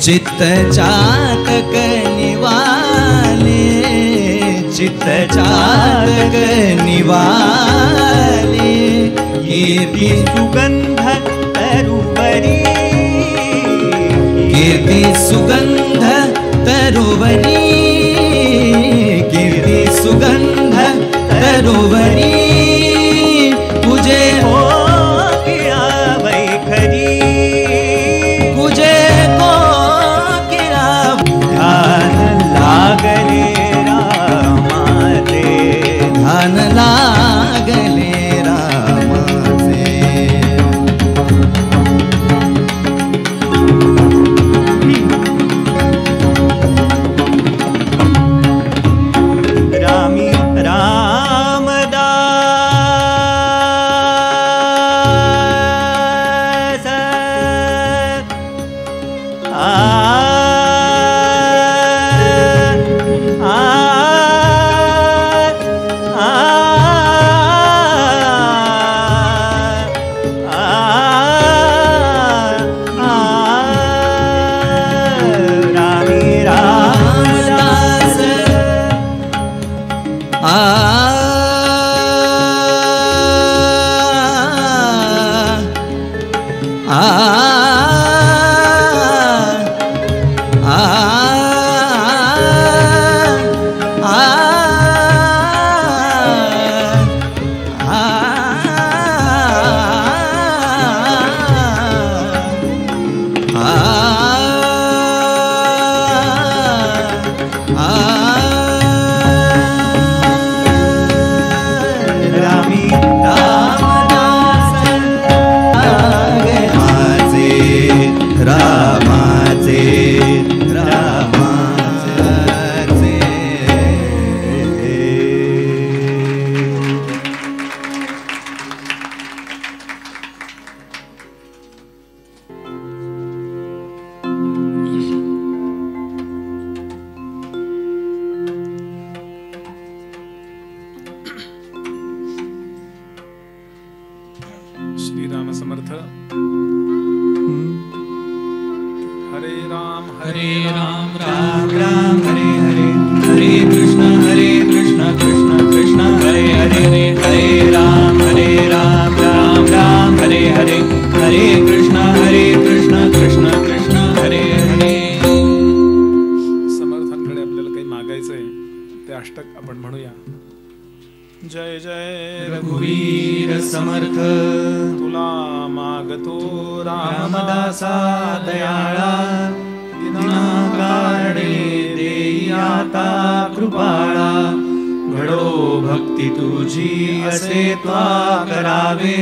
चित्त चातक निवाले, चित्त चातक निवाले, कीर्ति सुगंध तरुवरी, कीर्ति सुगंध तरुवरी, कीर्ति सुगंध तरुवरी, मुझे हो गया वैखरी, मुझे को लागले रामाते, ध्यान लागले रामाते। रामी रामदास श्रीराम समर्थ. हरे राम राम राम हरे हरे, हरे कृष्ण कृष्ण कृष्ण हरे हरे, हरे राम राम राम हरे हरे, हरे कृष्ण कृष्ण कृष्ण हरे हरे. समर्थांकडे आपल्याला काही मागायचंय, ते अष्टक आपण म्हणूया. जय जय रघुवीर समर्थ, तुला मागतो रामदासा दयाळा, विनाकारणे देई आता कृपाळा. घडो भक्ती तुझी असे त्वा करावे,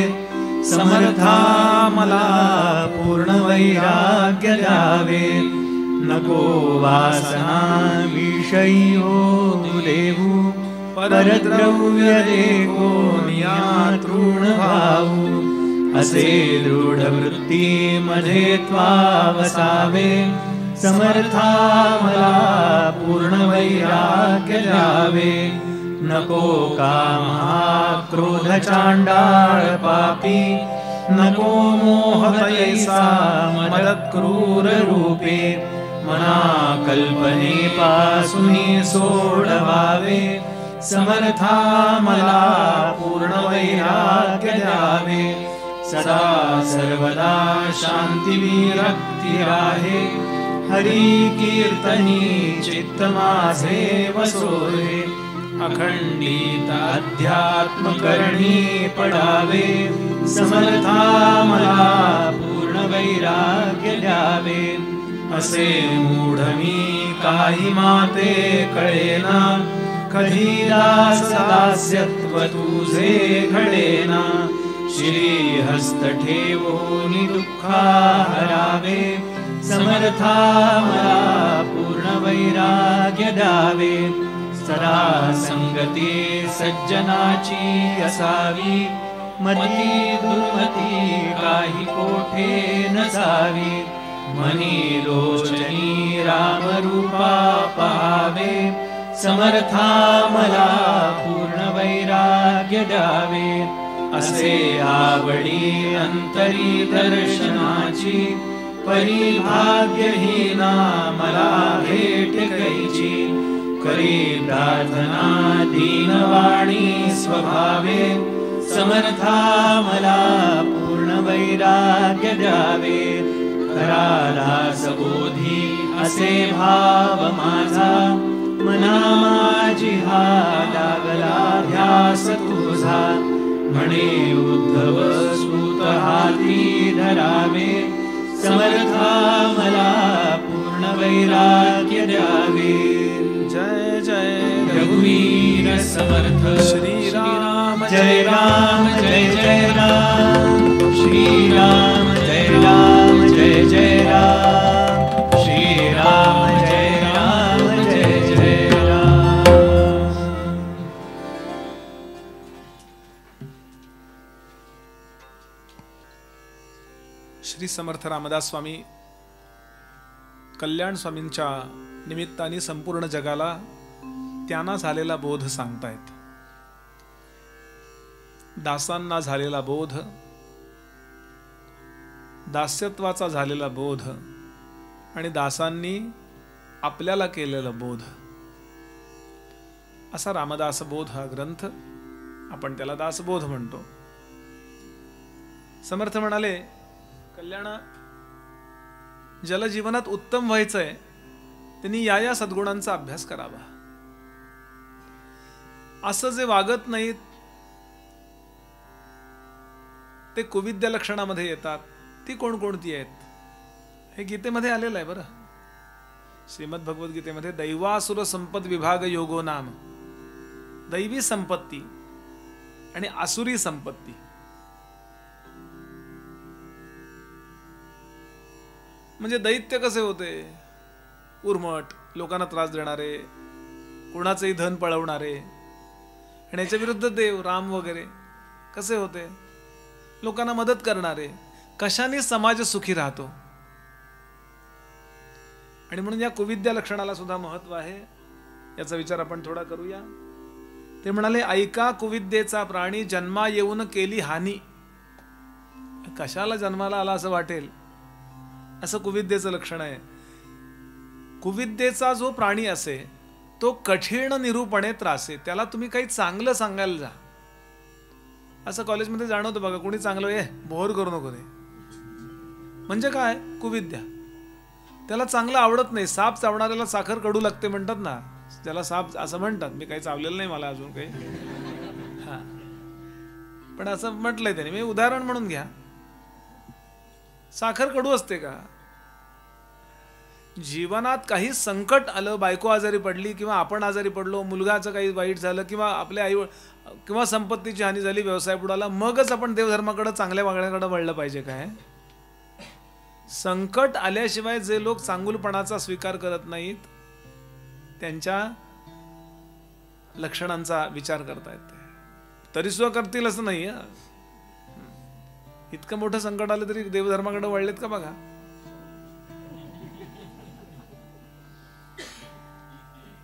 समर्था मला पूर्ण वैराग्य द्यावे. नको वासना विषयी हो देऊ, परद्रव्य देखो निया तृण भाऊ. असे दृढ वृत्ती मध्ये त्वा वसावे, समर्था मला पूर्ण वैराग्य द्यावे. नको कामा क्रोध चांडाळ पापी, नको मोह तैसा मद क्रूर रूपे. मना कल्पने पासून सोडवावे, समर्था मला पूर्ण वैराग्य द्यावे. सदा सर्वदा शांती विरक्ती आहे, हरी कीर्तनी चित्त माझे वसोरे. अखंडित अध्यात्म करणी पडावे, समर्था मला पूर्ण वैराग्य द्यावे. असे मूढ मी काही माते कळेना, कधी दास दास्यत्व तुझे घडेना. श्रीहस्त ठेवून दुःखा हरावे, समर्था मला पूर्ण वैराग्य द्यावे. सदा संगती सज्जनाची असावी, मती दुर्मती काही कोठे नसावी. मनी लोचनी रामरूपा पाहावे, समर्था मला पूर्ण वैराग्य द्यावे. असे आवडी अंतरी दर्शनाची, परिभाग्यहीना मला भेट कैची. करी प्रार्थना दीनवाणी स्वभावे, समर्था मला पूर्ण वैराग्य द्यावे. कराला सबोधी असे भाव माझा, मना माझी हा लागला ध्यास तुझा. म्हणे उद्धव सूत हाती धरावे, समर्था मला पूर्ण वैराग्य द्यावे. जय जय रघुवीर समर्थ, श्रीराम जय राम जय जय राम. श्रीराम जय राम जय जय राम. श्रीराम जय राम जय जय राम. श्री समर्थ रामदास स्वामी कल्याण स्वामींच्या निमित्ताने संपूर्ण जगाला त्यांना झालेला बोध सांगतायत. दासांना झालेला बोध, दास्यत्वाचा झालेला बोध आणि दासांनी आपल्याला केलेला बोध, असा रामदास बोध हा ग्रंथ. आपण त्याला दासबोध म्हणतो. समर्थ म्हणाले, कल्याणा ज्याला जीवनात उत्तम व्हायचंय त्यांनी या सद्गुणांचा अभ्यास करावा. असं जे वागत नाहीत ते कुविद्या लक्षणामध्ये येतात. ती कोणकोणती आहेत हे गीतेमध्ये आलेलं आहे बरं. श्रीमद भगवद्गीतेमध्ये दैवासुर संपद विभाग योगो नाम. दैवी संपत्ती आणि आसुरी संपत्ती. म्हणजे दैत्य कसे होते? उर्मट, लोकांना त्रास देणारे, कोणाचंही धन पळवणारे. आणि याच्या विरुद्ध देव, राम वगैरे कसे होते? लोकांना मदत करणारे. कशाने समाज सुखी राहतो? आणि म्हणून या कुविद्या लक्षणाला सुद्धा महत्व आहे. याचा विचार आपण थोडा करूया. ते म्हणाले, ऐका कुविद्येचा प्राणी, जन्मा येऊन केली हानी. कशाला जन्माला आला असं वाटेल, असं कुविद्येचं लक्षण आहे. कुविद्येचा जो प्राणी असे तो कठीण निरूपणे त्रासे. त्याला तुम्ही काही चांगलं सांगायला जा. असं कॉलेजमध्ये जाणवतं बघा, कोणी चांगलं बोर करू नको रे, म्हणजे काय, कुविद्या. त्याला चांगलं आवडत नाही. साप चावणाऱ्याला साखर कडू लागते म्हणतात ना, त्याला साप असं म्हणतात. मी काही चावलेलं नाही मला अजून काही, हा, पण असं म्हटलंय त्याने. मी उदाहरण म्हणून घ्या. साखर कडू असते का? जीवनात काही संकट आलं, बायको आजारी पडली किंवा आपण आजारी पडलो, मुलगाचं काही वाईट झालं किंवा आपल्या आई किंवा संपत्तीची हानी झाली, व्यवसाय बुडाला, मगच आपण देवधर्माकडे चांगल्या वागण्याकडे वळलं पाहिजे काय? संकट आल्याशिवाय जे लोक चांगुलपणाचा स्वीकार करत नाहीत त्यांच्या लक्षणांचा विचार करतायत. तरी सुद्धा करतील असं नाही. इतकं मोठं संकट आलं तरी देवधर्माकडे वळलेत का बघा.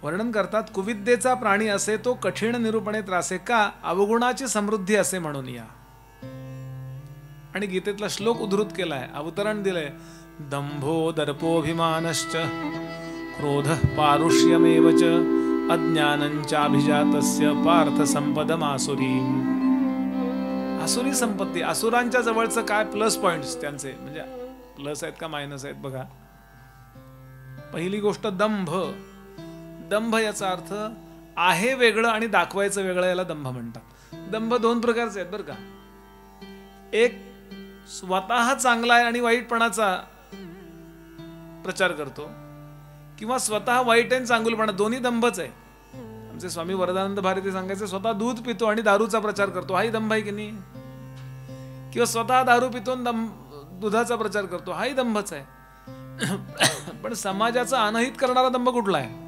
वर्णन करतात, कुविद्येचा प्राणी असे तो कठीण निरूपणे त्रासे का, अवगुणाची समृद्धी असे म्हणून या. आणि गीतेतला श्लोक उद्धृत केलाय, अवतरण दिलंय. दंभो दर्पोभिमानश्च क्रोध पारुष्यमेव च अज्ञानंचाभिजातस्य पार्थ संपदमासुरीम. आसुरी संपत्ती, असुरांच्या जवळचं काय प्लस पॉइंट्स त्यांचे, म्हणजे प्लस आहेत का मायनस आहेत बघा. पहिली गोष्ट दंभ. दंभ याचा अर्थ आहे वेगळं आणि दाखवायचं वेगळं, याला दंभ म्हणतात. दंभ दोन प्रकारचे आहेत बरं का. एक स्वतः चांगला आहे आणि वाईटपणाचा प्रचार करतो, किंवा स्वतः वाईट आणि चांगुलपणा दोन्ही दंभच आहे. आमचे स्वामी वरदानंद भारती सांगायचे, स्वतः दूध पितो आणि दारूचा प्रचार करतो, हाही दंभ आहे की नाही. किंवा स्वतः दारू पितो दुधाचा प्रचार करतो, हाही दंभच आहे. पण समाजाचा अनहित करणारा दंभ कुठला आहे?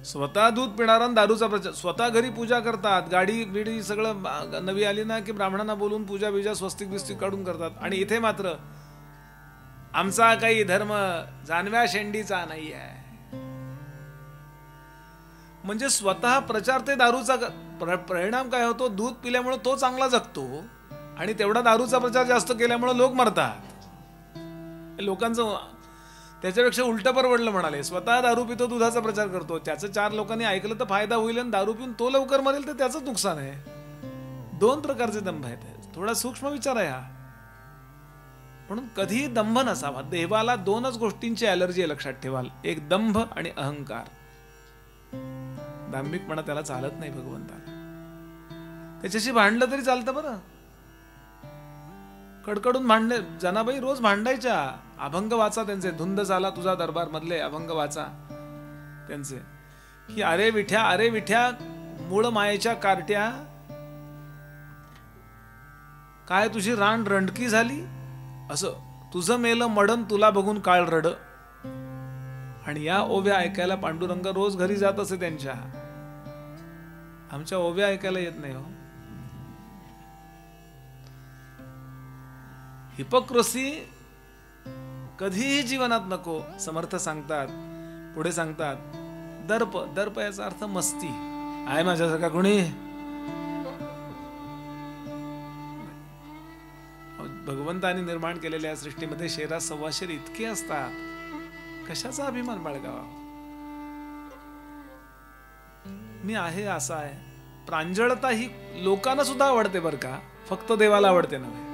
स्वतः दूध पिणारा दारूचा प्रचार. स्वतः घरी पूजा करतात, गाडी बिडी सगळं नवी आली ना की ब्राह्मणांना बोलून पूजा बिजा स्वस्तिक बिस्तिक काढून करतात. आणि इथे मात्र आमचा काही धर्म जानव्या शेंडीचा नाही आहे. म्हणजे स्वतः प्रचार ते दारूचा. परिणाम काय होतो? दूध पिल्यामुळे तो चांगला जगतो आणि तेवढा दारूचा प्रचार जास्त केल्यामुळे लोक मरतात. लोकांचं त्याच्यापेक्षा उलट परवडलं म्हणाले. स्वतः दारू पितो, दुधाचा प्रचार करतो, त्याचं 4 लोकांनी ऐकलं तर फायदा होईल, आणि दारू पिऊन तो लवकर मरेल तर त्याचं नुकसान आहे. दोन प्रकारचे दंभ आहेत. थोडा सूक्ष्म विचार आहे हा. म्हणून कधीही दंभ नसावा. देवाला दोनच गोष्टींची ॲलर्जी आहे, लक्षात ठेवाल. एक दंभ आणि अहंकार. दांभिकपणा त्याला चालत नाही भगवंताला. त्याच्याशी भांडलं तरी चालतं बरं. कडकडून भांडणे. जनाबाई रोज भांडायच्या. अभंग वाचा त्यांचे. धुंद झाला तुझा दरबार मधले अभंग वाचा त्यांचे, की अरे विठ्या मूळ मायेच्या कार्ट्या, काय तुझी रान रंडकी झाली, असं तुझं मेलं मडन तुला बघून काळ रड. आणि या ओव्या ऐकायला पांडुरंग रोज घरी जात असे त्यांच्या. आमच्या ओव्या ऐकायला येत नाही हो. हिपोक्रेसी कधीही जीवनात नको. समर्थ सांगतात, पुढे सांगतात, दर्प याचा अर्थ मस्ती. आहे माझ्यासारखा कोणी? भगवंताने निर्माण केलेल्या सृष्टीमध्ये 1,600 इतके असतात. कशाचा अभिमान बाळगावा? मी आहे असा आहे. प्रांजळता ही लोकांना सुद्धा आवडते बरं का, फक्त देवाला आवडते नव्हे.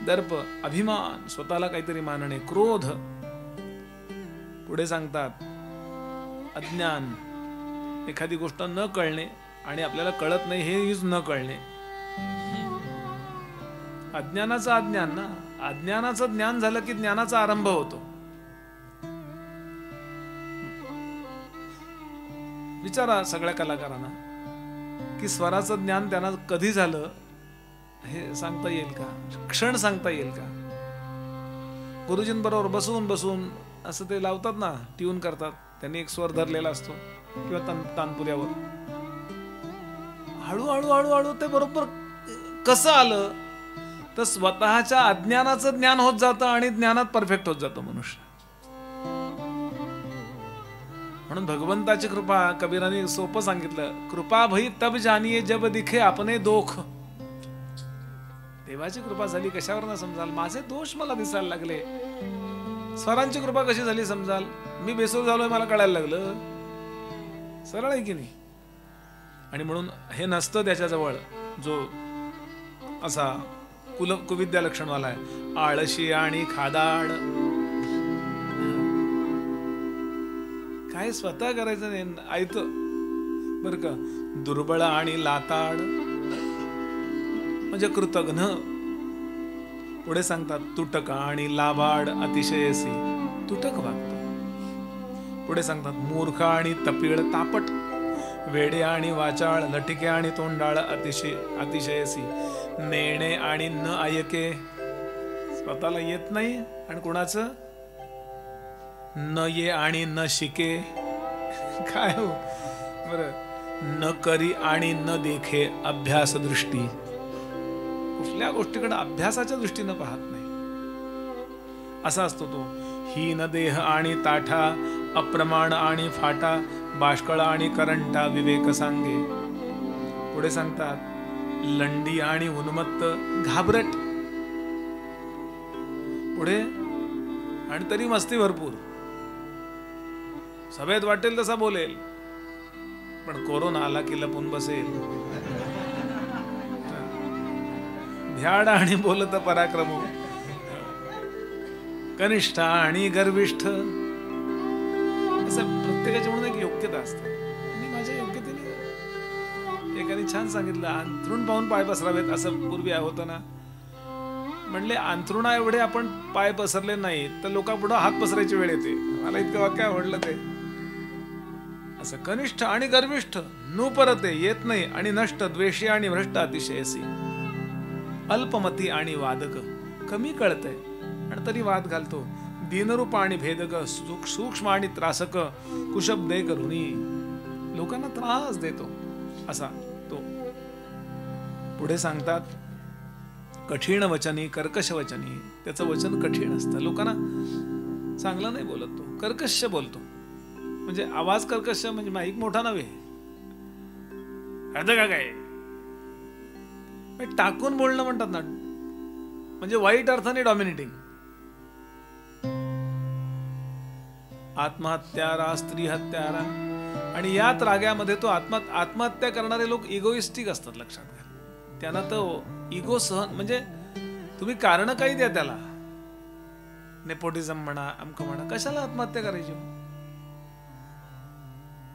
दर्प, अभिमान, स्वतःला काहीतरी मानणे. क्रोध, पुढे सांगतात अज्ञान, एखादी गोष्ट न कळणे आणि आपल्याला कळत नाही हेच न कळणे. अज्ञानाचं अज्ञान ना. अज्ञानाचं ज्ञान झालं की ज्ञानाचा आरंभ होतो. विचारा सगळ्या कलाकारांना की स्वराचं ज्ञान त्यांना कधी झालं हे सांगता येईल का? क्षण सांगता येईल का? गुरुजींबरोबर बसून असं ते लावतात ना, ट्यून करतात. त्यांनी एक स्वर धरलेला असतो किंवा तानपुऱ्यावर. हळूहळू ते बरोबर कसं आलं तर स्वतःच्या अज्ञानाचं ज्ञान होत जातं आणि ज्ञानात परफेक्ट होत जातो मनुष्य. म्हणून भगवंताची कृपा कबीराने सोपं सांगितलं, कृपा भई तब जानिये जब दिखे आपने दोख. देवाची कृपा झाली कशावर ना समजाल, माझे दोष मला दिसायला लागले. स्वरांची कृपा कशी झाली समजाल, मी बेसूर झालोय मला कळायला लागलं. सरळ आहे की नाही. आणि म्हणून हे नसतं त्याच्याजवळ जो असा कुविद्या लक्षणवाला आहे, आळशी आणि खादाड. काय स्वतः करायचं नाही, ऐकतं बर का. दुर्बळ आणि लाताड म्हणजे कृतघ्न. पुढे सांगतात तुटक आणि लाबाड अतिशयसी, तुटक वागतो. पुढे सांगतात मूर्ख आणि तपीळ तापट, वेडे आणि वाचाळ, लटिके आणि तोंडाळ अतिशयसी, नेणे आणि न ऐके. स्वतःला येत नाही आणि कोणाचं न ये आणि न शिके. काय हो बर. न करी आणि न देखे अभ्यास दृष्टी. कुठल्या गोष्टीकडे अभ्यासाच्या दृष्टीनं पाहत नाही असा असतो तो. हीन देह आणि ताठा, अप्रमाण आणि फाटा, बाष्कळ आणि करंटा विवेक सांगे. पुढे सांगतात लंडी आणि उन्मत्त, घाबरट. पुढे आणि तरी मस्ती भरपूर, सभेत वाटेल तसा बोलेल, पण कोरोना आला की लपून बसेल. ध्याड आणि बोलत पराक्रम, कनिष्ठ आणि गर्विष्ठ. असं प्रत्येकाची म्हणून एक योग्यता असते. मी माझ्या योग्यतेने एकाने छान सांगितलं, अंथरूण पाहून पाय पसरावेत असं पूर्वी होतं ना. म्हणले अंथरुणा एवढे आपण पाय पसरले नाही तर लोकांपुढे हात पसरायची वेळ येते. मला इतकं वाक्य आवडलं ते. असं कनिष्ठ आणि गर्विष्ठ, नुपरते येत नाही आणि नष्ट, द्वेषी आणि भ्रष्ट अतिशयसी, अल्पमती आणि वादक, कमी कळतंय आणि तरी वाद घालतो, दीनरूप आणि भेदक, सूक्ष्म आणि त्रासक, कुशब्दे करुणी, लोकांना त्रास देतो असा तो. पुढे सांगतात कठीण वचनी, कर्कश वचनी. त्याचं वचन कठीण असतं, लोकांना चांगलं नाही बोलत तो, कर्कश बोलतो. म्हणजे आवाज कर्कश म्हणजे माईक मोठा नव्हे, काय टाकून बोलणं म्हणतात ना, म्हणजे वाईट अर्थाने डॉमिनेटिंग. आत्महत्यारा, स्त्री हत्यारा. आणि या त्राग्यामध्ये तो आत्महत्या करणारे लोक इगोइस्टिक असतात, लक्षात घ्या. त्यांना तो इगो सहन, म्हणजे तुम्ही कारण काही द्या त्याला, नेपोटिझम म्हणा, अमक म्हणा, कशाला आत्महत्या करायची?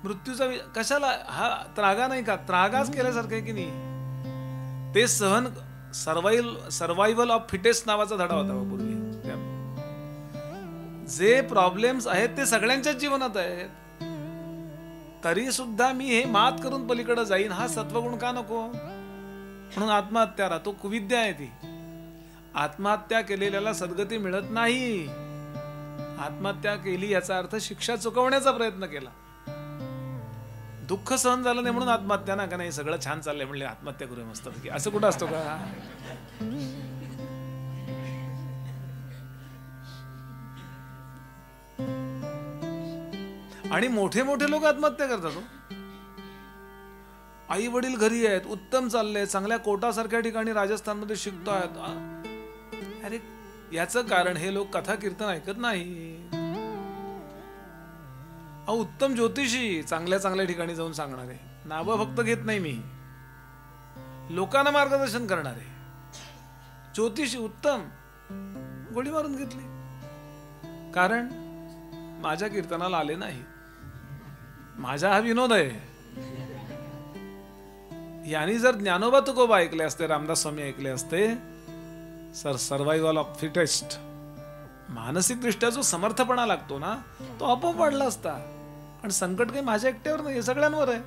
मृत्यूचा कशाला? हा त्रागा नाही का? त्रागाच केल्यासारखं आहे की नाही. ते सहन, सर्वायवल ऑफ फिटेस्ट नावाचा धडा होता पूर्वी. जे प्रॉब्लेम्स आहेत ते सगळ्यांच्याच जीवनात आहेत, तरी सुद्धा मी हे मात करून पलीकडे जाईन, हा सत्वगुण का नको? म्हणून आत्महत्यारा तो कुविद्या आहे. ती आत्महत्या केलेल्याला सद्गती मिळत नाही. आत्महत्या केली याचा अर्थ शिक्षा चुकवण्याचा प्रयत्न केला. दुःख सहन झालं नाही म्हणून आत्महत्या ना, का नाही सगळं छान चाललंय म्हणले आत्महत्या करूया मस्तपैकी, असं कुठं असतो का? आणि मोठे मोठे लोक आत्महत्या करतात. आई वडील घरी आहेत, उत्तम चाललंय, चांगल्या कोटासारख्या ठिकाणी राजस्थानमध्ये शिकतायत. अरे याचं कारण हे लोक कथा कीर्तन ऐकत नाही. उत्तम ज्योतिषी, चांगल्या चांगल्या ठिकाणी जाऊन सांगणारे, नावं फक्त घेत नाही मी, लोकांना मार्गदर्शन करणारे ज्योतिषी उत्तम, गोळी मारून घेतली. कारण माझ्या कीर्तनाला आले नाही. माझा हा विनोद आहे. यांनी जर ज्ञानोबा तुकोबा ऐकले असते, रामदास स्वामी ऐकले असते, सर्वायवल ऑफ फिटेस्ट, मानसिक दृष्ट्या जो समर्थपणा लागतो ना, तो आपोआप वाढला असता. कारण संकट काही माझ्या एकट्यावर नाही, सगळ्यांवर आहे.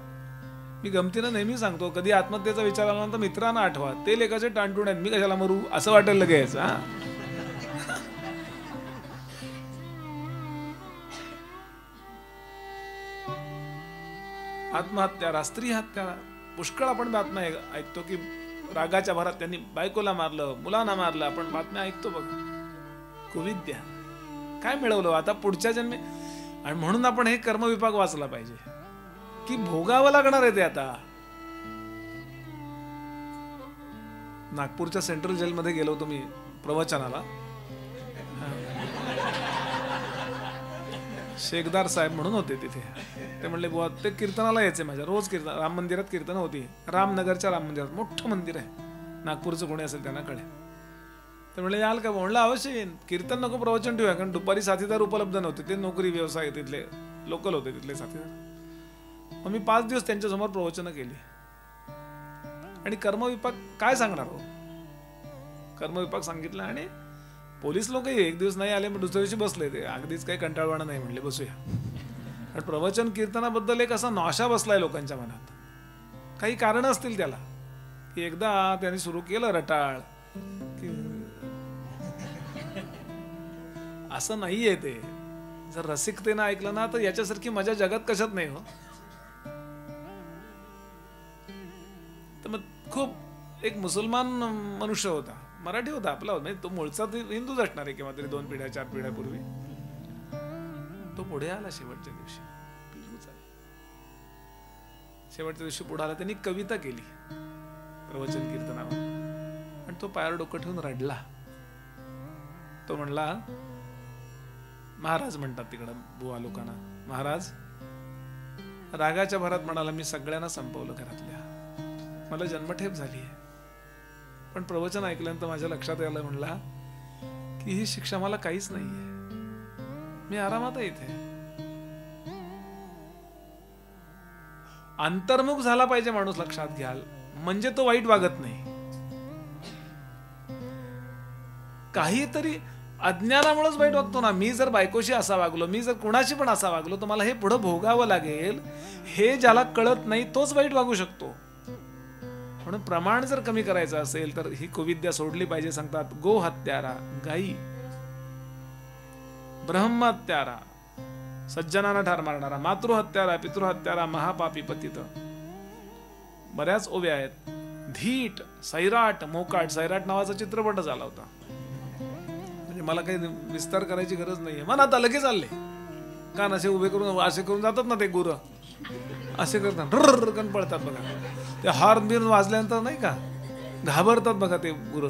मी गमतीनं नेहमी सांगतो, कधी आत्महत्येचा विचार आला तर मित्रांना आठवा, ते लेखाचे टाणटूण आहेत, मी कशाला मरू असं वाटायला लगेच. आत्महत्या, स्त्री हत्या, पुष्कळ आपण बातम्या ऐकतो की रागाच्या भरात त्यांनी बायकोला मारलं, मुलांना मारलं. आपण बातम्या ऐकतो बघ. कुविद्या काय मिळवलं आता पुढच्या जन्मी. आणि म्हणून आपण हे कर्मविपाक वाचला पाहिजे की भोगावं लागणार आहे ते. आता नागपूरच्या सेंट्रल जेलमध्ये गेलो होतो मी प्रवचनाला. शेखदार साहेब म्हणून होते तिथे. ते म्हणले बुवा ते कीर्तनाला यायचे माझ्या, रोज कीर्तन. राम मंदिरात कीर्तन होती, रामनगरच्या राम मंदिरात. मोठं मंदिर आहे, नागपूरचं कोणी असेल त्यांना कळे. ते म्हणले याल का? म्हणलं अवश्य येईन. कीर्तन नको, प्रवचन ठेवूया, कारण दुपारी साथीदार उपलब्ध नव्हते. ते नोकरी व्यवसाय तिथले लोकल होते तिथले साथीदार. मग मी 5 दिवस त्यांच्यासमोर प्रवचनं केली. आणि कर्मविपाक काय सांगणार हो? कर्मविपाक सांगितलं आणि पोलीस लोकही एक दिवस नाही आले, मग दुसऱ्या दिवशी बसले. ते अगदीच काही कंटाळवाणं नाही, म्हणले बसूया. पण प्रवचन कीर्तनाबद्दल एक असा नॉशा बसलाय लोकांच्या मनात. काही कारण असतील त्याला, की एकदा त्यांनी सुरू केलं रटाळ की असं नाहीये ते. जर रसिकतेनं ऐकलं ना तर याच्यासारखी मजा जगात कशात नाही हो. तर मग खूप एक मुसलमान मनुष्य होता, मराठी होता आपला, म्हणजे तो मूळचा हिंदूच असणार आहे किंवा तरी 2 पिढ्या 4 पिढ्यापूर्वी. तो पुढे आला शेवटच्या दिवशी. शेवटच्या दिवशी पुढे आला, त्यांनी कविता केली प्रवचन कीर्तनावर आणि तो पायावर डोकं ठेवून रडला. तो म्हणला, महाराज म्हणतात तिकडं बुवा लोकांना, महाराज रागाच्या भरात म्हणाला मी सगळ्यांना संपवलं घरातल्या, मला जन्मठेप झाली आहे. पण प्रवचन ऐकल्यानंतर माझ्या लक्षात आलं, म्हणला की ही शिक्षा मला काहीच नाहीये, मी आरामात आहे इथे. अंतर्मुख झाला पाहिजे माणूस, लक्षात घ्याल, म्हणजे तो वाईट वागत नाही. काहीतरी अज्ञानामुळेच वाईट वागतो ना. मी जर बायकोशी असा वागलो, मी जर कुणाशी पण असा वागलो, तर मला हे पुढे भोगावं लागेल. हे ज्याला कळत नाही तोच वाईट वागू शकतो. म्हणून प्रमाण जर कमी करायचं असेल तर ही कुविद्या सोडली पाहिजे. सांगतात गो हत्यारा, गाई, ब्रह्महत्यारा, सज्जनांना ठार मारणारा, मातृहत्यारा, पितृहत्यारा, महापापी पतित. बऱ्याच ओव्या आहेत. धीट, सैराट, मोकाट. सैराट नावाचा चित्रपट झाला होता. म्हणजे मला काही विस्तार करायची गरज नाहीये. मनात आलं की चालले. कान असे उभे करून असे करून जातात ना ते गुरं, असे करतात, रर्रकन पळतात बघा. ते हॉर्न बिर्न वाजल्यानंतर नाही का घाबरतात बघा ते गुरं.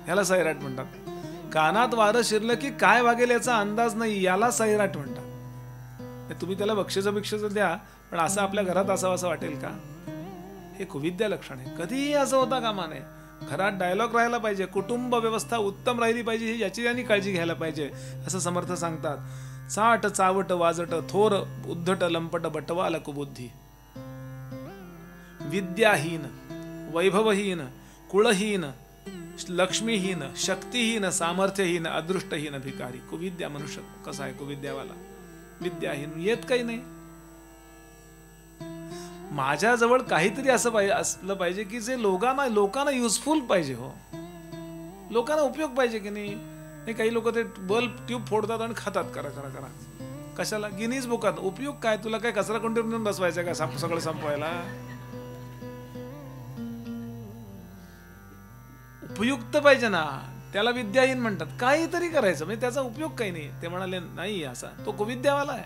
ह्याला सैराट म्हणतात. कानात वारं शिरलं की काय वागेल याचा अंदाज नाही, याला सैराट म्हणतात. तुम्ही त्याला बक्षीस द्या, पण असं आपल्या घरात असावं असं वाटेल का? हे कुविद्या लक्षण आहे. कधीही असं होता कामा नये. घरात डायलॉग राहायला पाहिजे, कुटुंब व्यवस्था उत्तम राहिली पाहिजे, याची यांनी काळजी घ्यायला पाहिजे, असं समर्थ सांगतात. चाट चावट वाजट, थोर उद्धट लंपट बटवाल कुबुद्धी. विद्याहीन, वैभवहीन, कुळहीन, लक्ष्मीहीन, शक्तिहीन, सामर्थ्यहीन, अदृष्टहीन भिकारी. कुविद्या मनुष्य कसा आहे कुविद्यावाला? विद्याहीन, येत काही नाही. माझ्याजवळ काहीतरी असलं पाहिजे की जे लोकांना युजफुल पाहिजे हो, लोकांना उपयोग पाहिजे की नाही. काही लोक ते बल्ब ट्यूब फोडतात आणि खातात. करा करा करा कशाला? गिनीज बुकात उपयोग काय? तुला काय कचरा कोंडीवर नेऊन बसवायचं का सगळं संपवायला? उपयुक्त पाहिजे ना, त्याला विद्याहीन म्हणतात. काहीतरी करायचं म्हणजे त्याचा उपयोग काही नाही. ते म्हणाले नाही असा तो कुविद्यावाला आहे.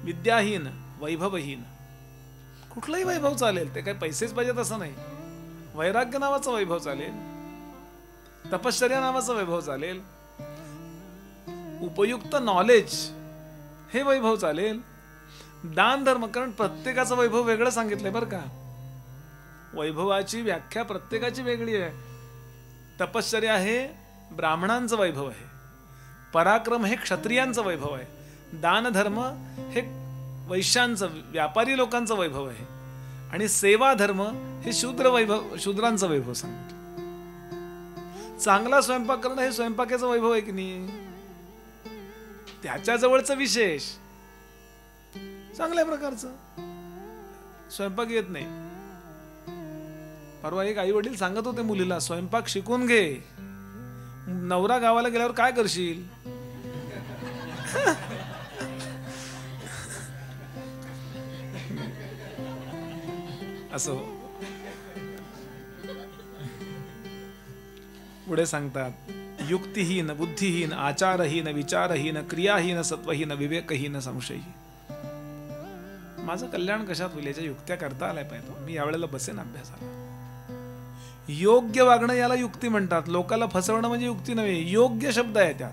विद्याहीन, वैभवहीन. कुठलंही वैभव चालेल, ते काही पैसेच पाहिजेत असं नाही. वैराग्य नावाचा वैभव चालेल, तपश्चर्या नावाचा वैभव चालेल, उपयुक्त नॉलेज हे वैभव चालेल, दान धर्म. कारण प्रत्येकाचं वैभव वेगळं सांगितलंय बरं का. वैभवाची व्याख्या प्रत्येकाची वेगळी आहे. तपश्चर्या हे ब्राह्मणांचं वैभव आहे, पराक्रम हे क्षत्रियांचं वैभव आहे, दान धर्म हे वैश्यांचं व्यापारी लोकांचं वैभव आहे, आणि सेवा धर्म हे शूद्रांचं वैभव सांगितलं. चांगला स्वयंपाक करणं हे स्वयंपाकाचं वैभव आहे की नाही? त्याच्या जवळचं विशेष चांगल्या प्रकारचं स्वयंपाक येत नाही. परवा एक आई वडील सांगत होते मुलीला, स्वयंपाक शिकून घे, नवरा गावाला गेल्यावर काय करशील? असो. पुढे सांगतात युक्तिहीन, बुद्धिहीन, आचारहीन, विचारहीन, क्रियाहीन, सत्वहीन, विवेकहीन, संशयहीन. माझं कल्याण कशात होईल याच्या युक्त्या करता आल्या पाहिजे. मी यावेळेला बसेन अभ्यासाला. योग्य वागणं याला युक्ती म्हणतात. लोकाला फसवणं म्हणजे युक्ती नव्हे, योग्य शब्द आहे त्यात.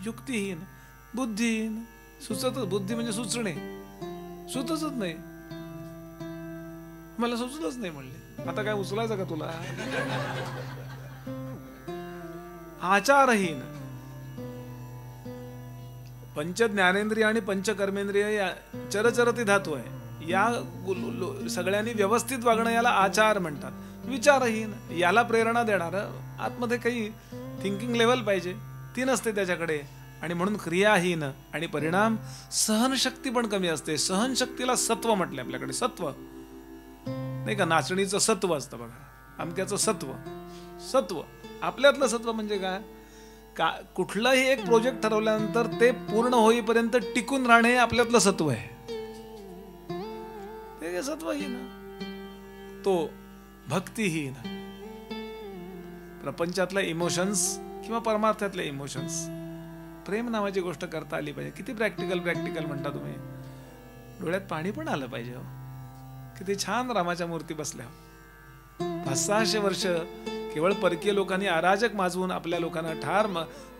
युक्तिहीन, बुद्धिहीन, सुचतच. बुद्धी म्हणजे सुचणे, सुचतच नाही. मला सुचलंच नाही म्हणले, आता काय उचलायचं का तुला? आचारहीन, पंच ज्ञानेंद्रिय आणि पंचकर्मेंद्रिय चरचरती धातू आहे. या सगळ्यांनी व्यवस्थित वागणं याला आचार म्हणतात. विचारहीन, याला प्रेरणा देणार आतमध्ये काही थिंकिंग लेवल पाहिजे, ती नसते त्याच्याकडे. आणि म्हणून क्रियाहीन आणि परिणाम. सहनशक्ती पण कमी असते. सहनशक्तीला सत्व म्हटले आपल्याकडे. सत्व नाही का, नाचणीचं सत्व असतं बघा, अमक्याचं सत्व. सत्व आपल्यातलं सत्व म्हणजे काय? कुठलाही एक प्रोजेक्ट ठरवल्यानंतर ते पूर्ण होईपर्यंत टिकून राहणे हे आपल्यातलं सत्व आहे. ते सत्वहीन. तो भक्तिहीन, प्रपंचातल्या इमोशन्स किंवा परमार्थातल्या इमोशन्स, प्रेम नावाची गोष्ट करता आली पाहिजे. किती प्रॅक्टिकल म्हणता तुम्ही. डोळ्यात पाणी पण आलं पाहिजे. हो, किती छान रामाच्या मूर्ती बसल्या. 500-600 वर्ष केवळ परकीय लोकांनी अराजक माजवून आपल्या लोकांना ठार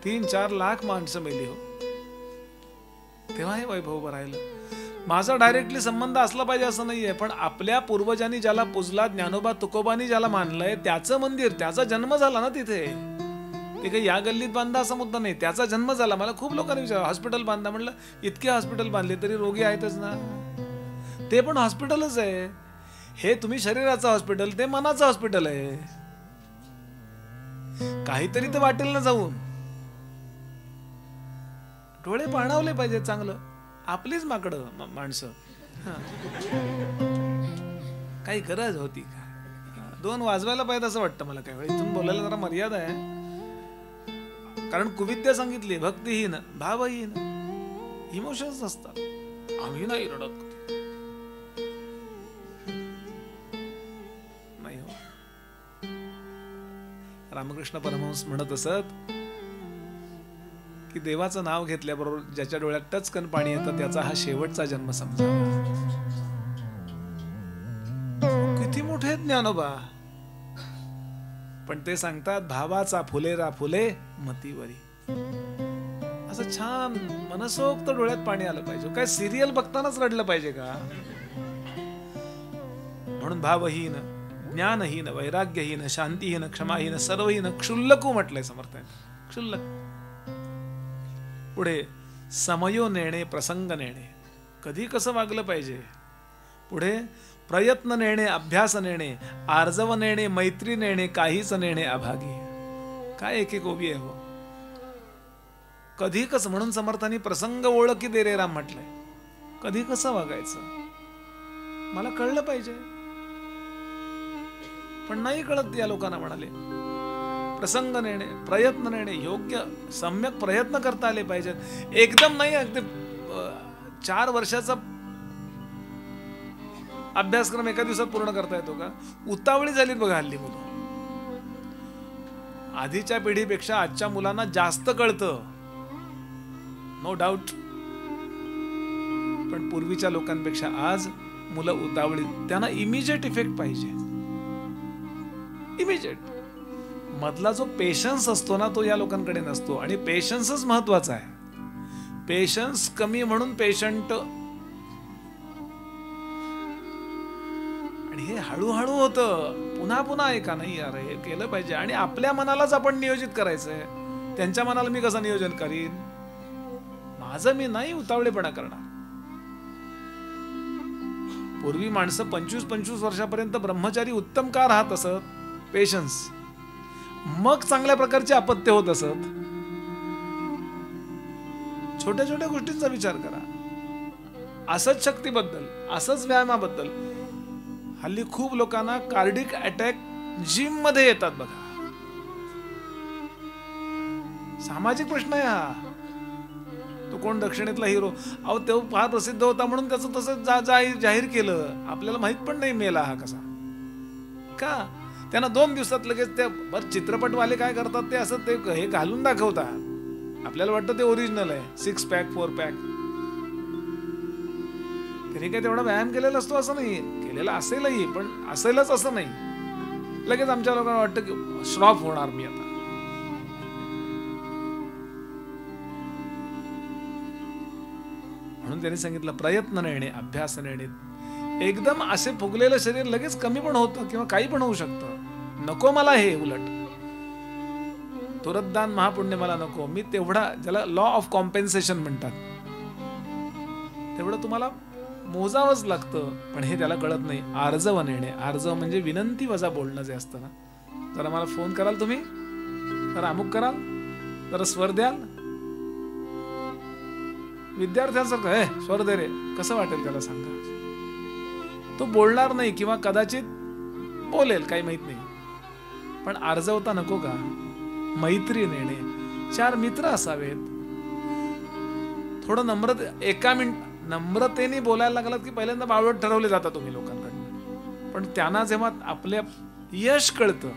3-4 लाख माणसं मेली. हो, तेव्हा हे वैभव उभं राहिलं. माझा डायरेक्टली संबंध असला पाहिजे असं नाहीये, पण आपल्या पूर्वजांनी ज्याला पूजला, ज्ञानोबा तुकोबांनी ज्याला मानलंय, त्याचं मंदिर, त्याचा जन्म झाला ना तिथे. ते काही या गल्लीत बांधा असा मुद्दा नाही, त्याचा जन्म झाला. मला खूप लोकांनी विचारलं हॉस्पिटल बांधा, म्हणलं इतके हॉस्पिटल बांधले तरी रोगी आहेतच ना. ते पण हॉस्पिटलच आहे. हे तुम्ही शरीराचं हॉस्पिटल, ते मनाचं हॉस्पिटल आहे. काहीतरी तर वाटेल ना जाऊन. डोळे पाणावले पाहिजे चांगलं. आपलीच माकडं माणसं. काही गरज होती का? 2 वाजवायला पाहिजे असं वाटतं मला. काही वेळ इथून बोलायला जरा मर्यादा आहे. कारण कुविद्या सांगितली, भक्तिहीन, भावहीन, इमोशन्स असतात. आम्ही नाही रडत नाही. हो, रामकृष्ण परमहंस म्हणत असत की देवाचं नाव घेतल्याबरोबर ज्याच्या डोळ्यात टचकन पाणी येतं त्याचा हा शेवटचा जन्म समजावा. किती मोठे ज्ञानोबा, पण ते सांगतात भावाचा फुलेरा फुले मतीवरी. असं छान मनसोक्त डोळ्यात पाणी आलं पाहिजे. काय सिरियल बघतानाच रडलं पाहिजे का? म्हणून भावहीन, ज्ञानहीन, वैराग्यहीन, शांतीहीन, क्षमाहीन, सर्वहीन, क्षुल्लकू म्हटलंय समर्थांनी. क्षुल्लक. पुढे समयो नेणे, प्रसंग नेणे, कधी कसं वागलं पाहिजे. पुढे प्रयत्न नेणे, अभ्यास नेणे, आर्जव नेणे, मैत्री नेणे, काहीच नेणे अभागी. काय एक ओबी आहे. हो, कधी कसं. म्हणून समर्थांनी प्रसंग ओळखी दे रे राम म्हटलंय. कधी कसं वागायचं मला कळलं पाहिजे, पण नाही कळत या लोकांना. म्हणाले प्रसंग नेणे, प्रयत्न नेणे, योग्य सम्यक प्रयत्न करता आले पाहिजेत. एकदम नाही. अगदी 4 वर्षाचा अभ्यासक्रम एका दिवसात पूर्ण करता येतो का? उतावळी झालीत बघा हल्ली मुलं. आधीच्या पिढीपेक्षा आजच्या मुलांना जास्त कळतं, नो डाऊट. पण पूर्वीच्या लोकांपेक्षा आज मुलं उतावळी. त्यांना इमिजिएट इफेक्ट पाहिजे. इमिजिएट. मधला जो पेशन्स असतो ना तो या लोकांकडे नसतो. आणि पेशन्सच महत्वाचा आहे. पेशन्स कमी म्हणून पेशंट. आणि हे हळूहळू होतं. पुन्हा पुन्हा ऐका नाही यार, हे केलं पाहिजे. आणि आपल्या मनालाच आपण नियोजित करायचंय. त्यांच्या मनाला मी कसं नियोजन करीन? माझं मी नाही उतावळेपणा करणार. पूर्वी माणसं 25-25 वर्षापर्यंत ब्रह्मचारी उत्तम का राहत असत? पेशन्स. मग चांगल्या प्रकारचे अपत्य होत असत. छोट्या छोट्या गोष्टींचा विचार करा. असंच शक्तीबद्दल, असंच व्यायामाबद्दल हल्ली खूप लोकांना कार्डिक अटॅक जिम मध्ये येतात बघा. सामाजिक प्रश्न आहे हा. तो कोण दक्षिणेतला हिरो, अहो तो फार प्रसिद्ध होता म्हणून त्याचं तसं जाहीर केलं. आपल्याला माहित पण नाही मेला हा कसा का. त्यांना 2 दिवसात लगेच ते बरं चित्रपटवाले काय करतात ते असं ते हे घालून दाखवतात. आपल्याला वाटतं ते ओरिजिनल आहे, 6 पॅक 4 पॅक. त्यांनी काय तेवढा व्यायाम केलेला असतो असं नाही, केलेला असेलही पण असेलच असं नाही. लगेच आमच्या लोकांना वाटतं की श्रॉफ होणार मी आता. म्हणून त्यांनी सांगितलं प्रयत्न नेणे, अभ्यास नेणे. एकदम असे फुगलेलं शरीर लगेच कमी पण होतं किंवा काही पण होऊ शकतं. नको मला हे, उलट तुरतदान महापुण्य मला नको. मी तेवढा, ज्याला लॉ ऑफ कॉम्पेन्सेशन म्हणतात, तेवढं तुम्हाला मोजावंच लागतं. पण हे त्याला कळत नाही. आर्जव नेणे, आर्जव म्हणजे विनंती वजा बोलणं जे असतं ना. जरा मला फोन कराल तुम्ही, जरा अमुक कराल, जरा स्वर द्याल. विद्यार्थ्यांसारखं हे स्वर दे रे, कसं वाटेल त्याला सांगा. तो बोलणार नाही किंवा कदाचित बोलेल, काही माहित नाही. पण आर्जवता नको का. मैत्री नेणे, 4 मित्र असावेत. थोडं एका नम्रतेने बोलायला लागलात की पहिल्यांदा बावळट ठरवले जातात तुम्ही लोकांकडून. पण त्यांना जेव्हा आपल्या यश कळतं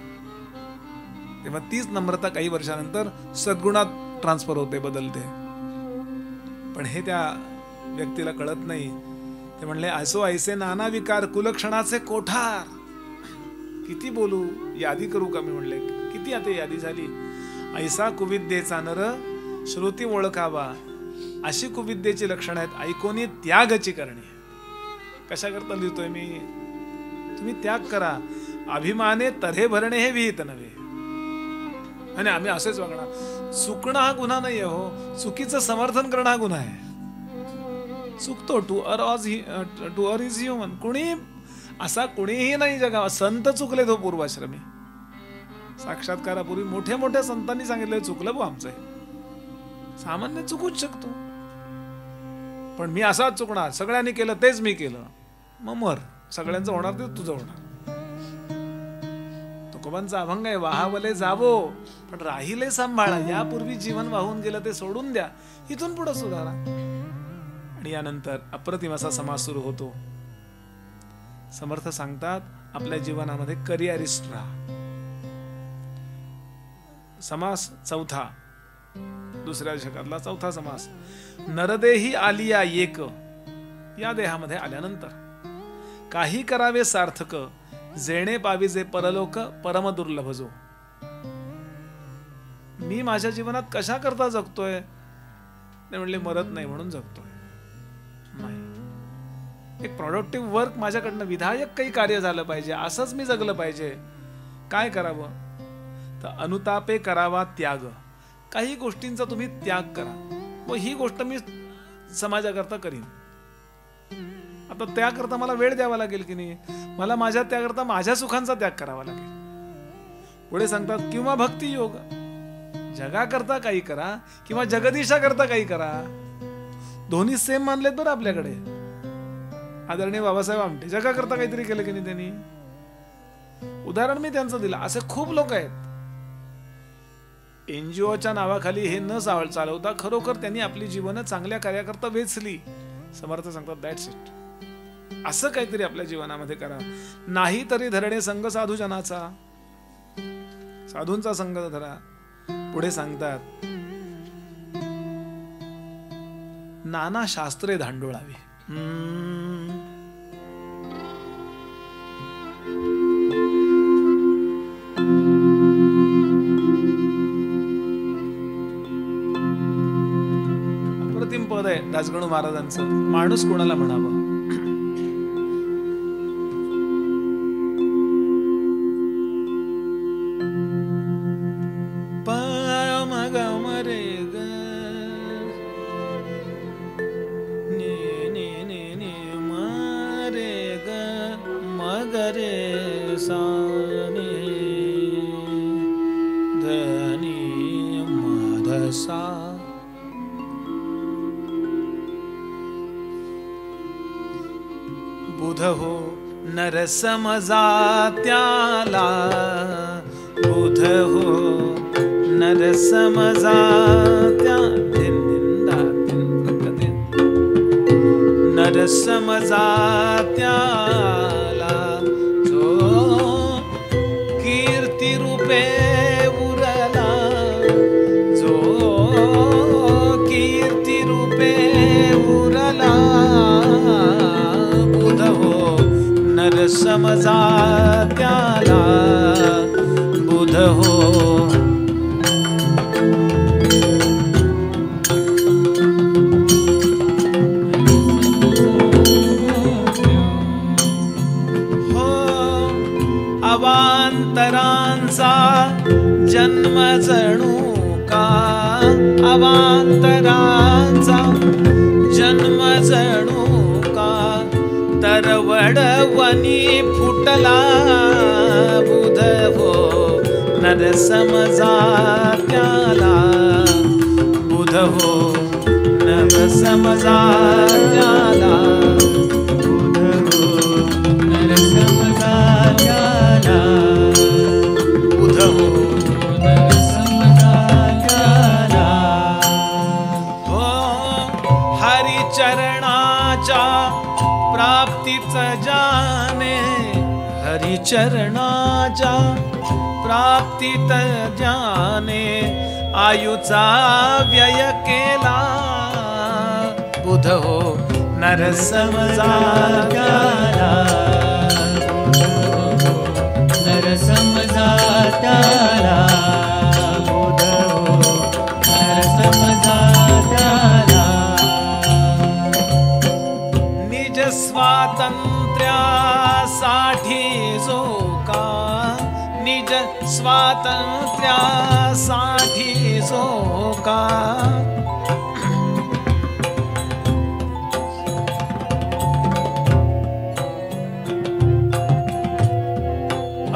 तेव्हा तीच नम्रता काही वर्षानंतर सद्गुणात ट्रान्सफर होते, बदलते. पण हे त्या व्यक्तीला कळत नाही. ते म्हणले असो ऐसे नाना विकार कुलक्षणाचे कोठार. किती बोलू, यादी करू का. मी म्हणले किती आता यादी झाली. ऐसा कुविद्येचा नर श्रुती ओळखावा, अशी कुविद्येची लक्षणं आहेत. ऐकोनी त्यागची करणे. कशा करता लिहितोय मी. तुम्ही त्याग करा. अभिमाने तऱ्हे भरणे हे विहित नव्हे. आणि आम्ही असेच वागणार. चुकणं हा गुन्हा नाहीये हो, चुकीचं समर्थन करणं हा गुन्हा आहे. चुकतो, टू अर इज ह्युमन. कुणी असा कुणीही नाही जगावा. संत चुकले तो पूर्वाश्रमी. साक्षात्कारापूर्वी मोठ्या मोठ्या संतांनी सांगितलं चुकलं बो आमचं. सामान्य चुकूच शकतो, पण मी असाच चुकणार. सगळ्यांनी केलं तेच मी केलं, मग मर. सगळ्यांचं होणार ते तुझं होणार. तुकोबांचा अभंग आहे, वाहावले जावो पण राहिले सांभाळा. यापूर्वी जीवन वाहून गेलं ते सोडून द्या, इथून पुढे सुधारा. आणि यानंतर अप्रतिम असा समास सुरू होतो. समर्थ सांगतात आपल्या जीवनामध्ये करिअरिस्ट राहा. समास चौथा, दुसऱ्या दशकातला चौथा समास. नरदेही आलिया एक. या देहामध्ये आल्यानंतर काही करावे सार्थक, जेणे पाविजे परलोक परम दुर्लभ जो. मी माझ्या जीवनात कशा करता जगतोय. ते म्हणले मरत नाही म्हणून जगतोय. नाही, एक प्रोडक्टिव्ह वर्क माझ्याकडनं, विधायक काही कार्य झालं पाहिजे, असंच मी जगलं पाहिजे. काय करावं तर अनुतापे करावा त्याग. काही गोष्टींचा तुम्ही त्याग करा. व ही गोष्ट मी समाजाकरता करीन. आता त्याकरता मला वेळ द्यावा लागेल की नाही. मला माझ्या त्याकरता माझ्या सुखांचा त्याग करावा लागेल. पुढे सांगतात किंवा भक्ती योग. जगाकरता काही करा किंवा जगदीशाकरता काही करा. दोन्ही सेम मानलेत बरं आपल्याकडे. आदरणीय बाबासाहेब आमटे जगाकरता काहीतरी केलं की नाही त्यांनी. उदाहरण मी त्यांचं दिलं. असे खूप लोक आहेत. एनजीओच्या नावाखाली हे न चालवता खरोखर त्यांनी आपली जीवन चांगल्या कार्याकरता वेचली. समर्थ सांगतात दॅट्स इट. असं काहीतरी आपल्या जीवनामध्ये करा. नाही तरी धरणे संघ साधूजनाचा. साधूंचा संघ धरा. पुढे सांगतात नाना शास्त्रे धांडोळावी. अप्रतिम पद आहे दासगणू महाराजांचं. माणूस कोणाला म्हणावं. बुध हो नर समजात्याला. बुध हो नर समजात्या. नर समजात्याला जो समजा त्याला बुध हो. अवांतरांचा जन्म जणू का, अवांतरांचा जन्म जणू का, तरवडवनी फुटला बुध हो. नर समजा त्याला बुध हो. नर समजा त्याला बुध हो. नर समजा त्याला बुध हो. नर समजा त्याला हो. हरिचरणाच्या प्राप्तीच जाने, हरिचरणाच्या प्राप्तीत जाने, आयुचा व्यय केला बुध हो. नर समजा त्याला नर समजा त्याला बुध हो. नर समजा त्याला निज स्वातंत्र्यासाठी जो का, निज स्वातंत्र्यासाठी जो का,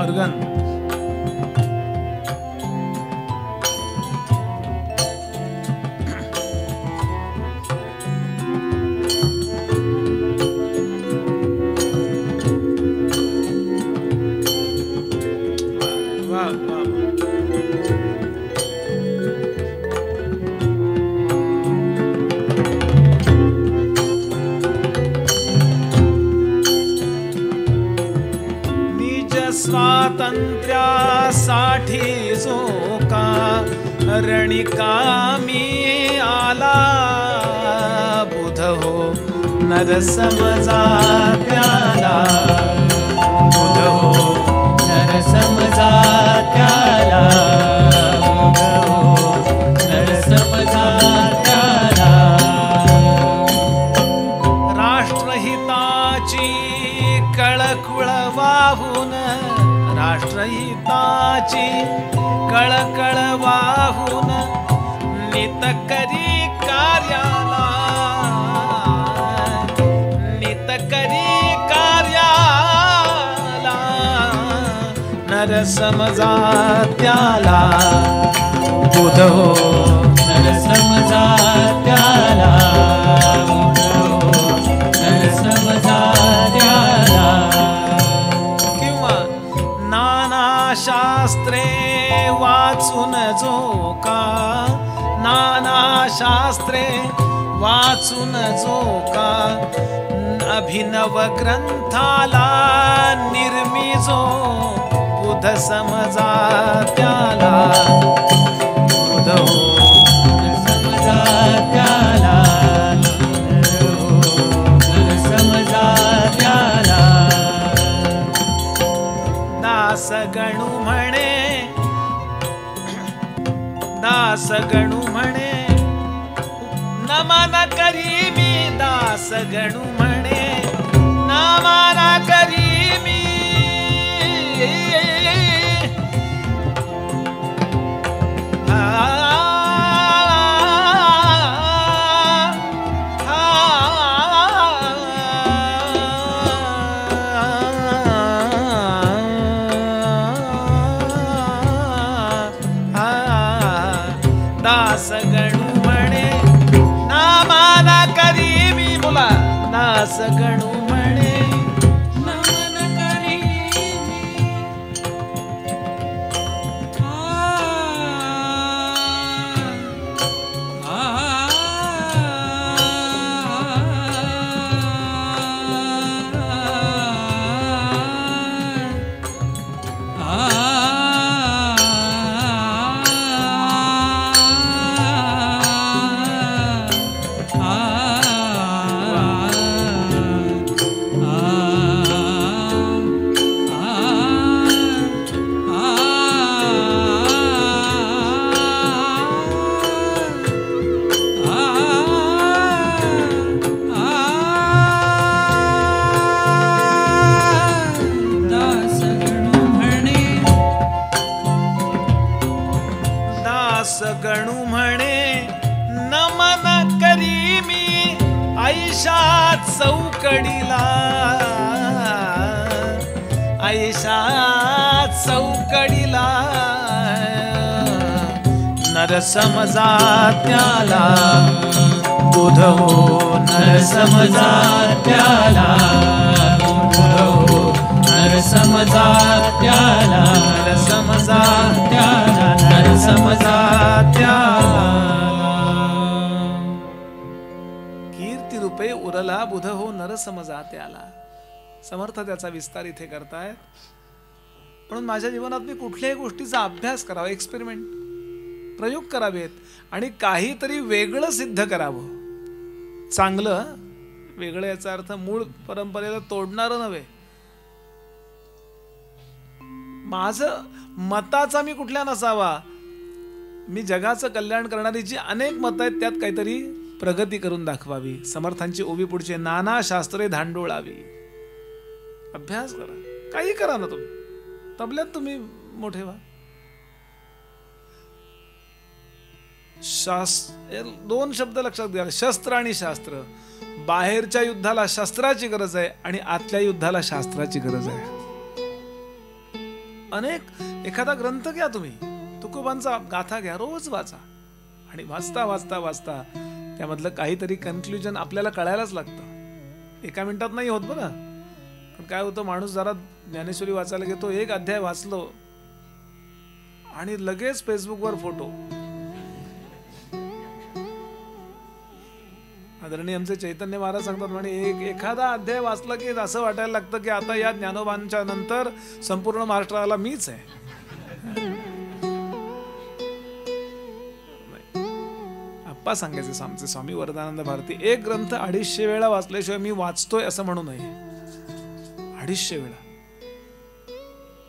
अर्गन स्वातंत्र्यासाठी जो का रणिकामी आला बुध हो. नर समजा त्याला बुध हो. नर समजा त्याला बुध हो. नर समजा त्याला राष्ट्रहिताची कळकुळ वाहून, राष्ट्रहिताची कळकळ वाहून नित करी कार्याला, नित करी कार्याला नर समजा त्याला बुध हो. नर समजा त्याला बुध हो. नर समजा त्याला शास्त्रे वाचून जो का, नाना शास्त्रे वाचून जो का, अभिनव ग्रंथाला निर्मी जो बुध समजा त्याला बुध हो. समजा त्याला समजा त्याला दास गणू म्हणे, दास गणू म्हणे नमन करी मी, दास गणू म्हणे नमन करी मी, दास गणू म्हणे नमन करी मी, बोला दास गणू म्हणे नमन करी मी, ऐशा चौकडीला नरसमजा त्याला बुध हो, नरसमजा त्याला बुध हो, नरसमजा त्याला, नरसमजा त्याला, नरसमजा त्याला. कीर्ती रूपे उरला बुध हो नरसमजा त्याला. समर्थ त्याचा विस्तार इथे करतायत. म्हणून माझ्या जीवनात मी कुठल्याही गोष्टीचा अभ्यास करावा, एक्सपेरिमेंट, प्रयोग करावेत आणि काहीतरी वेगळं सिद्ध करावं. चांगलं वेगळं याचा अर्थ मूळ परंपरेला तोडणारं नव्हे. माझं मताचा मी कुठल्या नसावा. मी जगाचं कल्याण करणारी जी अनेक मत आहेत त्यात काहीतरी प्रगती करून दाखवावी. समर्थांची ओवी पुढचे नाना शास्त्रे धांडोळावी. अभ्यास करा, काही करा ना तुम्ही. तबल्यात तुम्ही मोठे व्हा. दोन शब्द लक्षात घ्या, शस्त्र आणि शास्त्र. बाहेरच्या युद्धाला शस्त्राची गरज आहे आणि आतल्या युद्धाला शास्त्राची गरज आहे. एखादा ग्रंथ घ्या तुम्ही, तुकोबांचा गाथा घ्या, रोज वाचा आणि वाचता वाचता वाचता त्यामधलं काहीतरी कन्क्लुजन आपल्याला कळायलाच लागतं. एका मिनिटात नाही होत बघा. पण काय होतं, माणूस जरा ज्ञानेश्वरी वाचायला घेतो, एक अध्याय वाचलो आणि लगेच फेसबुकवर फोटो. आदरणीय आमचे चैतन्य महाराज सांगतात म्हणे, एखादा अध्याय वाचला की असं वाटायला लागतं की आता या ज्ञानोबांच्या नंतर संपूर्ण महाराष्ट्राला मीच आहे. आप्पा सांगायचे आमचे स्वामी वरदानंद भारती, एक ग्रंथ 250 वेळा वाचल्याशिवाय मी वाचतोय असं म्हणू नये. 250 वेळा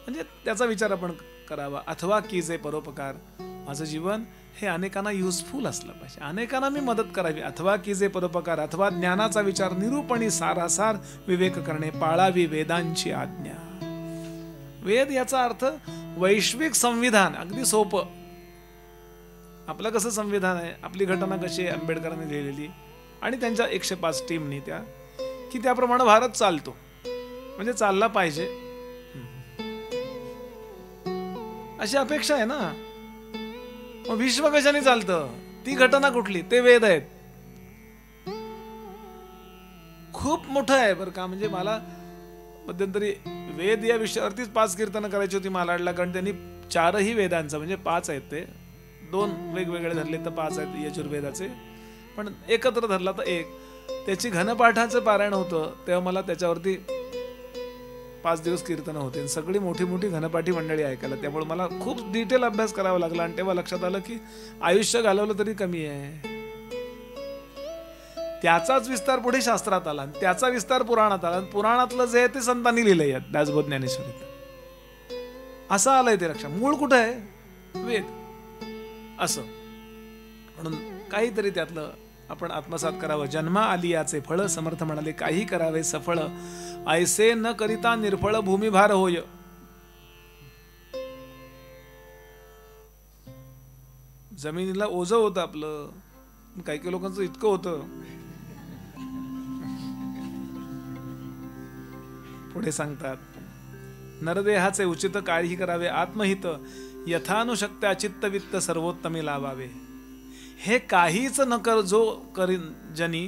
म्हणजे त्याचा विचार आपण करावा. अथवा की जे परोपकार, माझं जीवन हे अनेकांना युजफुल असलं पाहिजे, अनेकांना मी मदत करावी. अथवा की जे परोपकार, अथवा ज्ञानाचा विचार, निरूपणी सारासार विवेक करणे, पाळावी वेदांची आज्ञा. वेद याचा अर्थ वैश्विक संविधान. अगदी सोपं. आपलं कसं संविधान आहे, आपली घटना कशी आहे आंबेडकरांनी लिहिलेली आणि त्यांच्या 105 टीमनी त्या, की त्याप्रमाणे भारत चालतो, म्हणजे चालला पाहिजे अशी अपेक्षा आहे ना. मग विश्व कशाने चालतं, ती घटना कुठली, ते वेद आहेत. खूप मोठं आहे बरं का. म्हणजे मला मध्यंतरी वेद या विषयावरतीच 5 कीर्तनं करायची होती मालाडला, कारण त्यांनी 4ही वेदांचं, म्हणजे 5 आहेत ते, 2 वेगवेगळे धरले तर 5 आहेत यजुर्वेदाचे, पण एकत्र धरला तर 1. त्याची घनपाठाचं पारायण होतं तेव्हा मला त्याच्यावरती 5 दिवस कीर्तन होते. सगळी मोठी मोठी घनपाठी मंडळी ऐकायला. त्यामुळे मला खूप डिटेल अभ्यास करावा लागला आणि तेव्हा लक्षात आलं की आयुष्य घालवलं तरी कमी आहे. त्याचाच विस्तार पुढे शास्त्रात आला, त्याचा विस्तार पुराणात आला, पुराणातलं जे आहे ते संतांनी लिहिलंय यात दासबोध ज्ञानेश्वरीत. असं आलंय ते लक्षात. मूळ कुठं आहे, वेद. असं म्हणून काहीतरी त्यातलं आपण आत्मसात करावं. जन्मा आली याचे फळ, समर्थ म्हणाले काही करावे सफळ. ऐसे न करिता निर्फळ भूमिभार होय. जमिनीला ओझं होतं आपलं, काही काही लोकांचं इतकं होतं. पुढे सांगतात, नरदेहाचे उचित काही करावे आत्महित, यथानुशक्त्या चित्तवित्त सर्वोत्तमी लावावे. हे काहीच न कर जो करी जनी,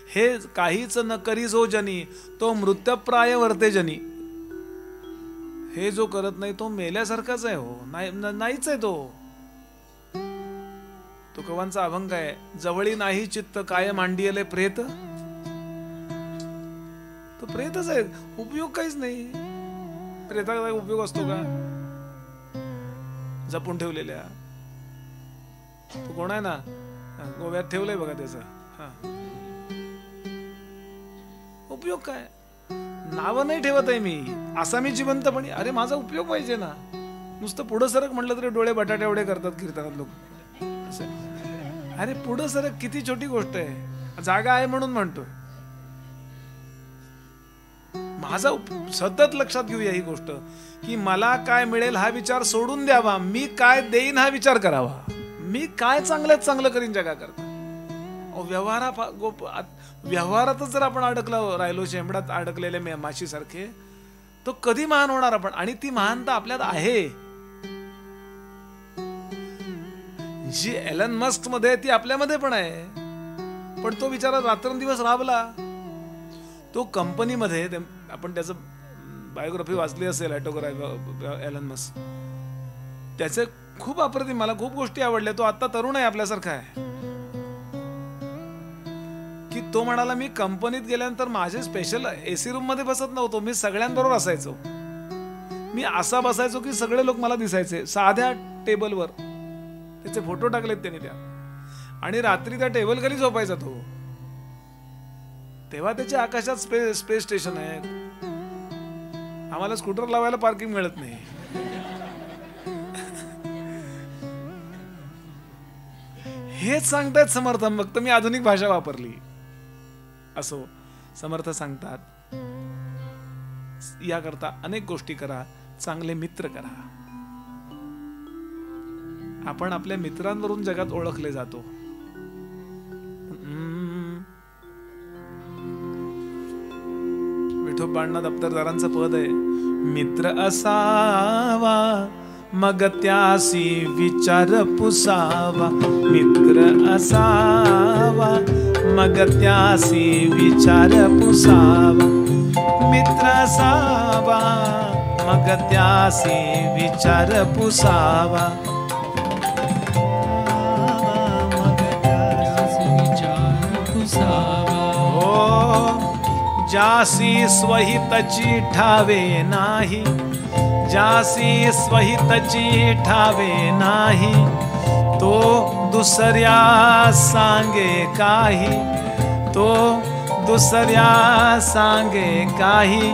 हे काहीच न करी जो जनी, तो मृत्यप्राय वर्ते जनी. हे जो करत नाही तो मेल्यासारखाच आहे. हो नाहीच आहे तो. तुकोबांचा अभंग आहे, जवळी नाही चित्त काय मांडियले प्रेत. तो प्रेतच आहे, उपयोग काहीच नाही. प्रेताचा उपयोग असतो का, जपून ठेवलेल्या. तो कोण आहे ना, गोव्यात ठेवलंय बघा त्याचं. उपयोग काय, नाव नाही ठेवत आहे मी, असा मी जिवंतपणे. अरे माझा उपयोग पाहिजे ना. नुसतं पुढं सरक म्हटलं तरी डोळे बटाटे एवढे करतात कीर्तनात लोक. अरे पुढं सरक किती छोटी गोष्ट आहे, जागा आहे म्हणून म्हणतोय. माझा सतत लक्षात घेऊया ही गोष्ट, की मला काय मिळेल हा विचार सोडून द्यावा, मी काय देईन हा विचार करावा. मी काय चांगल्यात चांगलं करीन जगाकरता. व्यवहारातच जर आपण अडकलो राहिलो, शेंबडात अडकलेले माशी सारखे, तो कधी महान होणार आपण? आणि ती महानता आपल्यात आहे, जी एलन मस्क मध्ये आहे ती आपल्यामध्ये पण आहे. पण तो बिचारा रात्रंदिवस राबला. तो कंपनीमध्ये, आपण त्याचं बायोग्राफी वाचली असेल, एलन मस्क, त्याचे खूप अप्रतिम, मला खूप गोष्टी आवडल्या. तो आता तरुण आहे, आपल्यासारखा आहे, की तो म्हणाला मी कंपनीत गेल्यानंतर माझे स्पेशल एसी रूम मध्ये बसत नव्हतो, मी सगळ्यांबरोबर असायचो. मी असा बसायचो की सगळे लोक मला दिसायचे, साध्या टेबलवर. त्याचे फोटो टाकलेत त्यांनी त्या. आणि रात्री त्या टेबल खाली झोपायचा तो. तेव्हा त्याच्या आकाशात स्पेस स्टेशन आहेत. आम्हाला स्कूटर लावायला पार्किंग मिळत नाही. हेच सांगतायत समर्थ. फक्त मी आधुनिक भाषा वापरली. असो, समर्थ सांगतात याकरता अनेक गोष्टी करा, चांगले मित्र करा. आपण आपल्या मित्रांवरून जगात ओळखले जातो. विठोबांना दप्तरदारांचं पद आहे, मित्र असावा मग त्यासी विचार पुसावा. मित्र असावा मग त्यासी विचार पुसावा. मित्र असावा मग त्यासी विचार पुसावा. जासी स्वहितची ठावे नाही, जासी स्वहितची ठावे नाही, तो दुसऱ्या सांगे काही, तो दुसऱ्या सांगे काही.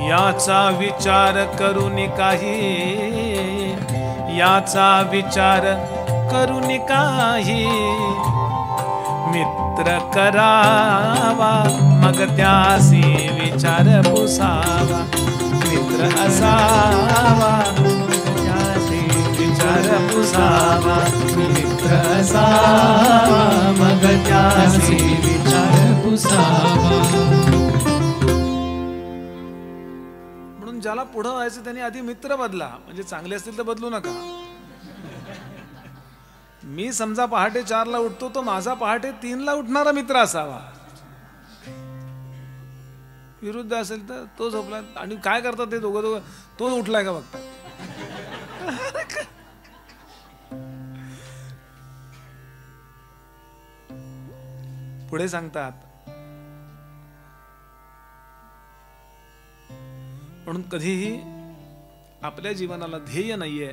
याचा विचार करून काही, याचा विचार करून काही. मित्र करावा मग त्यासी विचार पुसावा. मित्र असावा त्यासी विचार पुसावा. मित्र असावा मग त्यासी विचार पुसावा. म्हणून ज्याला पुढं व्हायचं त्याने आधी मित्र बदला. म्हणजे चांगले असतील तर बदलू नका. मी समजा पहाटे 4ला उठतो, तो माझा पहाटे 3ला उठणारा मित्र असावा. विरुद्ध असेल तर तो झोपला आणि काय करतात ते दोघं, तो उठलाय का बघतात. पुढे सांगतात, म्हणून कधीही आपल्या जीवनाला ध्येय नाहीये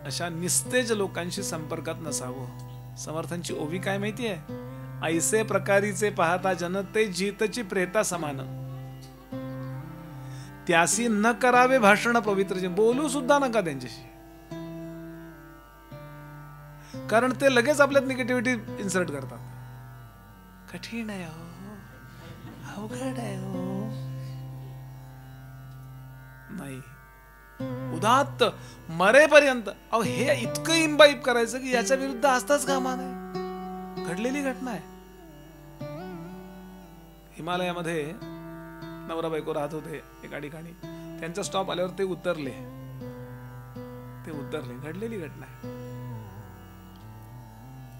अशा निस्तेज लोकांशी संपर्कात नसावं. समर्थांची ओवी काय माहितीये, ऐसे प्रकारीचे पाहता जन ते जीतची प्रेता समान. त्यासी न करावे भाषण पवित्र. बोलू सुद्धा नका त्यांच्याशी, कारण ते लगेच आपल्यात निगेटिव्हिटी इन्सर्ट करतात. कठीण आहे हो, अवघड आहे हो. नाही, उदात्त मरेपर्यंत. अहो हे इतकं इम्बाईब करायचं की याच्या विरुद्ध असताच कामा नाही. घडलेली घटना आहे. हिमालयामध्ये नवरा बायको राहत होते एका ठिकाणी. त्यांचा स्टॉप आल्यावर ते उतरले. घडलेली घटना आहे.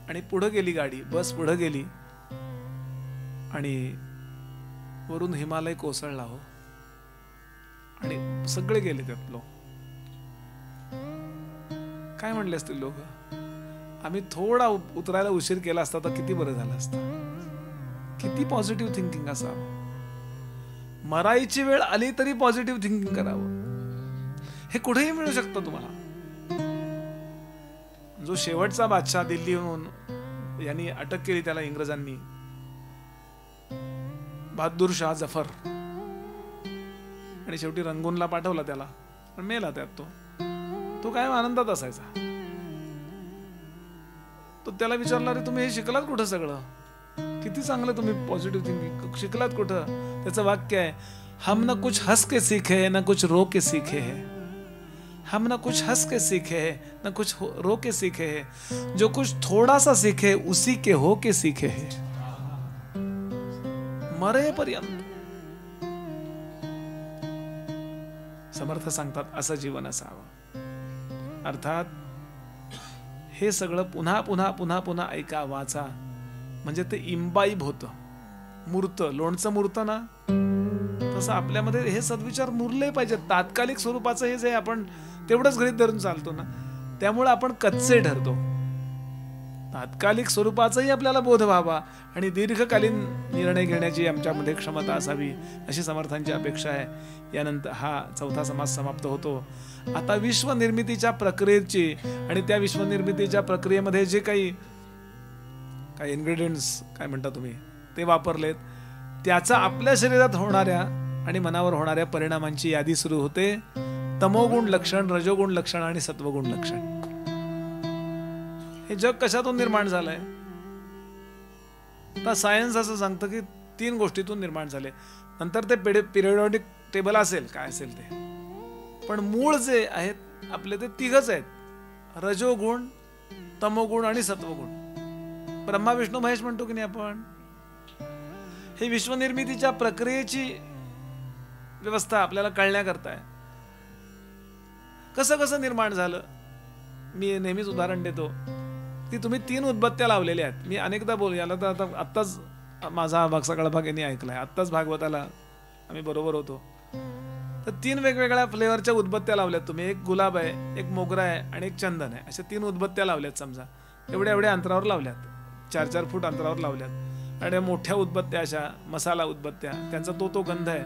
आणि पुढे गेली गाडी, बस पुढे गेली आणि वरून हिमालय कोसळला हो. आणि सगळे गेले त्यात लोक. काय म्हणले असतील लोक, आम्ही थोडा उतरायला उशीर केला असता तर किती बरं झालं असतं. किती पॉझिटिव्ह थिंकिंग असावं. मरायची वेळ आली तरी पॉझिटिव्ह थिंकिंग करावं. हे कुठेही मिळू शकतं तुम्हाला. जो शेवटचा बादशाह दिल्लीहून यांनी अटक केली त्याला इंग्रजांनी, बहादूर शाह जफर, आणि शेवटी रंगूनला पाठवला त्याला, पण मेला त्यात तो काय आनंदात असायचा. तो त्याला विचारला, रे तुम्ही हे शिकलात कुठं सगळं, किती चांगलं तुम्ही पॉझिटिव्ह थिंकिंग शिकलात कुठं. त्याचं वाक्य आहे, हम न कुछ हंस के सीखे न कुछ रो के सीखे है. हम न कुछ हंस के सीखे है न कुछ रो के सीखे है. जो कुछ थोड़ा सा सीखे उसी के हो के सीखे है. मरेपर्यंत समर्थ सांगतात असं जीवन असावं. अर्थात हे सगळं पुन्हा पुन्हा पुन्हा पुन्हा ऐका, वाचा, म्हणजे ते इम्बाईब होतं, मूर्त. लोणचं मूर्त ना, तसं आपल्यामध्ये हे सद्विचार मुरले पाहिजेत. तात्कालिक स्वरूपाचं हे जे आपण तेवढंच गृहीत धरून चालतो ना, त्यामुळे आपण कच्चे ठरतो. तात्कालिक स्वरूपाचाही आपल्याला बोध व्हावा आणि दीर्घकालीन निर्णय घेण्याची आमच्यामध्ये क्षमता असावी, अशी समर्थांची अपेक्षा आहे. यानंतर हा चौथा समास समाप्त होतो. आता विश्वनिर्मितीच्या प्रक्रियेची आणि त्या विश्वनिर्मितीच्या प्रक्रियेमध्ये जे काही इन्ग्रेडियंट्स काय म्हणता तुम्ही ते वापरलेत, त्याचा आपल्या शरीरात होणाऱ्या आणि मनावर होणाऱ्या परिणामांची यादी सुरू होते. तमोगुण लक्षण, रजोगुण लक्षण आणि सत्वगुण लक्षण. हे जग कशातून निर्माण झालंय? आता सायन्स असं सांगतं की 3 गोष्टीतून निर्माण झाले. नंतर ते पिरियडिक टेबल असेल काय असेल ते, पण मूळ जे आहेत आपले ते 3च आहेत: रजोगुण, तमोगुण आणि सत्वगुण. ब्रह्मा विष्णू महेश म्हणतो की नाही आपण. हे विश्वनिर्मितीच्या प्रक्रियेची व्यवस्था आपल्याला कळण्याकरता आहे. कसं कसं निर्माण झालं, मी नेहमीच उदाहरण देतो की तुम्ही 3 उदबत्त्या लावलेल्या आहेत. मी अनेकदा याला तर आता आत्ताच माझा भाग सगळा भाग यांनी ऐकलाय. आत्ताच भागवताला आम्ही बरोबर होतो, तर 3 वेगवेगळ्या फ्लेवरच्या उदबत्त्या लावल्यात तुम्ही. एक गुलाब आहे, एक मोगरा आहे आणि एक चंदन आहे. अशा 3 उदबत्त्या लावल्यात. समजा एवढ्या अंतरावर लावल्यात, 4-4 फूट अंतरावर लावल्यात. आणि मोठ्या उदबत्त्या अशा मसाला उदबत्त्या, त्यांचा तो गंध आहे.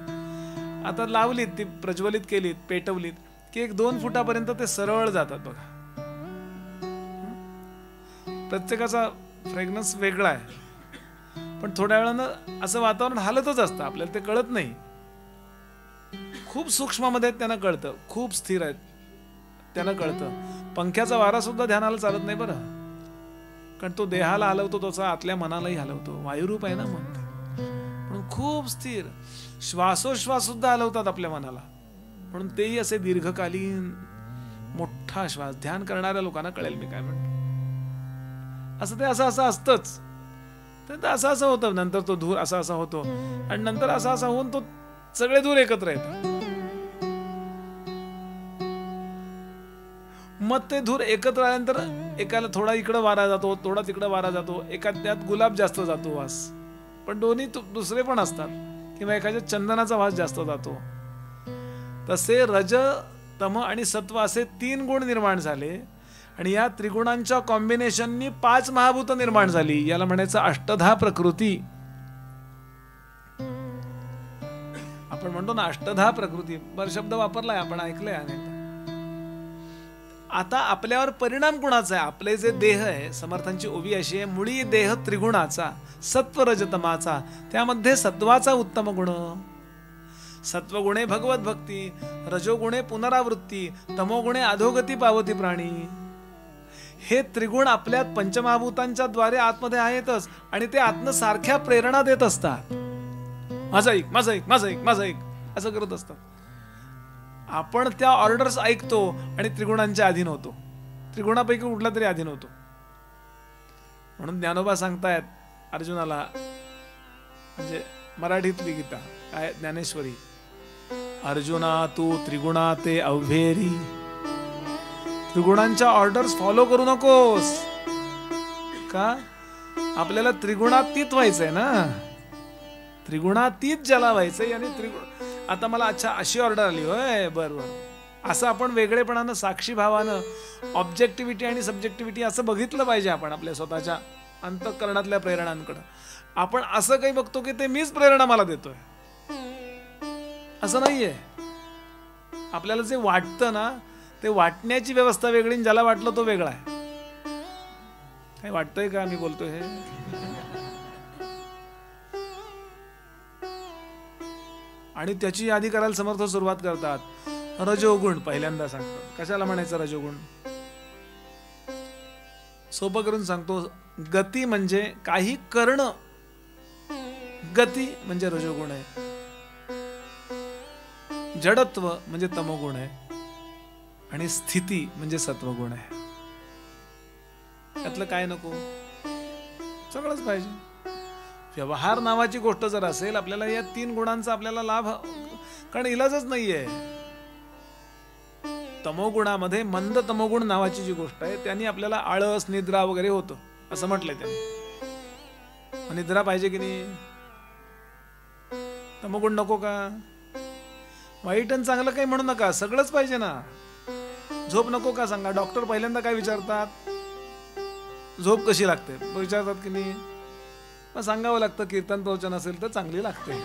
आता लावलीत, ती प्रज्वलित केलीत, पेटवलीत की 1-2 फुटापर्यंत ते सरळ जातात बघा. प्रत्येकाचा फ्रेग्रन्स वेगळा आहे, पण थोड्या वेळानं असं वातावरण हालतच असतं, आपल्याला ते कळत नाही. खूप सूक्ष्मामध्ये आहेत त्यांना कळतं, खूप स्थिर आहेत त्यांना कळतं. पंख्याचा वारा सुद्धा ध्यानाला चालत नाही बरं, कारण तो देहाला हलवतो, तसा आतल्या मनालाही हलवतो. वायुरूप आहे ना मन, म्हणून खूप स्थिर. श्वासोश्वास सुद्धा हलवतात आपल्या मनाला, म्हणून तेही असे दीर्घकालीन मोठा श्वास. ध्यान करणाऱ्या लोकांना कळेल मी काय म्हणतो. असं ते असं असतंच. तर असं होतं. नंतर तो धूर असा होतो आणि नंतर असा होऊन तो सगळे धूर एकत्र येतात. मग ते धूर एकत्र आल्यानंतर एकाला थोडा इकडं वारा जातो, थोडा तिकडं वारा जातो. त्यात गुलाब जास्त जातो वास, पण दोन्ही दुसरे पण असतात. किंवा एखाद्या चंदनाचा वास जास्त जातो. तसे रज, तम आणि सत्व असे 3 गुण निर्माण झाले आणि या त्रिगुणांच्या कॉम्बिनेशननी 5 महाभूत निर्माण झाली. याला म्हणायचं अष्टधा प्रकृती. आपण म्हणतो ना अष्टधा प्रकृती, बर शब्द वापरलाय आपण, ऐकलंय अनेकदा. आता आपल्यावर परिणाम गुणाचा आहे. आपले जे देह आहे, समर्थांची ओवी अशी आहे, मुळी देह त्रिगुणाचा, सत्व रजतमाचा, त्यामध्ये सत्वाचा उत्तम गुण. सत्वगुणे भगवत भक्ती, रजोगुणे पुनरावृत्ती, तमोगुणे अधोगती पावती प्राणी. हे त्रिगुण आपल्यात पंचमहाभूतांच्या द्वारे आतमध्ये आहेतच आणि ते आत्म सारख्या प्रेरणा देत असतात. माझं ऐक, माझं ऐक, माझं ऐक, माझं ऐक असं करत असतात. आपण त्या ऑर्डर्स ऐकतो आणि त्रिगुणांच्या अधीन होतो. त्रिगुणापैकी कुठला तरी अधीन होतो. म्हणून ज्ञानोबा सांगतायत अर्जुनाला, म्हणजे मराठीतली गीता काय ज्ञानेश्वरी, अर्जुना तू त्रिगुणा ते अव्हेरी. त्रिगुणांच्या ऑर्डर्स फॉलो करू नकोस. का? आपल्याला त्रिगुणातीत व्हायचंय ना, त्रिगुणातीत ज्याला व्हायचंय. आणि आता मला अच्छा अशी ऑर्डर आली, होय बरोबर, असं आपण वेगळेपणानं, साक्षी भावानं, ऑब्जेक्टिव्हिटी आणि सब्जेक्टिव्हिटी असं बघितलं पाहिजे आपण आपल्या स्वतःच्या अंतःकरणातल्या प्रेरणांकडं. आपण असं काही बघतो की ते मीच प्रेरणा मला देतोय, असं नाहीये. आपल्याला जे वाटतं ना, ते वाटण्याची व्यवस्था वेगळी, ज्याला वाटलं तो वेगळा आहे. काय वाटतंय का मी बोलतोय हे? आणि त्याची यादी करायला समर्थ सुरुवात करतात. रजोगुण पहिल्यांदा सांगतो. कशाला म्हणायचं रजोगुण? सोपं करून सांगतो. गती म्हणजे काही करणं, गती म्हणजे रजोगुण आहे. जडत्व म्हणजे तमोगुण आहे आणि स्थिती म्हणजे सत्वगुण आहे. त्यातलं काय नको? सगळंच पाहिजे. व्यवहार नावाची गोष्ट जर असेल, आपल्याला या 3 गुणांचा आपल्याला लाभ, कारण इलाजच नाहीये. तमोगुणामध्ये मंद तमोगुण नावाची जी गोष्ट आहे त्यांनी आपल्याला आळस निद्रा वगैरे होतं असं म्हटलंय त्यांनी. निद्रा पाहिजे की नाही? तमोगुण नको का? वाईट आणि चांगलं काही म्हणू नका, सगळंच पाहिजे ना. झोप नको का सांगा? डॉक्टर पहिल्यांदा काय विचारतात? झोप कशी लागते विचारतात की नाही? मग सांगावं लागतं कीर्तन प्रवचन असेल तर चांगली लागते.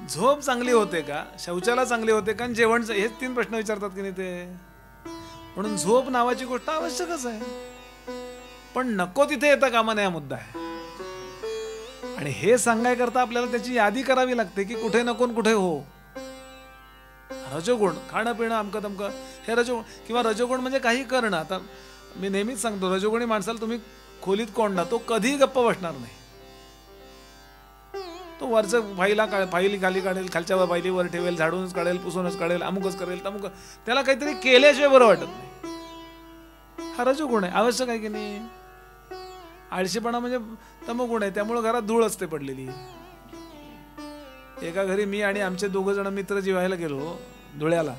झोप चांगली होते का? शौचाला चांगली होते का? जेवण, हेच 3 प्रश्न विचारतात की नाही ते. म्हणून झोप नावाची गोष्ट आवश्यकच आहे, पण नको तिथे येता कामा नये हा मुद्दा आहे. आणि हे सांगायकरता आपल्याला त्याची यादी करावी लागते की कुठे नको कुठे हो. रजोगुण, खाणं पिणं अमकं तमकं, हे रजोगुण. किंवा रजोगुण म्हणजे काही करणं. आता मी नेहमीच सांगतो, रजोगुणी माणसाला तुम्ही खोलीत कोंडा, तो कधी गप्प बसणार नाही. तो वरचं फाईल खाली काढेल, खालच्या फाईलीवर ठेवेल, झाडूनच काढेल, पुसूनच काढेल, अमुकच करेल तमुक. त्याला काहीतरी केल्याशिवाय बरं वाटत नाही. हा रजोगुण आहे, आवश्यक आहे की नाही? आळशीपणा म्हणजे तमोगुण आहे, त्यामुळे घरात धूळ असते पडलेली. एका घरी मी आणि आमचे 2 जण मित्र जेवायला गेलो धुळ्याला,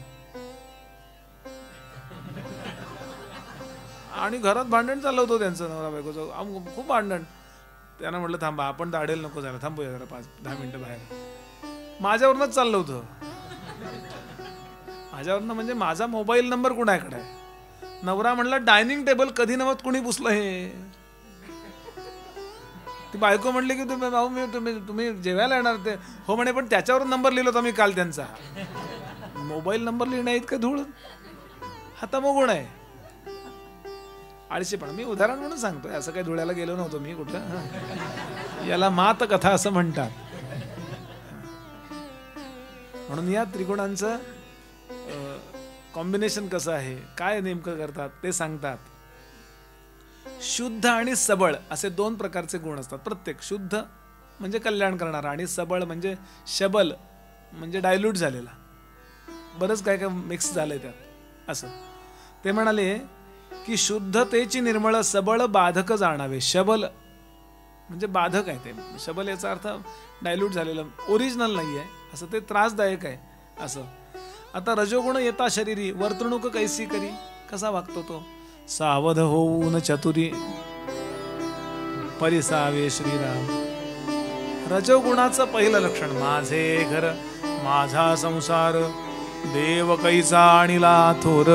आणि घरात भांडण चाललं होतं त्यांचं, नवरा बायकोचं खूप भांडण. त्यांना म्हटलं थांबा, आपण दाढेल नको जायला, थांबूया जरा 5-10 मिनिटं बाहेर. माझ्यावरनंच चाललं होतं. माझ्यावरनं म्हणजे माझा मोबाईल नंबर कुणाकडे आहे? नवरा म्हणला डायनिंग टेबल कधी नव्हत कुणी पुसलं हे. ती बायको म्हणली की तुम्ही भाऊ मी तुम्ही जेवायला येणार ते? हो म्हणे, पण त्याच्यावर नंबर लिहिलो होता मी काल त्यांचा. मोबाईल नंबर लिहिण्या इतकं धूळ, हा तमोगुण आहे. आळशीपणा मी उदाहरण म्हणून सांगतोय, असं काही धुळ्याला गेलो नव्हतो मी कुठं. याला मात कथा असं म्हणतात. म्हणून या त्रिगुणांचं कॉम्बिनेशन कसं आहे, काय नेमकं करतात ते सांगतात. शुद्ध आणि सबळ असे 2 प्रकारचे गुण असतात. प्रत्येक शुद्ध म्हणजे कल्याण करणारा, आणि सबळ म्हणजे शबल म्हणजे डायल्यूट झालेला. बरंच काय काय मिक्स झालंय त्यात. असं ते म्हणाले की शुद्धतेची निर्मळ, सबळ बाधक जाणावे. शबल म्हणजे बाधक आहे ते. शबल याचा अर्थ डायल्यूट झालेलं, ओरिजिनल नाही आहे, असं ते त्रासदायक आहे असं. आता रजोगुण येता शरीरी, वर्तणूक कैसी करी, कसा वागतो तो? सावध होऊन चतुरी परिसावे श्रीराम. रजोगुणाचं पहिलं लक्षण, माझे घर माझा संसार, देव कैसा आणिला थोर,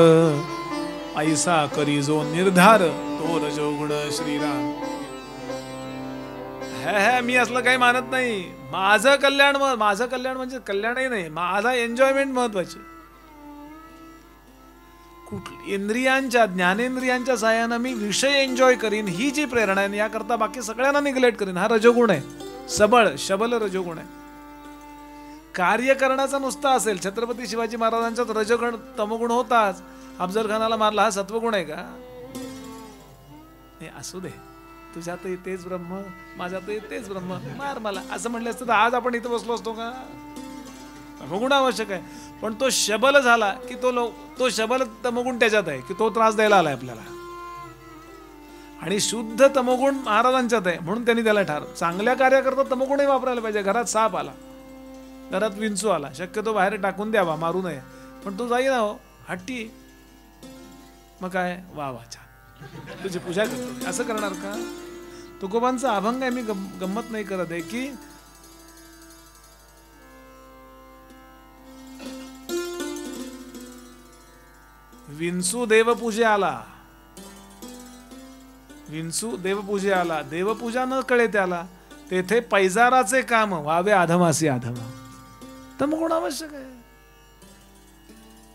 ऐसा करी जो निर्धार, तो रजोगुण श्रीराम. हे मी असलं काही मानत नाही. माझं कल्याण म्हणजे कल्याणही नाही, माझा एन्जॉयमेंट महत्वाची. इंद्रियांच्या, ज्ञानेंद्रियांच्या साहाय्यानं मी विषय एन्जॉय करीन, ही जी प्रेरणा आहे, याकरता बाकी सगळ्यांना निग्लेक्ट करीन, हा रजोगुण आहे. सबळ शबल रजोगुण आहे. कार्य करण्याचा नुसता असेल, छत्रपती शिवाजी महाराजांच्यात रजोगुण तमोगुण होताच. अफजल खानाला मारला, हा सत्वगुण आहे का? हे असू दे, तुझ्यात तेच ब्रह्म, माझ्यात तेच ब्रह्म, मार मला, असं म्हटलं असतं तर आज आपण इथं बसलो असतो का? तमोगुण आवश्यक आहे, पण तो शबल झाला की तो शबल तमोगुण त्याच्यात आहे की तो त्रास द्यायला आलाय आपल्याला. आणि शुद्ध तमोगुण महाराजांच्यात आहे, म्हणून त्यांनी त्याला चांगल्या कार्याकरता तमोगुणही वापरायला पाहिजे. घरात साप आला, घरात विंचू आला, शक्यतो बाहेर टाकून द्यावा, मारू नये. पण तू जाई ना हो हट्टी, मग काय वा छान, तुझी पूजा करतो, असं करणार का? तुकोबांचा अभंग आहे, मी गंमत नाही करत आहे की विंचू देवपूजे आला, विंचू देवपूजे आला, देवपूजा न कळे त्याला, तेथे पैजाराचे काम व्हावे अधमासी अधम. तमोगुण आवश्यक आहे.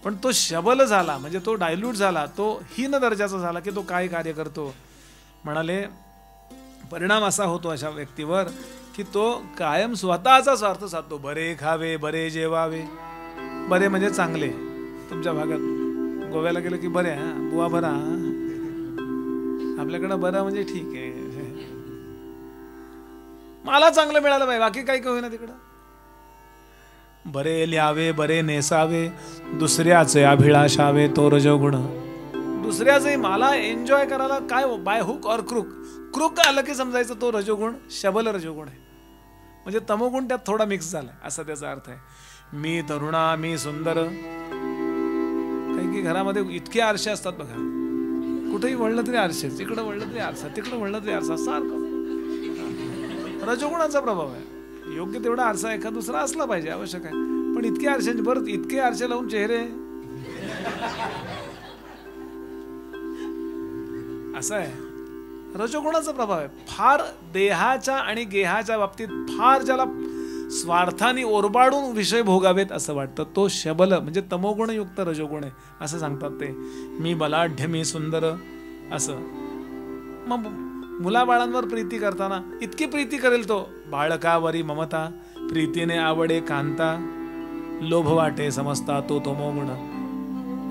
पण तो शबल झाला म्हणजे तो डायल्यूट झाला, तो हीन दर्जाचा झाला की तो काय कार्य करतो. म्हणाले परिणाम असा होतो अशा व्यक्तीवर की तो कायम स्वतःचा स्वार्थ साधतो. बरे खावे, बरे जेवावे, बरे म्हणजे चांगले. तुमच्या भागात गोव्याला गेलं की बरे, हा बुवा बरा, आपल्याकडं बरं म्हणजे ठीक आहे, मला चांगलं मिळालं पाहिजे, बाकी काही होईना तिकडं. बरे ल्यावे, बरे नेसावे, दुसऱ्याचे अभिलाषावे, तो रजोगुण. दुसऱ्याचे मला एन्जॉय करायला काय बाय हुक और क्रुक, क्रुक आलं की समजायचं तो रजोगुण, शबल रजोगुण आहे. म्हणजे तमोगुण त्यात थोडा मिक्स झाला असा त्याचा अर्थ आहे. मी तरुणा, मी सुंदर. काही घरामध्ये इतके आरसे असतात बघा, कुठेही वळलं तरी आरसे, इकडं वळलं तरी आरसा, तिकडं वळलं तरी आरसा, सारखं रजोगुणाचा प्रभाव आहे. योग्य तेवढा आरसा एखादा दुसरा असला पाहिजे, आवश्यक आहे. पण इतके आरसे, बरं इतके आरसे लावून चेहरे असं आहे. रजोगुणाचा प्रभाव आहे फार देहाच्या आणि गेहाच्या बाबतीत. फार ज्याला स्वार्थाने ओरबाडून विषय भोगावेत असं वाटतं तो शबल म्हणजे तमोगुणयुक्त रजोगुण आहे असं सांगतात ते. मी बलाढ्य, मी सुंदर असं. मग मुलाबाळांवर प्रीती करताना इतकी प्रीती करेल तो, बाळकावरी ममता, प्रीतीने आवडे कांता, लोभ वाटे समजता तो तमोगुण.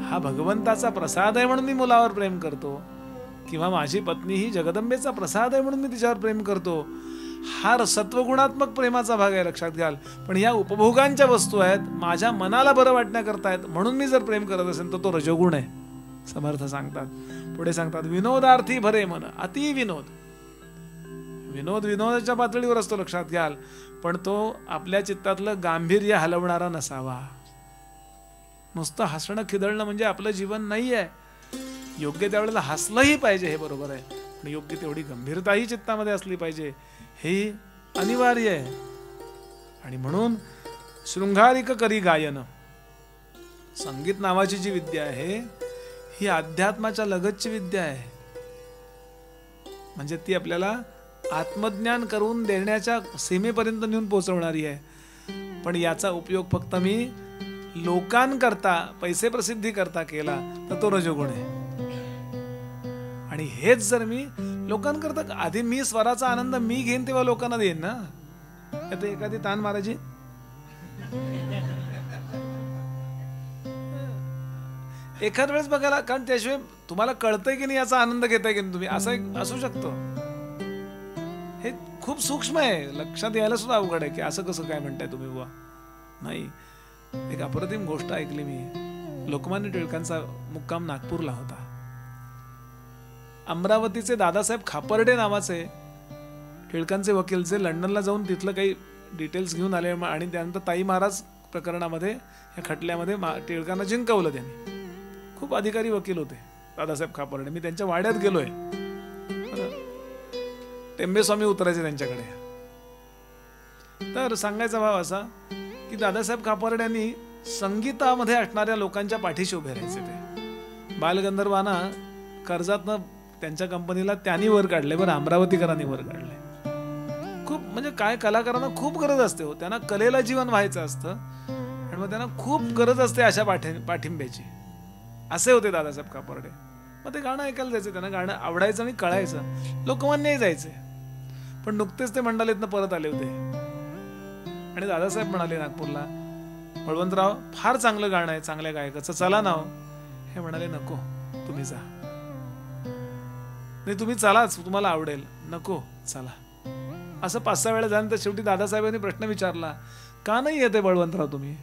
हा भगवंताचा प्रसाद आहे म्हणून मी मुलावर प्रेम करतो, किंवा माझी पत्नी ही जगदंबेचा प्रसाद आहे म्हणून मी तिच्यावर प्रेम करतो. हा सत्वगुणात्मक प्रेमाचा भाग आहे, लक्षात घ्याल. पण ह्या उपभोगांच्या वस्तू आहेत, माझ्या मनाला बरं वाटण्याकरता आहेत म्हणून मी जर प्रेम करत असेल तर तो रजोगुण आहे, समर्थ सांगतात. पुढे सांगतात विनोदार्थी भरे मन, अति विनोद. विनोद विनोदाच्या पातळीवर असतो, लक्षात घ्याल. पण तो आपल्या चित्तातलं गांभीर्य हलवणारा नसावा. नुसतं हसणं खिदळणं म्हणजे आपलं जीवन नाही आहे. योग्य त्यावेळेला हसलंही पाहिजे, हे बरोबर आहे. पण योग्य तेवढी गंभीरताही चित्तामध्ये असली पाहिजे, हे अनिवार्य आहे. आणि म्हणून शृंगारिक करी गायन, संगीत नावाची जी विद्या आहे ही अध्यात्माच्या लगतची विद्या आहे. म्हणजे ती आपल्याला आत्मज्ञान करून देण्याच्या सीमेपर्यंत नेऊन पोहोचवणारी आहे. पण याचा उपयोग फक्त मी लोकांकरता, पैसे प्रसिद्धी करता केला तर तो रजोगुण आहे. आणि हेच जर मी लोकांकरता, आधी मी स्वराचा आनंद मी घेईन तेव्हा लोकांना देईन ना. आता एखादी तान महाराजी एखाद वेळेस बघायला, कारण त्याशिवाय तुम्हाला कळतंय की नाही याचा आनंद घेताय की नाही तुम्ही, असं असू शकतो. हे खूप सूक्ष्म आहे, लक्षात यायला सुद्धा अवघड आहे की असं कसं काय म्हणताय तुम्ही बुवा. नाही, एक अप्रतिम गोष्ट ऐकली मी. लोकमान्य टिळकांचा मुक्काम नागपूरला होता. अमरावतीचे दादासाहेब खापर्डे नावाचे टिळकांचे वकील, जे लंडनला जाऊन तिथलं काही डिटेल्स घेऊन आले आणि त्यानंतर ताई महाराज प्रकरणामध्ये, या खटल्यामध्ये टिळकांना जिंकवलं त्यांनी. खूप अधिकारी वकील होते दादासाहेब खापर्डे. मी त्यांच्या वाड्यात गेलोय, टेंबेस्वामी उतरायचे त्यांच्याकडे. तर सांगायचा भाव असा की दादासाहेब खापर्ड्यांनी संगीतामध्ये असणाऱ्या लोकांच्या पाठीशी उभे राहायचे. ते बालगंधर्वांना कर्जातनं त्यांच्या कंपनीला त्यांनी वर काढले, बरं अमरावतीकरांनी वर काढले. खूप म्हणजे काय, कलाकारांना खूप गरज असते हो, त्यांना कलेला जीवन व्हायचं असतं आणि मग त्यांना खूप गरज असते अशा पाठिंब्याची. असे होते दादासाहेब खापर्डे. मग ते गाणं ऐकायला जायचं, त्यांना गाणं आवडायचं आणि कळायचं, लोकमान्यही जायचे. पण नुकतेच ते मंडालीतनं परत आले होते आणि दादासाहेब म्हणाले नागपूरला, बळवंतराव फार चांगलं गाणं आहे, चांगल्या गायकाचं, चला ना. हे म्हणाले नको, तुम्ही जा. नाही तुम्ही चलाच, तुम्हाला आवडेल. नको, चला. असं 5-6 वेळा झाल्यानंतर शेवटी दादासाहेबांनी प्रश्न विचारला, का नाही येते बळवंतराव तुम्ही?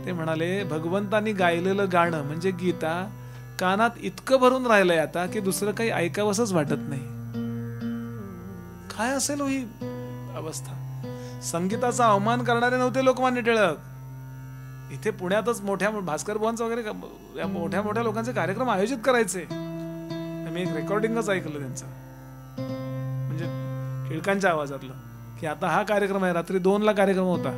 ते म्हणाले, भगवंतानी गायलेलं गाणं म्हणजे गीता कानात इतकं भरून राहिलंय आता की दुसरं काही ऐकावंसच वाटत नाही. काय असेल ही अवस्था? संगीताचा अवमान करणारे नव्हते लोकमान्य टिळक. इथे पुण्यातच मोठ्या भास्कर बुवांचं वगैरे मोठ्या मोठ्या लोकांचे कार्यक्रम आयोजित करायचे. मी एक रेकॉर्डिंगच ऐकलं त्यांचं, म्हणजे टिळकांच्या आवाजातलं, की आता हा कार्यक्रम आहे, रात्री 2ला कार्यक्रम होता.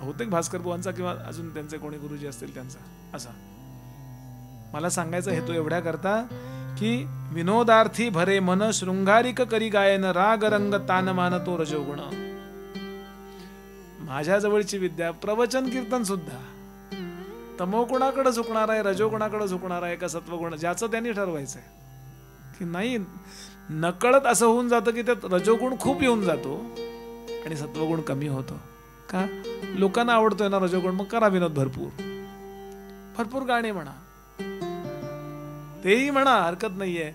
बहुतेक भास्कर बुवांचा किंवा अजून त्यांचे कोणी गुरुजी असतील त्यांचा. असा मला सांगायचा हेतू एवढ्या करता की विनोदार्थी भरे मन, शृंगारिक करी गायन, राग रंग तान मान तो रजोगुण. माझ्या जवळची विद्या प्रवचन कीर्तन सुद्धा तमोगुणाकडे झुकणार आहे, रजोगुणाकडे झुकणार आहे का सत्वगुण, ज्याचं त्यांनी ठरवायचंय. की नाही, नकळत असं होऊन जातं की त्यात रजोगुण खूप येऊन जातो आणि सत्वगुण कमी होतो. का? लोकांना आवडतोय ना रजोगुण, मग करा विनोद भरपूर. भरपूर गाणे म्हणा, तेही म्हणा, हरकत नाहीये.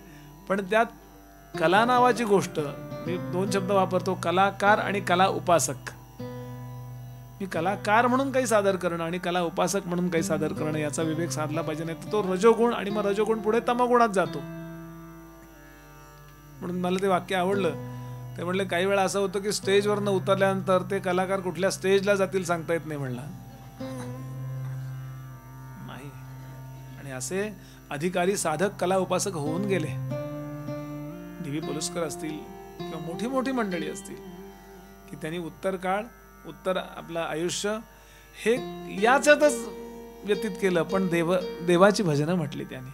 पण त्यात कला नावाची गोष्ट, मी 2 शब्द वापरतो, कलाकार आणि कला उपासक. मी कलाकार म्हणून काही सादर करणं आणि कला उपासक म्हणून काही सादर करणं याचा विवेक साधला पाहिजे, नाही तर तो रजोगुण आणि मग रजोगुण पुढे तमोगुणात जातो. म्हणून मला ते वाक्य आवडलं. ते म्हणले काही वेळा असं होतं की स्टेजवरनं उतरल्यानंतर ते कलाकार कुठल्या स्टेजला जातील सांगता येत नाही म्हणला. नाही. आणि असे अधिकारी साधक कला उपासक होऊन गेले. डी.व्ही. पलुस्कर असतील किंवा मोठी मोठी मंडळी असतील की त्यांनी उत्तर आपलं आयुष्य हे याच्यातच व्यतीत केलं. पण देवाची भजनं म्हटली त्यांनी,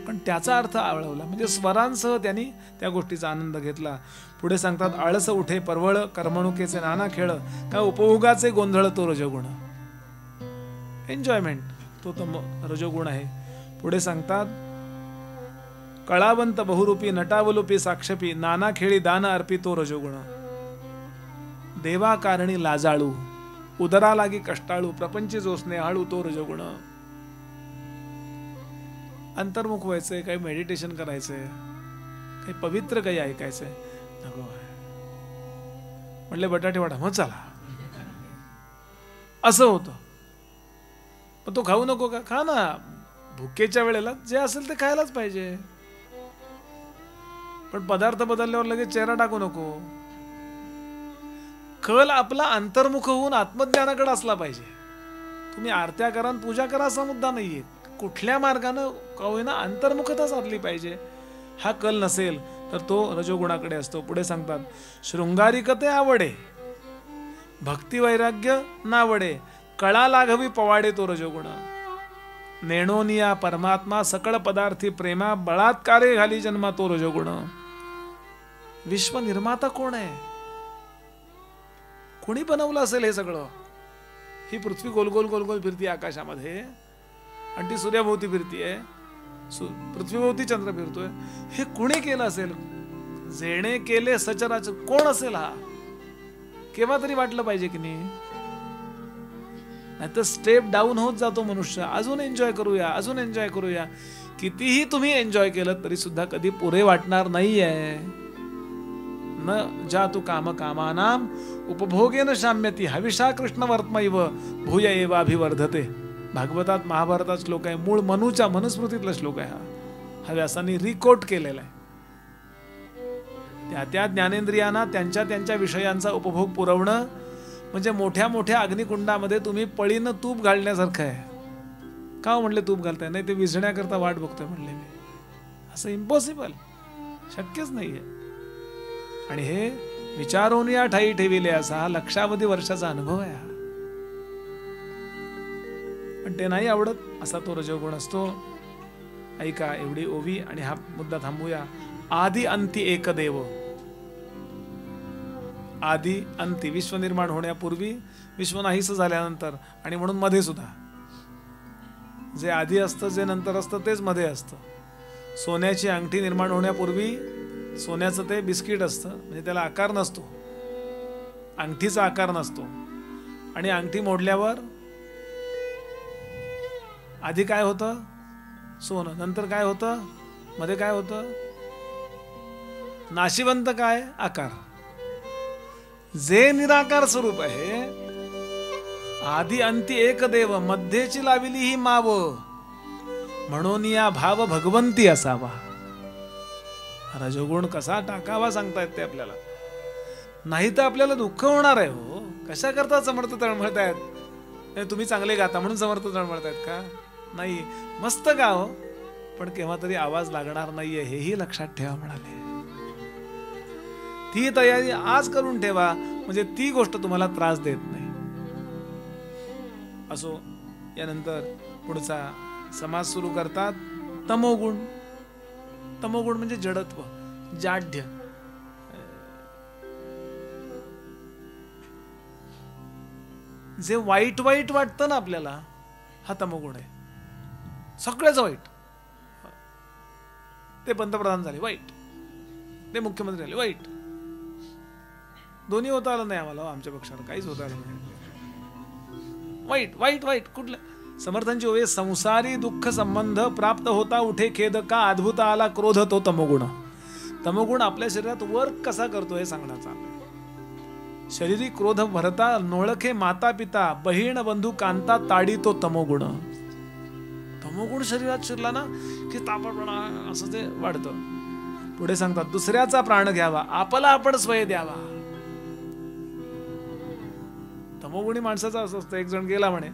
पण त्याचा अर्थ आवळवला. म्हणजे स्वरांसह त्यांनी त्या गोष्टीचा आनंद घेतला. पुढे सांगतात, आळस उठे परवळ करमणुकीचे नाना खेळ, का उपभोगाचे गोंधळ तो रजोगुण. एन्जॉयमेंट तो रजोगुण आहे. पुढे सांगतात, कळावंत बहुरूपी नटावलुपी साक्षपी, नाना खेळी दान अर्पी तो रजोगुण. देवा कारणी लाजाळू, उदरा लागी कष्टाळू, प्रपंची जोसने हाळू तो रजोगुण. अंतर्मुख व्हायचंय, काही मेडिटेशन करायचंय, काही पवित्र काही ऐकायचंय, नको म्हटले बटाटे वडा, मग चला असं होतं. पण तो खाऊ नको का? खा ना, भुकेच्या वेळेला जे असेल ते खायलाच पाहिजे. पण पदार्थ बदलल्यावर लगेच चेहरा टाकू नको. कल आपला अंतर्मुख होऊन आत्मज्ञानाकडे असला पाहिजे. तुम्ही आरत्या करा, पूजा करा असा मुद्दा नाहीये. कुठल्या मार्गानं का होईना अंतर्मुखता साधली पाहिजे. हा कल नसेल तर तो रजोगुणाकडे असतो. पुढे सांगतात, शृंगारिकते आवडे, भक्ती वैराग्य नावडे, कळा लाघवी पवाडे तो रजोगुण. नेणोनिया परमात्मा सकळ पदार्थी प्रेमा, बळात्कारे घाली जन्मा तो रजोगुण. विश्व निर्माता कोण आहे? कोणी बनवलं असेल हे सगळं? ही पृथ्वी गोल गोल गोल गोल फिरती आकाशामध्ये, आणि ती सूर्याभोवती फिरतीये, पृथ्वीभोवती चंद्र फिरतोय. हे कोणी केलं असेल? जेणे केले सचराचर कोण असेल हा? केव्हा तरी वाटलं पाहिजे की नाही? नाहीतर स्टेप डाऊन होत जातो मनुष्य. अजून एन्जॉय करूया, अजून एन्जॉय करूया. कितीही तुम्ही एन्जॉय केलं तरी सुद्धा कधी पुरे वाटणार नाहीये. न जातु काम कामानाम उपभोगेन शाम्यती, हविषा कृष्ण वर्त्मैव भूय एवाभिवर्धते. भागवतात महाभारतात श्लोक आहे, मूळ मनुस्मृतीतला श्लोक आहे हा व्यासांनी रिकोट केलेला आहे. त्या ज्ञानेंद्रियांना त्यांच्या विषयांचा उपभोग पुरवणं म्हणजे मोठ्या मोठ्या अग्निकुंडामध्ये तुम्ही पळीनं तूप घालण्यासारखं आहे. का म्हणले तूप घालताय? नाही, ते विझण्याकरता वाट बघतोय म्हणले मी. असं इम्पॉसिबल, शक्यच नाहीये. आणि हे विचारून या ठाई ठेविले असा लक्षावधी वर्षाचा अनुभव आहे. पण ते नाही आवडत असा तो रजोगुण असतो. ऐका एवढी ओवी आणि हा मुद्दा थांबूया. आदि अंती एक देव. आदि अंती, विश्व निर्माण होण्यापूर्वी, विश्व नाहीस झाल्यानंतर, आणि म्हणून मध्ये सुद्धा. जे आधी असतं, जे नंतर असतं तेच मध्ये असतं. सोन्याची अंगठी निर्माण होण्यापूर्वी सोन्याचं ते बिस्किट असतं, म्हणजे त्याला आकार नसतो, अंगठीचा आकार नसतो. आणि अंगठी मोडल्यावर आधी काय होतं? सोनं. नंतर काय होतं? मध्ये काय होतं? नाशिवंत काय? आकार. जे निराकार स्वरूप आहे, आदि अंती एक देव, मध्येची लाविली ही माव, म्हणून या भाव भगवंती असावा. रजोगुण कसा टाकावा सांगतायत ते आपल्याला. नाही तर आपल्याला दुःख होणार आहे. हो, कशा करता समर्थ तळमळतायत? तुम्ही चांगले गाता म्हणून समर्थ तळमळतायत का? नाही, मस्त गा हो, पण केव्हा तरी आवाज लागणार नाहीये हेही लक्षात ठेवा म्हणाले. ती तयारी आज करून ठेवा, म्हणजे ती गोष्ट तुम्हाला त्रास देत नाही. असो, यानंतर पुढचा समास सुरू करतात. तमोगुण. तमोगुण म्हणजे जडत्व, जाड्य. जे वाईट वाईट वाटतं ना आपल्याला, हा तमोगुण आहे. सगळ्याच वाईट. ते पंतप्रधान झाले वाईट, ते मुख्यमंत्री झाले वाईट. दोन्ही होता आलं नाही आम्हाला, आमच्या पक्षाला काहीच होता आलं नाही. वाईट वाईट वाईट. कुठलं? समर्थांची ओवे, संसारी दुःख संबंध प्राप्त होता उठे खेद, का अद्भुत आला क्रोध तो तमोगुण. तमोगुण आपल्या शरीरात वर्क कसा करतो हे सांगण्याचा. शरीरी क्रोध भरता नोळखे माता पिता, बहीण बंधू कांता ताडी तो तमोगुण. तमोगुण शरीरात शिरला ना की तापडपणा असं ते वाढतं. पुढे सांगतात दुसऱ्याचा प्राण घ्यावा, आपला आपण स्वय द्यावा. तमोगुणी माणसाचा असं असतं. एक जण गेला म्हणे,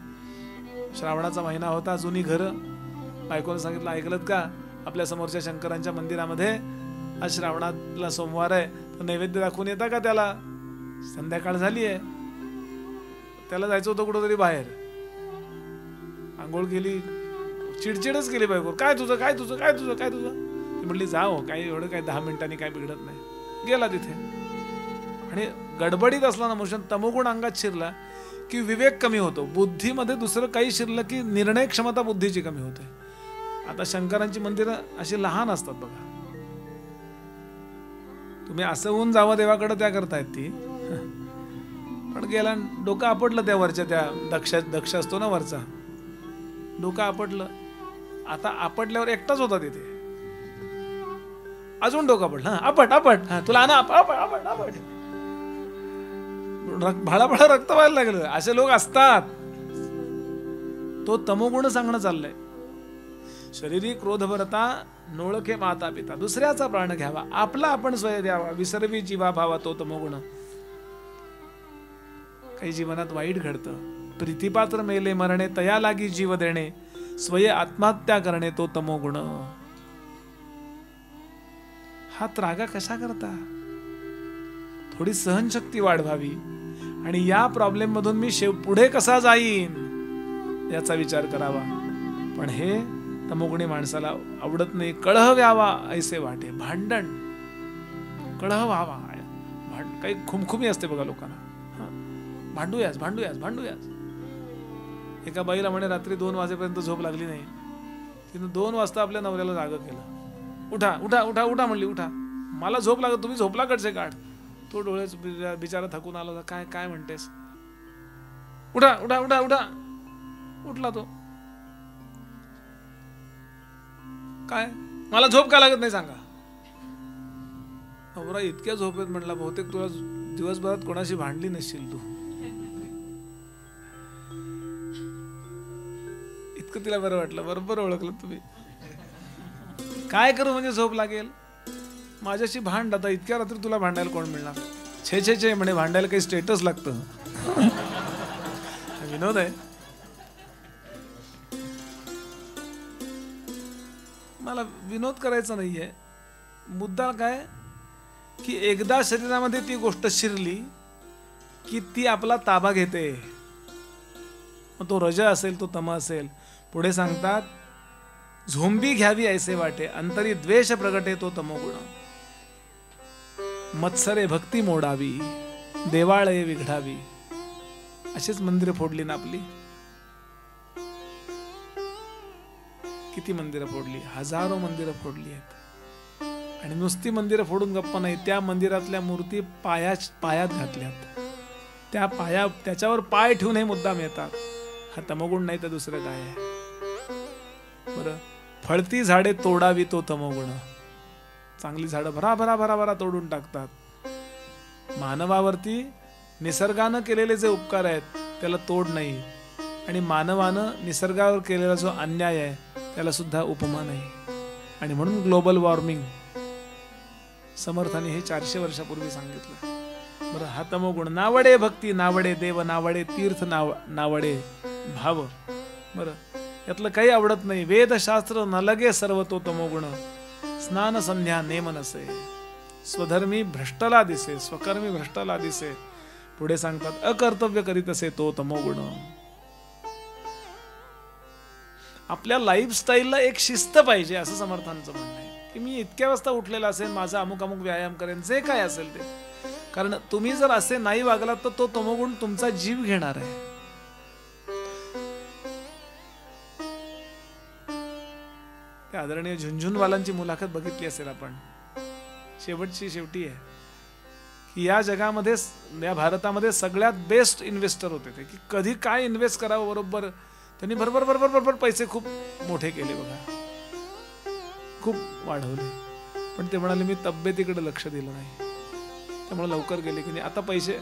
श्रावणाचा महिना होता, जुनी घरं. बायकोनं सांगितलं, ऐकलत का, आपल्या समोरच्या शंकरांच्या मंदिरामध्ये आज श्रावणातला सोमवार आहे, तर नैवेद्य दाखवून येता का त्याला? संध्याकाळ झाली आहे, त्याला जायचं होतं कुठंतरी बाहेर. आंघोळ केली, चिडचिडच केली बायको, काय तुझं काय तुझं काय तुझं काय तुझं. ती म्हटली जाओ, काही एवढं काय 10 मिनिटांनी काय बिघडत नाही. गेला तिथे आणि गडबडीत असला ना मोशन, तमोगुण अंगात शिरला की विवेक कमी होतो. बुद्धीमध्ये दुसरं काही शिरलं की निर्णय क्षमता बुद्धीची कमी होते. आता शंकरांची मंदिरं अशी लहान असतात बघा. तुम्ही असं होऊन जावं देवाकडे त्या करतायत ती. पण गेला, डोकं आपटलं त्या वरच्या, त्या दक्ष असतो ना वरचा, डोकं आपटलं. आता आपटल्यावर एकटाच होता तिथे, अजून डोकं आपटलं. आपट आपट, तुला आणा, आपट आपट आपट. भाळाभाळा रक्त व्हायला लागलं. असे लोक असतात. तो तमोगुण सांगणं चाललंय. शरीरी क्रोध भरता, नोळखे माता पिता, दुसऱ्याचा प्राण घ्यावा, आपला आपण स्वय द्यावा, विसर्वी जीवा भावा, तो तमोगुण. काही जीवनात वाईट घडतं, प्रीतिपात्र मेले मरणे, तया लागी जीव देणे, स्वय आत्महत्या करणे, तो तमोगुण. हा त्रागा कशा करता? थोडी सहनशक्ती वाढवावी आणि या प्रॉब्लेम मधून मी पुढे कसा जाईन याचा विचार करावा. पण हे तमोगुणी माणसाला आवडत नाही. कळह व्हावा ऐसे वाटे, भांडण, कळह व्हावा, काही खुमखुमी असते बघा लोकांना. भांडूयास भांडूयास भांडूयास. एका बाईला म्हणे रात्री 2 वाजेपर्यंत झोप लागली नाही. तिनं 2 वाजता आपल्या नवऱ्याला जागं केलं. उठा उठा उठा उठा म्हणली, उठा, मला झोप लागत, तुम्ही झोपला कडचे काढ. तो डोळे बिचारा थकून आला. काय काय म्हणतेस? उठा उठा उठा उठा. उठला तो. काय, मला झोप का लागत नाही सांगा. नवरा इतक्या झोपेत म्हटला, बहुतेक तुला दिवसभरात कोणाशी भांडली नसशील तू. इतकं तिला बरं वाटलं. बरोबर ओळखलं तुम्ही. काय करू म्हणजे झोप लागेल? माझ्याशी भांड, आता इतक्या रात्री तुला भांडायला कोण मिळणार? छे छे छे म्हणे, भांडायला काही स्टेटस लागतं. विनोद आहे. मला विनोद करायचा नाहीये. मुद्दा काय की एकदा शरीरामध्ये ती गोष्ट शिरली की ती आपला ताबा घेते. मग तो रज असेल, तो तम असेल. पुढे सांगतात झोंबी घ्यावी ऐसे वाटे, अंतरी द्वेष प्रगटे, तो तमोगुण. मत्सरे भक्ती मोडावी, देवाळये विघडावी. अशीच मंदिरं फोडली ना आपली. किती मंदिरं फोडली, हजारो मंदिरं फोडली आहेत. आणि नुसती मंदिरं फोडून गप्पा नाही, त्या मंदिरातल्या मूर्ती पायात घातल्यात. त्याच्यावर पाय ठेवून हे मुद्दाम येतात. हा तमोगुण नाही तर दुसरं काय आहे? बरं, फळती झाडे तोडावी, तो तमोगुण. चांगली झाडं भरा भरा भरा भरा तोडून टाकतात. मानवावरती निसर्गानं केलेले जे उपकार आहेत त्याला तोड नाही, आणि मानवानं निसर्गावर केलेला जो अन्याय आहे त्याला सुद्धा उपमा नाही. आणि म्हणून ग्लोबल वॉर्मिंग समर्थाने हे 400 वर्षापूर्वी सांगितलं. बरं, हा तमोगुण. नावडे भक्ती, नावडे देव, नावडे तीर्थ, नावडे भाव. बरं, यातलं काही आवडत नाही. वेदशास्त्र न लगे सर्व, तो तमोगुण. स्नान संध्या नेम नसे, स्वधर्मी भ्रष्टला दिसे, स्वकर्मी भ्रष्टला दिसे. पुढे सांगतात अकर्तव्य करीत असे, तो तमोगुण. आपल्या लाईफस्टाईलला एक शिस्त पाहिजे, असं समर्थांचं म्हणणं आहे. की मी इतक्या वाजता उठलेला असेल, माझा अमुक अमुक व्यायाम करेन, जे काय असेल ते. कारण तुम्ही जर असे नाही वागलात तर तो तमोगुण तुमचा जीव घेणार आहे. त्या आदरणीय झुंझुनवालांची मुलाखत बघितली असेल आपण. शेवटी आहे की या जगामध्ये, या भारतामध्ये सगळ्यात बेस्ट इन्व्हेस्टर होते ते. की कधी काय इन्व्हेस्ट करावं, बरोबर त्यांनी बरोबर बरोबर बरोबर पैसे खूप मोठे केले बघा, खूप वाढवले. पण ते म्हणाले मी तब्येतीकडे लक्ष दिलं नाही, त्यामुळे लवकर गेले की नाही. आता पैसे,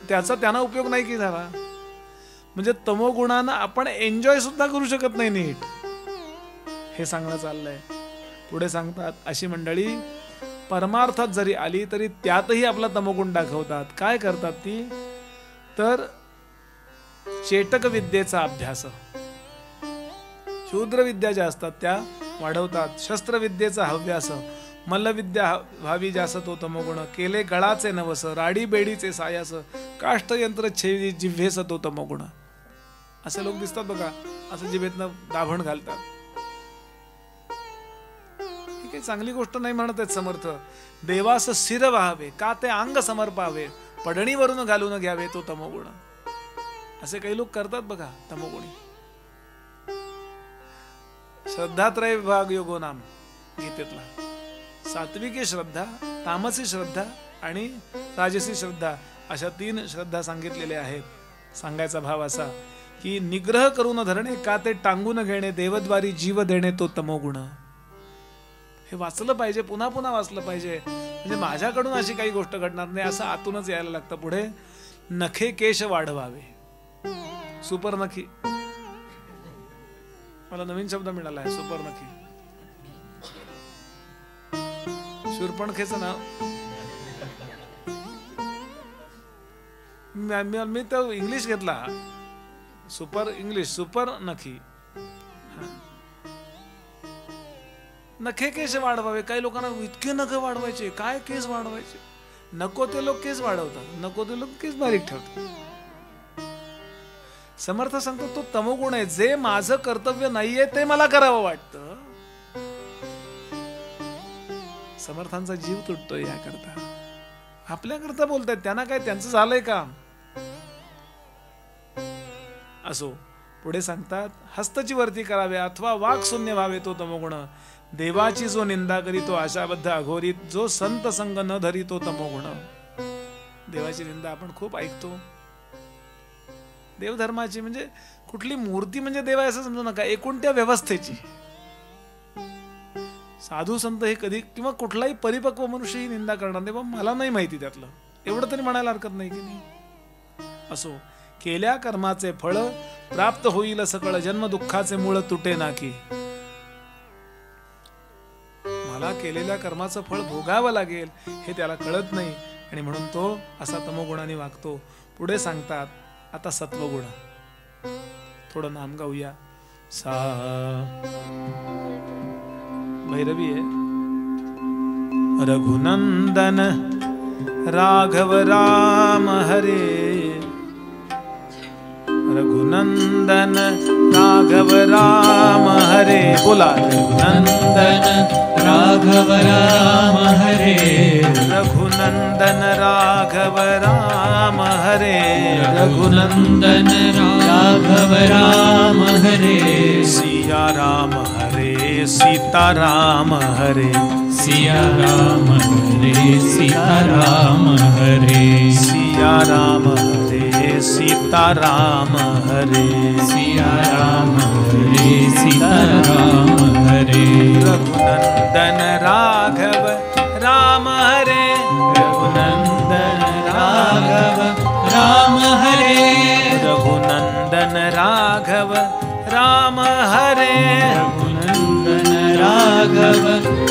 त्याचा त्यांना उपयोग नाही की झाला. म्हणजे तमोगुणानं आपण एन्जॉय सुद्धा करू शकत नाही नीट, हे सांगणं चाललंय. पुढे सांगतात अशी मंडळी परमार्थात जरी आली तरी त्यातही आपला तमोगुण दाखवतात. काय करतात ती तर चेटक विद्येचा अभ्यास, शूद्र विद्या ज्या असतात त्या वाढवतात. शस्त्रविद्येचा हव्यास, मल्लविद्या व्हावी जास तो तमोगुण. केले गळाचे नवस, राडी बेडीचे सायास, काष्टयंत्र छेदी जिव्हेस तो तमोगुण. असे लोक दिसतात बघा, असं जिभेतनं दाभण घालतात. ही काही चांगली गोष्ट नाही म्हणत आहेत समर्थ. देवास शिर व्हावे का ते अंग समर्पावे, पडणीवरून घालून घ्यावे तो तमोगुण. असे काही लोक करतात बघा तमोगुणी. श्रद्धात्रय विभाग योगो नाम गीतेतला. सात्विकी श्रद्धा, तामसी श्रद्धा आणि राजसी श्रद्धा अशा 3 श्रद्धा सांगितलेल्या आहेत. सांगायचा भाव असा की निग्रह करून धरणे का ते टांगून घेणे, देवद्वारी जीव देणे तो तमोगुण. हे वाचलं पाहिजे, पुन्हा पुन्हा वाचलं पाहिजे. म्हणजे माझ्याकडून अशी काही गोष्ट घडणार नाही असं आतूनच यायला लागतं. पुढे नखे केश वाढवावे, सुपर नखी. मला नवीन शब्द मिळाला आहे, सुपर नखी. शूर्पणखेचं नाव मी तर इंग्लिश घेतला, सुपर इंग्लिश, सुपर नखी. नखे केस वाढवावे. काही लोकांना इतके नखे वाढवायचे, काय केस वाढवायचे. नको ते लोक केस वाढवतात, नको ते लोक केस बारीक ठेवतात. समर्थ सांगतो तो तमोगुण आहे. जे माझं कर्तव्य नाहीये ते मला करावं वाटतं. समर्थांचा जीव तुटतोय याकरता. आपल्याकरता बोलतायत, त्यांना काय त्यांचं झालंय काम. असो, पुढे सांगतात हस्तची वरती करावे अथवा वाक शून्य व्हावे तो तमोगुण. देवाची जो निंदा करी तो आशाबद्ध अघोरीत, जो संत संग न धरी तो तमोगुण. देवाची निंदा आपण खूप ऐकतो. देवधर्माची म्हणजे कुठली मूर्ती म्हणजे देव आहे असं समजू नका, एकूण त्या व्यवस्थेची. साधू संत हे कधी किंवा कुठलाही परिपक्व मनुष्य ही निंदा करणार नाही. मला नाही माहिती त्यातलं, एवढं तरी म्हणायला हरकत नाही की नाही. असो, केल्या कर्माचे फळ प्राप्त होईल सकळ, जन्म दुःखाचे मूळ तुटे नाकी. मला केलेल्या कर्माचं फळ भोगावं लागेल हे त्याला कळत नाही आणि म्हणून तो असा तमोगुणाने वागतो. पुढे सांगतात आता सत्वगुण. थोडं नाम गाऊया. सा भैरवी आहे. रघुनंदन राघव राम हरे, रघुनंदन राघव राम हरे. बोला रघुनंदन राघव राम हरे, रघुनंदन राघव राम हरे, रघुनंदन राघव राम हरे. सिया राम हरे सीता राम हरे, सिया राम हरे सीता राम हरे, सिया राम हरे सीता राम हरे, सिया राम हरे सीता राम हरे. रघुनंदन राघव राम हरे, रघुनंदन राघव राम हरे, रघुनंदन राघव राम हरे, रघुनंदन राघव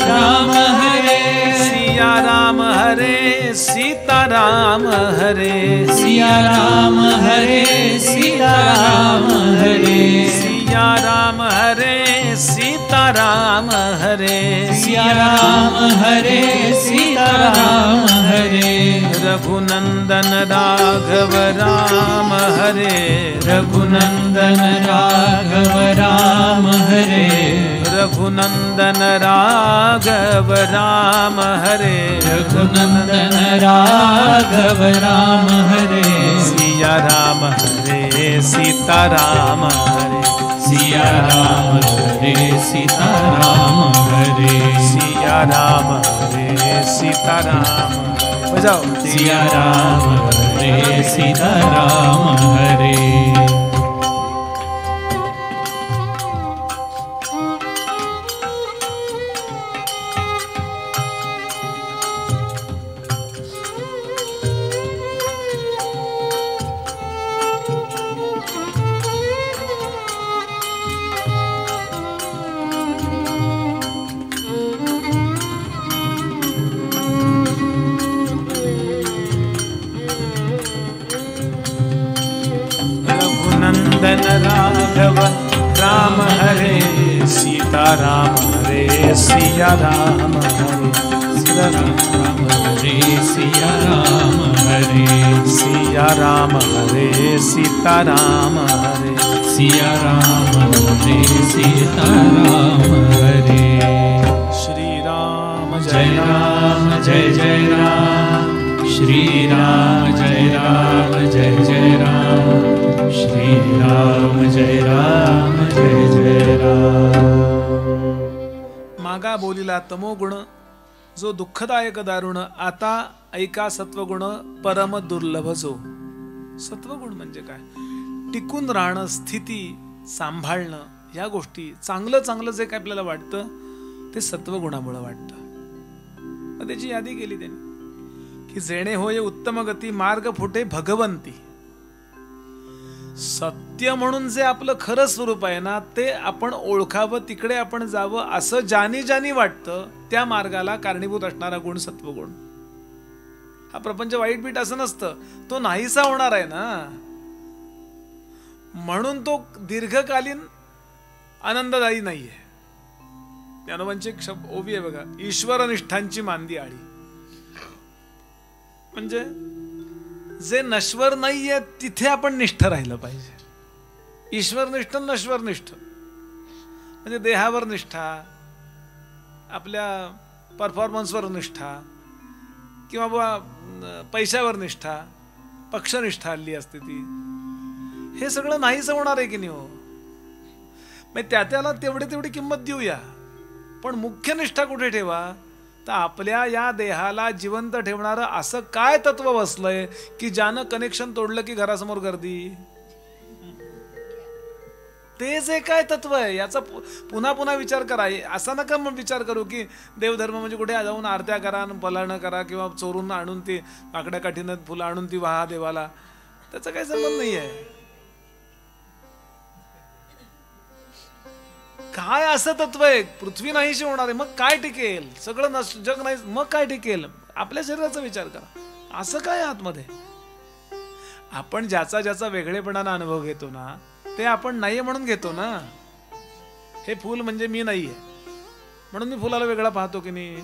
राम हरे. सिया राम हरे सीता राम हरे, सिया राम हरे सीता राम हरे, सिया राम हरे सीता राम हरे, सिया राम हरे सीता राम हरे. रघुनंदन राघव राम हरे, रघुनंदन राघव राम हरे, रघुनंदन राघव राम हरे, रघुनंदन राघव राम हरे. सिया राम हरे सीता राम हरे, सिया राम हरे सीता राम हरे, सिया राम हरे सीता राम. बजाओ. सिया राम हरे सीता राम हरे. सिया राम हरे राम हरे सिया राम हरे सिया राम हरे सीता राम हरे सिया राम हरे सीता राम हरे श्री राम जय राम जय जय राम श्री राम जय राम जय जय राम श्री राम जय राम जय जय राम. मागा बोलिला तमोगुण जो दुःखदायक दारुण आता ऐका सत्वगुण परम दुर्लभ जो. सत्वगुण म्हणजे काय? टिकून राहणं, स्थिती सांभाळणं, ह्या गोष्टी चांगलं चांगलं जे काय आपल्याला वाटतं ते सत्वगुणामुळे वाटतं. मग त्याची यादी केली त्यांनी की जेणे होय उत्तम गती मार्ग फुटे भगवंती. सत्य म्हणून जे आपलं खरं स्वरूप आहे ना ते आपण ओळखावं, तिकडे आपण जावं असं ज्यानी ज्यानी वाटतं त्या मार्गाला कारणीभूत असणारा गुण सत्वगुण. हा प्रपंच वाईट बीट असं नसतं, तो नाहीसा होणार आहे ना, म्हणून तो दीर्घकालीन आनंददायी नाहीये. ज्ञानोबांची एक शब्द ओवी आहे बघा, ईश्वरनिष्ठांची मांदी आळी. म्हणजे जे नश्वर नाहीये तिथे आपण निष्ठ राहिलं पाहिजे. ईश्वरनिष्ठ नश्वरनिष्ठ म्हणजे देहावर निष्ठा, आपल्या परफॉर्मन्सवर निष्ठा, किंवा बाबा पैशावर निष्ठा, पक्षनिष्ठा हल्ली असते ती. हे सगळं नाहीच होणार आहे की नाही हो. मग त्याला तेवढी किंमत देऊया, पण मुख्य निष्ठा कुठे ठेवा? तर आपल्या या देहाला जिवंत ठेवणारं असं काय तत्व बसलंय की ज्यानं कनेक्शन तोडलं की घरासमोर गर्दी. ते जे काय तत्व आहे याचा पुन्हा पुन्हा विचार करा. असा नका मग विचार करू की देवधर्म म्हणजे कुठे जाऊन आरत्या करा, पलाणं करा, किंवा चोरून आणून ती आकड्या काठीनं फुलं आणून ती वाहा देवाला. त्याचा काही संबंध नाही आहे. काय असं तत्व आहे? पृथ्वी नाहीशी होणार आहे, मग काय टिकेल? सगळं जग नाही, मग काय टिकेल? आपल्या शरीराचा विचार करा. असं काय आतमध्ये? आपण ज्याचा ज्याचा वेगळेपणाने अनुभव घेतो ना ते आपण नाहीये म्हणून घेतो ना. हे फुल म्हणजे मी नाहीये म्हणून मी फुलाला वेगळा पाहतो की नाही.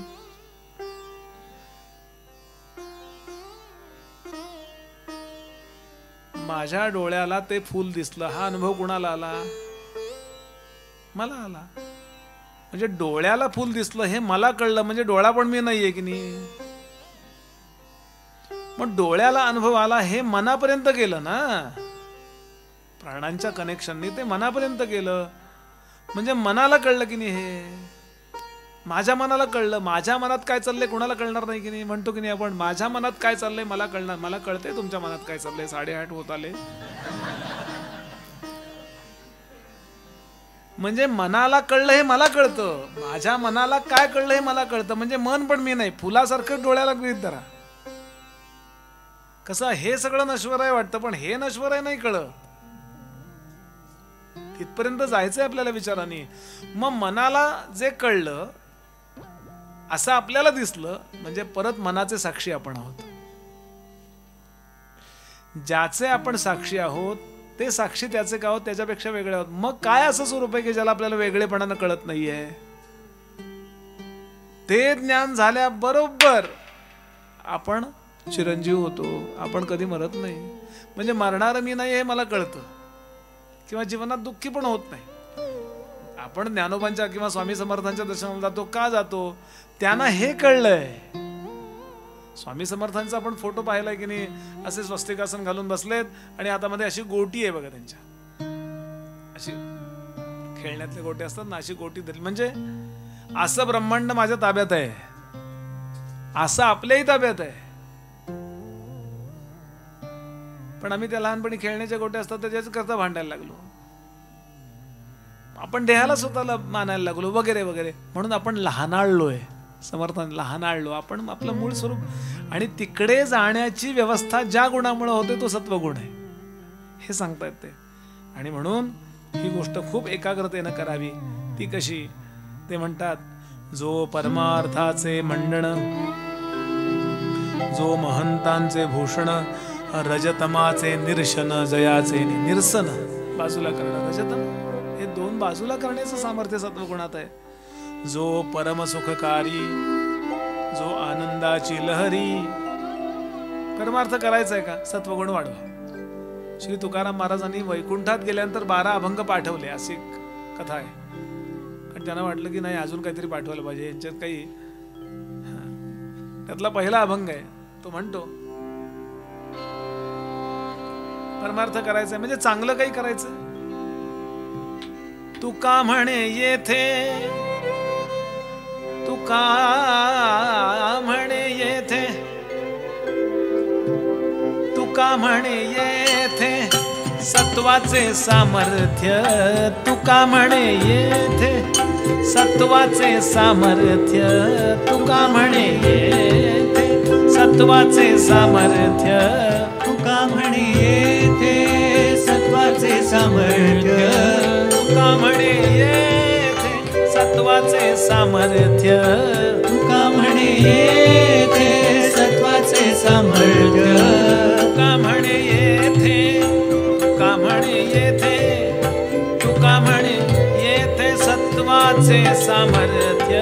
माझ्या डोळ्याला ते फुल दिसलं, हा अनुभव कुणाला आला? मला आला. म्हणजे डोळ्याला फुल दिसलं हे मला कळलं, म्हणजे डोळा पण मी नाहीये की नाही. मग डोळ्याला अनुभव आला हे मनापर्यंत गेलं ना, प्राणांच्या कनेक्शनने ते मनापर्यंत गेलं. म्हणजे मनाला कळलं की नाही. हे माझ्या मनाला कळलं. माझ्या मनात काय चाललंय कुणाला कळणार नाही की नाही. म्हणतो की नाही आपण, माझ्या मनात काय चाललंय मला कळणार. मला कळतंय तुमच्या मनात काय चाललंय. 8:30 होत आले. म्हणजे मनाला कळलं हे मला कळतं, माझ्या मनाला काय कळलं हे मला कळतं. म्हणजे मन पण मी नाही. फुलासारखं डोळ्याला गृहीत धरा. कसं हे सगळं नश्वर आहे वाटतं, पण हे नश्वर आहे नाही कळत. तिथपर्यंत जायचंय आपल्याला विचाराने. मग मनाला जे कळलं असं आपल्याला दिसलं म्हणजे परत मनाचे साक्षी आपण आहोत. ज्याचे आपण साक्षी आहोत ते साक्षी त्याचे का आहोत त्याच्यापेक्षा वेगळे आहोत. मग काय असं स्वरूप आहे की ज्याला आपल्याला वेगळेपणानं कळत नाहीये. ते ज्ञान झाल्याबरोबर आपण चिरंजीव होतो. आपण कधी मरत नाही. म्हणजे मरणार मी नाही हे मला कळतं, किंवा जीवनात दुःखी पण होत नाही. आपण ज्ञानोबांच्या किंवा स्वामी समर्थांच्या दर्शनाला जातो. का जातो? त्यांना हे कळलंय. स्वामी समर्थांचा आपण फोटो पाहिलाय की नाही, असे स्वस्तिकासन घालून बसलेत आणि हातामध्ये अशी गोटी आहे बघा त्यांच्या, अशी खेळण्यातले गोटे असतात ना, अशी गोटी धरली. म्हणजे असं ब्रह्मांड माझ्या ताब्यात आहे, असं आपल्याही ताब्यात आहे. पण आम्ही त्या लहानपणी खेळण्याच्या गोट्या असतात त्याच्याच करता भांडायला लागलो. आपण देहाला स्वतःला मानायला लागलो वगैरे वगैरे. म्हणून आपण लहानाळलोय. समर्थांनी लहानाळलो. आपण आपलं मूळ स्वरूप आणि तिकडे जाण्याची व्यवस्था ज्या गुणामुळे होते तो सत्वगुण आहे हे सांगता येते. आणि म्हणून ही गोष्ट खूप एकाग्रतेनं करावी. ती कशी? ते म्हणतात, जो परमार्थाचे मंडण, जो महंतांचे भूषण, रजतमाचे निर्शन, जयाचे निरसन. बाजूला करणं, रजतम हे दोन बाजूला करण्याचं सामर्थ्य सत्वगुणात आहे. जो परमसुखकारी, जो आनंदाची लहरी. परमार्थ करायचा आहे का? सत्वगुण वाढवा. श्री तुकाराम महाराजांनी वैकुंठात गेल्यानंतर 12 अभंग पाठवले, अशी कथा आहे. कारण त्यांना वाटलं की नाही अजून काहीतरी पाठवायला पाहिजे यांच्यात काही. त्यातला पहिला अभंग आहे, तो म्हणतो परमार्थ करायचा म्हणजे चांगलं काही करायचं. तुका म्हणे येथे, तुका म्हणे येथे, तुका म्हणे येथे सत्वाचे सामर्थ्य. तुका म्हणे येथे सत्वाचे सामर्थ्य. तुका म्हणे येथे सत्वाचे सामर्थ्य. तुका म्हणे येथे सत्वाचे सामर्थ्य. तुका म्हणे येथे सत्वाचे सामर्थ्य. तुका म्हणे येथे सत्वाचे सामर्थ्य. तुका म्हणे येथे, तुका म्हणे येथे, तुका म्हणे येथे सत्वाचे सामर्थ्य.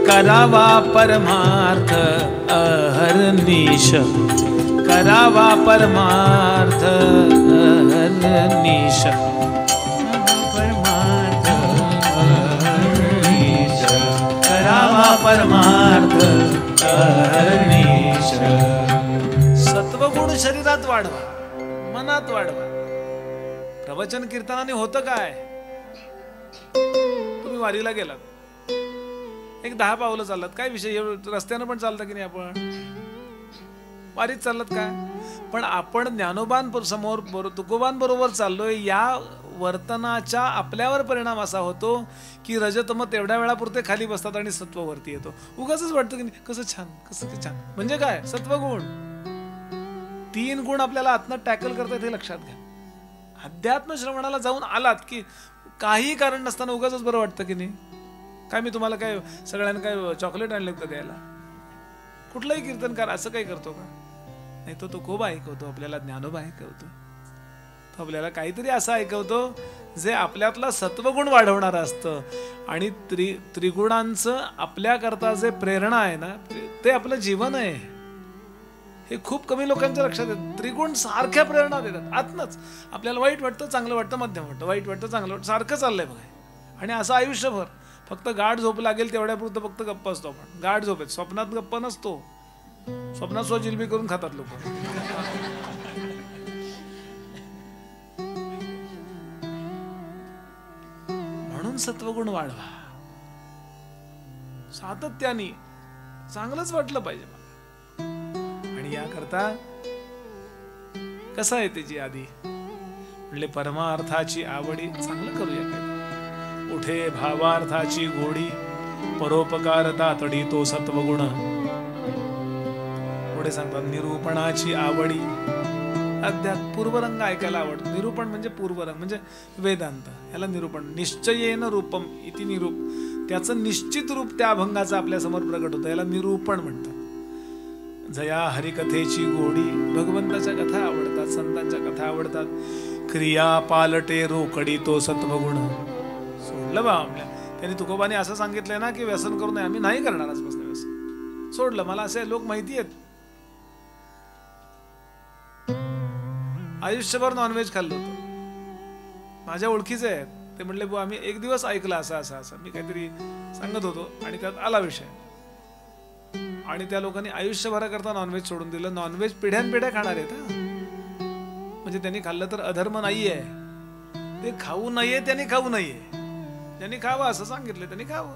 करावा परमार्थ अहर्निश. करावा परमार्थ अहर्निश. परमार्थ अहर्निश. करावा परमार्थ अहर्निश. सत्वगुण शरीरात वाढवा, मनात वाढवा. प्रवचन कीर्तनाने होतं काय? तुम्ही वारीला गेलात, एक 10 पावलं चाललात, काय विषय? रस्त्यानं पण चालतं की नाही आपण? वारीत चाललात काय? पण आपण ज्ञानोबान समोर तुकोबान बरोबर चाललोय. या वर्तनाच्या आपल्यावर परिणाम असा होतो की रजतम तेवढ्या वेळापुरते खाली बसतात आणि सत्व वरती येतो. उगाच वाटतं की नाही कसं छान, कसं ते छान. म्हणजे काय? सत्वगुण. 3 गुण आपल्याला आत्म टॅकल करतात हे लक्षात घ्या. अध्यात्म श्रवणाला जाऊन आलात की काही कारण नसताना उगाच बरं वाटतं की नाही. काय मी तुम्हाला काय सगळ्यांना काय चॉकलेट आणले का द्यायला? कुठलाही कीर्तनकार असं काही करतो का? नाही, तो तुकोबा ऐकवतो आपल्याला, ज्ञानोबा ऐकवतो, तो आपल्याला काहीतरी असं ऐकवतो जे आपल्यातला सत्वगुण वाढवणार असतं. आणि त्रिगुणांचं आपल्याकरता जे प्रेरणा आहे ना, ते आपलं जीवन आहे. हे खूप कमी लोकांच्या लक्षात येतं. त्रिगुण सारख्या प्रेरणा देतात आतनच. आपल्याला वाईट वाटतं, चांगलं वाटतं, मध्यम वाटतं, वाईट वाटतं, चांगलं वाटतं, सारखं चाललंय बघा. आणि असं आयुष्यभर फक्त गाढ झोप लागेल तेवढ्यापुरतं फक्त गप्प असतो आपण. गाढ झोपेत, स्वप्नात गप्प नसतो. स्वप्नात सो जिलबी करून खातात लोक. म्हणून सत्वगुण वाढवा सातत्याने. चांगलंच वाटलं पाहिजे मला. आणि याकरता कसं आहे त्याची आधी म्हणले परमार्थाची आवडी. चांगलं करूया काय. उठे भावार्थाची गोडी, परोपकार तातडी तो सत्वगुण. पुढे सांगतात निरूपणाची आवडी. अध्यात्म पूर्वरंग ऐकायला आवडतो. निरूपण म्हणजे पूर्वरंग म्हणजे वेदांत. याला निरूपण. निश्चयेन रूपम इति निरूप. त्याचं निश्चित रूप त्या अभंगाचं आपल्या समोर प्रकट होतं. याला निरूपण म्हणतात. जया हरिकथेची गोडी. भगवंताच्या कथा आवडतात, संतांच्या कथा आवडतात. क्रिया पालटे रोकडी तो सत्वगुण. सोडलं बा आपल्या. त्यांनी तुकोबाने असं सांगितलंय ना की व्यसन करू नये. आम्ही नाही करणार आजपासून व्यसन. सोडलं. मला असे लोक माहिती आहेत, आयुष्यभर नॉनव्हेज खाल्लं होतं. माझ्या ओळखीचे आहेत. ते म्हणले बुवा आम्ही एक दिवस ऐकलं असं असं असं. मी काहीतरी सांगत होतो आणि त्यात आला विषय. आणि त्या लोकांनी आयुष्यभराकरता नॉनव्हेज सोडून दिलं. नॉनव्हेज पिढ्यानपिढ्या खाणार आहेत. म्हणजे त्यांनी खाल्लं तर अधर्म नाहीये. ते खाऊ नये, त्यांनी खाऊ नये. त्यांनी खावं असं सांगितलं, त्यांनी खावं.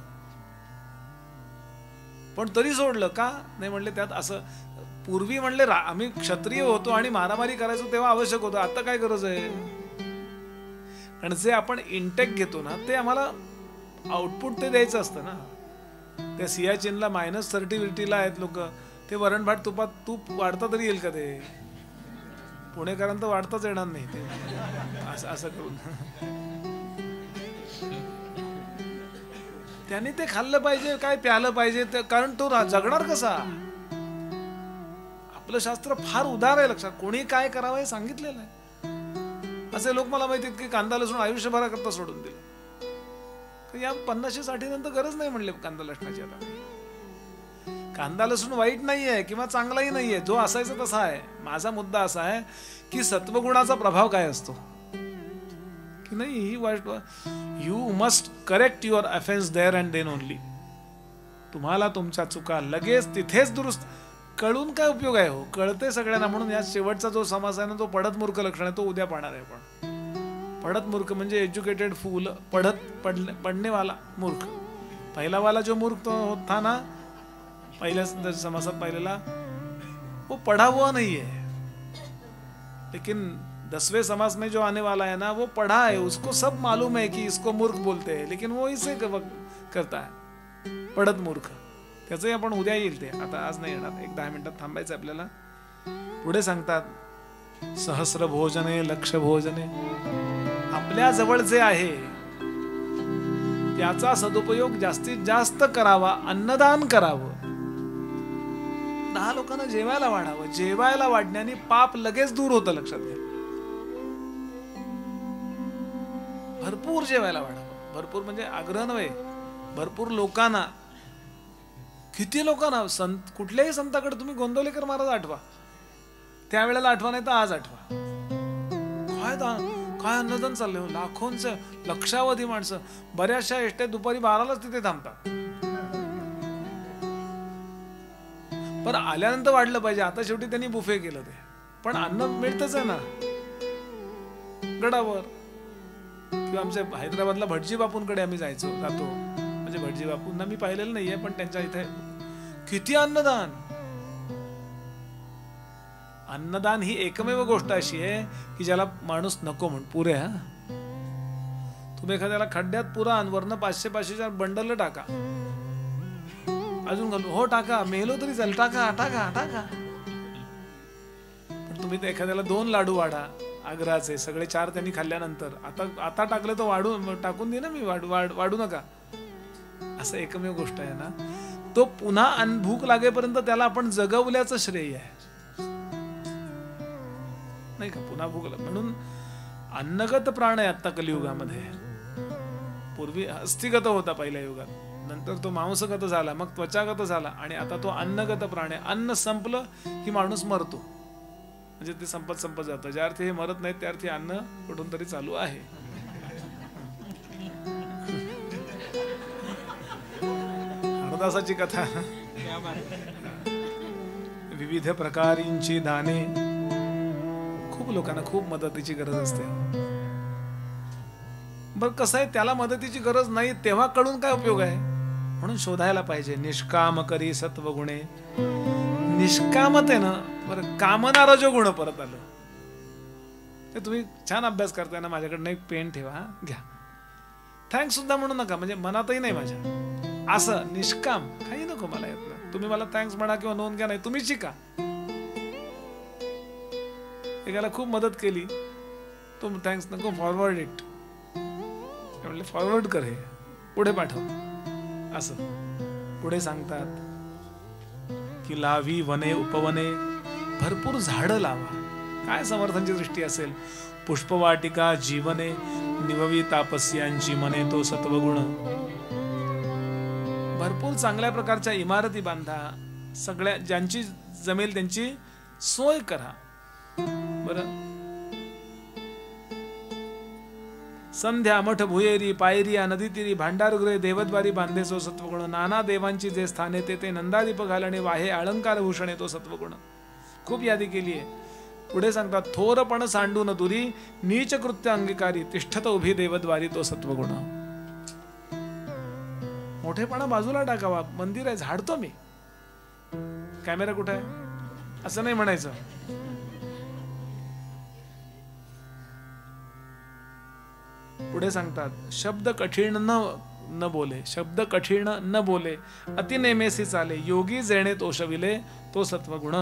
पण तरी सोडलं का? नाही म्हणले त्यात असं. पूर्वी म्हणले आम्ही क्षत्रिय होतो आणि मारामारी करायचो तेव्हा आवश्यक होतं. आता काय गरज आहे? कारण जे आपण इंटेक घेतो ना ते आम्हाला आउटपुट ते द्यायचं असतं ना. त्या सियाचीनला -30 आहेत लोक. ते वरण भात तुपात तूप वाढता तरी येईल का? ते पुणेकरांना वाढताच येणार नाही ते. असं करून त्यांनी ते खाल्लं पाहिजे, काय प्यालं पाहिजे. कारण तो जगणार कसा? आपलं शास्त्र फार उदार आहे. लक्षात. कोणी काय करावं हे सांगितलेलं आहे. असे लोक मला माहिती आहेत की कांदा लसूण आयुष्यभराकरता सोडून दिलं. या 50-60 नंतर गरज नाही म्हणले कांदा लसणाची. आता कांदा लसूण वाईट नाहीये किंवा चांगलाही नाहीये, जो असायचा तसा आहे. माझा मुद्दा असा आहे की सत्वगुणाचा प्रभाव काय असतो की नाही, ही वाईट. You must correct your offence there and then only. तुम्हाला तुमच्या चुका लगेच तिथेच दुरुस्त. कळून काय उपयोग आहे हो, कळते सगळ्यांना. म्हणून या शेवटचा जो समास आहे ना, तो पढत मूर्ख लक्षण आहे, तो उद्या पाहणार आहे. पण पढत मूर्ख म्हणजे एज्युकेटेड फूल, पढ़ने वाला मूर्ख. पहिला वाला जो मूर्ख तो होता ना, पहिल्या समासात पाहिलेला, वो पढ़ा हुआ नहीं है, लेकिन 10वें समास में जो आने वाला है ना, वो पढ़ा है, उसको सब मालूम है कि इसको मूर्ख बोलते हैं, लेकिन वो इसे करता है, पढ़त मूर्ख. त्याचंही आपण उद्या येईल ते, आता आज नाही येणार. 10 मिनिटात थांबायचं आपल्याला. पुढे सांगतात सहस्र भोजने लक्ष भोजने. आपल्या जवळ जे आहे त्याचा सदुपयोग जास्तीत जास्त करावा. अन्नदान करावं. 10 लोकांना जेवायला वाढावं. जेवायला वाढण्याने पाप लगेच दूर होतं, लक्षात घ्या. भरपूर जेवायला वाढावं. भरपूर म्हणजे आग्रह नव्हे, भरपूर लोकांना. किती लोकांना. संत, कुठल्याही संताकडे तुम्ही गोंदवलेकर महाराज आठवा, त्यावेळेला आठवा, नाही तर आज आठवा. काय अन्नदान चाललंय हो. लाखोंचं, लक्षावधी माणसं. बऱ्याचशा एसट्या दुपारी 12लाच तिथे थांबतात. पण आल्यानंतर वाढलं पाहिजे. आता शेवटी त्यांनी बुफे केलं ते, पण अन्न मिळतच आहे ना गडावर. किंवा आमच्या हैदराबादला भटजी बापूंकडे आम्ही जातो. म्हणजे भटजी बापूंना मी पाहिलेलं नाहीये, पण त्यांच्या इथे किती अन्नदान. अन्नदान ही एकमेव गोष्ट अशी आहे की ज्याला माणूस नको म्हण. पुरे हा, तुम्ही एखाद्याला खड्ड्यात पुरा वरनं 500-500 बंडल टाका, अजून घालू, हो टाका, मेलो तरी चालेल, टाका टाका टाका. पण तुम्ही तर एखाद्याला 2 लाडू वाढा आग्रहाचे, सगळे 4 त्यांनी खाल्ल्यानंतर, आता टाकले तर टाकून दे ना, मी वाढू नका. असं एकमेव गोष्ट आहे ना, तो पुन्हा भूक लागेपर्यंत त्याला आपण जगवल्याचं श्रेय आहे, नाही का. पुन्हा भूक म्हणून अन्नगत प्राण आहे आता कलियुगामध्ये. पूर्वी अस्थिगत होता पहिल्या युगात, नंतर तो मांसगत झाला, मग त्वचागत झाला, आणि आता तो अन्नगत प्राण आहे. अन्न संपलं की माणूस मरतो, म्हणजे ते संपत जातं. ज्या अर्थी हे मरत नाहीत त्या अर्थी अन्न कुठून तरी चालू आहे. हरदासाची कथा. विविध प्रकारींची दाने. खूप लोकांना खूप मदतीची गरज असते. बरं कसं आहे, त्याला मदतीची गरज नाही तेव्हा कळून काय उपयोग आहे. म्हणून शोधायला पाहिजे. निष्काम करी सत्वगुणे. निष्कामतेनं बरं कामना रजोगुण परत आलं. ते तुम्ही छान अभ्यास करताय ना, माझ्याकडनं एक पेन ठेवा, घ्या. थँक्स सुद्धा म्हणू नका, म्हणजे मनातही नाही माझ्या. असं निष्काम काही नको मला येत ना. तुम्ही मला थँक्स म्हणा किंवा नोंद घ्या, नाही तुम्ही शिका. एकाला खूप मदत केली, तो थँक्स नको, फॉरवर्ड इट. म्हणले फॉरवर्ड कर, हे पुढे पाठव. असं पुढे सांगतात की लावी वने उपवने. भरपूर झाडं लावा. काय समर्थांची दृष्टी असेल. पुष्पवाटिका जीवने. निववी तापस्यांची मने तो सत्वगुण. भरपूर चांगल्या प्रकारच्या इमारती बांधा. सगळ्या ज्यांची जमेल त्यांची सोय करा. बरं, संध्या मठ भुयेरी पायरिया नदी तीरी भांडारगृहे देवद्वारी बांधे सो सत्वगुण. नाना देवांची जे स्थाने ते नंदादीप घालणे वाहे अलंकार भूषणे तो सत्वगुण. खूप यादी केली आहे. पुढे सांगतात थोरपण सांडून दुरी नीच कृत्य अंगीकारी तिष्ठत उभी देवद्वारी तो सत्वगुण. मोठेपणा बाजूला टाकावा. मंदिर आहे झाडतो मी, कॅमेरा कुठे आहे असं नाही म्हणायचं. पुढे सांगतात शब्द कठीण न बोले. शब्द कठीण न बोले अति नेमेसी चाले. योगी जेणे तोषविले तो सत्वगुण.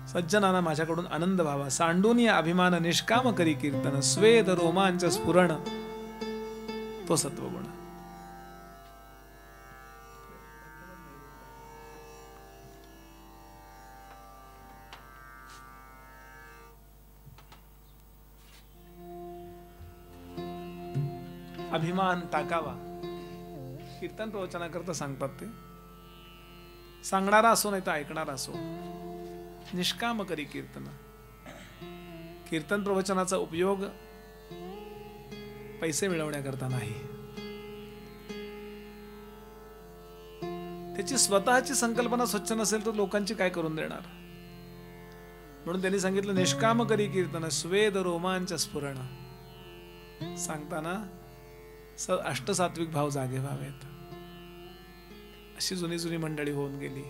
सज्जनांना माझ्याकडून आनंद व्हावा. सांडून या अभिमान निष्काम करी कीर्तन. स्वेद रोमांच स्फुरण तो सत्वगुण. अभिमान टाकावा. कीर्तन प्रवचनाकरता सांगतात ते. सांगणारा असो नाही तर ऐकणारा असो, निष्काम करी कीर्तन. कीर्तन प्रवचनाचा उपयोग पैसे मिळवण्याकरता नाही, त्याची स्वतःची संकल्पना स्वच्छ नसेल तर लोकांची काय करून देणार. म्हणून त्यांनी सांगितलं निष्काम करी कीर्तन स्वेद रोमांच स्फुरण. सांगताना अष्टसात्विक भाव जागे व्हावेत. अशी जुनी जुनी मंडळी होऊन गेली.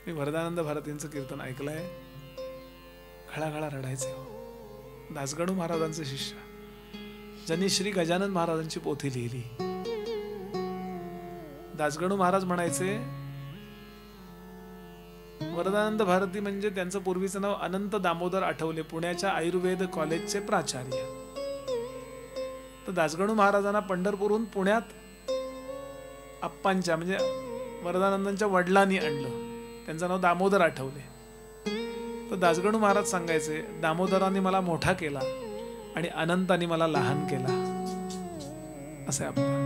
मी वरदानंद भारतींचं कीर्तन ऐकलंय, घळाघळा रडायचे हो. दासगणू महाराजांचे शिष्य ज्यांनी श्री गजानन महाराजांची पोथी लिहिली. दासगणू महाराज म्हणायचे वरदानंद भारती म्हणजे त्यांचं पूर्वीचं नाव अनंत दामोदर आठवले, पुण्याच्या आयुर्वेद कॉलेजचे प्राचार्य. तर दासगणू महाराजांना पंढरपूरहून पुण्यात आप्पांच्या म्हणजे वरदानंदांच्या वडिलांनी आणलं. त्यांचं नाव दामोदर आठवले. तर दासगणू महाराज सांगायचे दामोदरांनी मला मोठा केला आणि अनंतानी मला लहान केला. असे आपला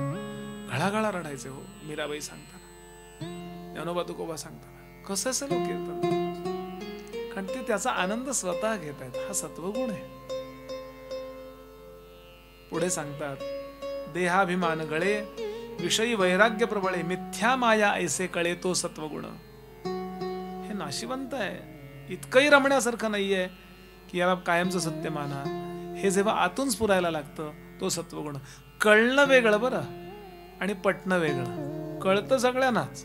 घळाघळा रडायचे हो. मीराबाई सांगताना, ज्ञानोबा तुकोबा सांगताना कसं असेल कीर्तन, कारण ते त्याचा आनंद स्वतः घेत आहेत. हा सत्वगुण आहे. पुढे सांगतात देहाभिमान गळे विषयी वैराग्य प्रबळे मिथ्या माया ऐसे कळे तो सत्वगुण. हे नाशिवंत आहे, इतकंही रमण्यासारखं नाहीये की याला कायमचं सत्य माना. हे जेव्हा आतून स्फुरायला लागतं तो सत्वगुण. कळणं वेगळं बरं आणि पटणं वेगळं. कळतं सगळ्यांनाच,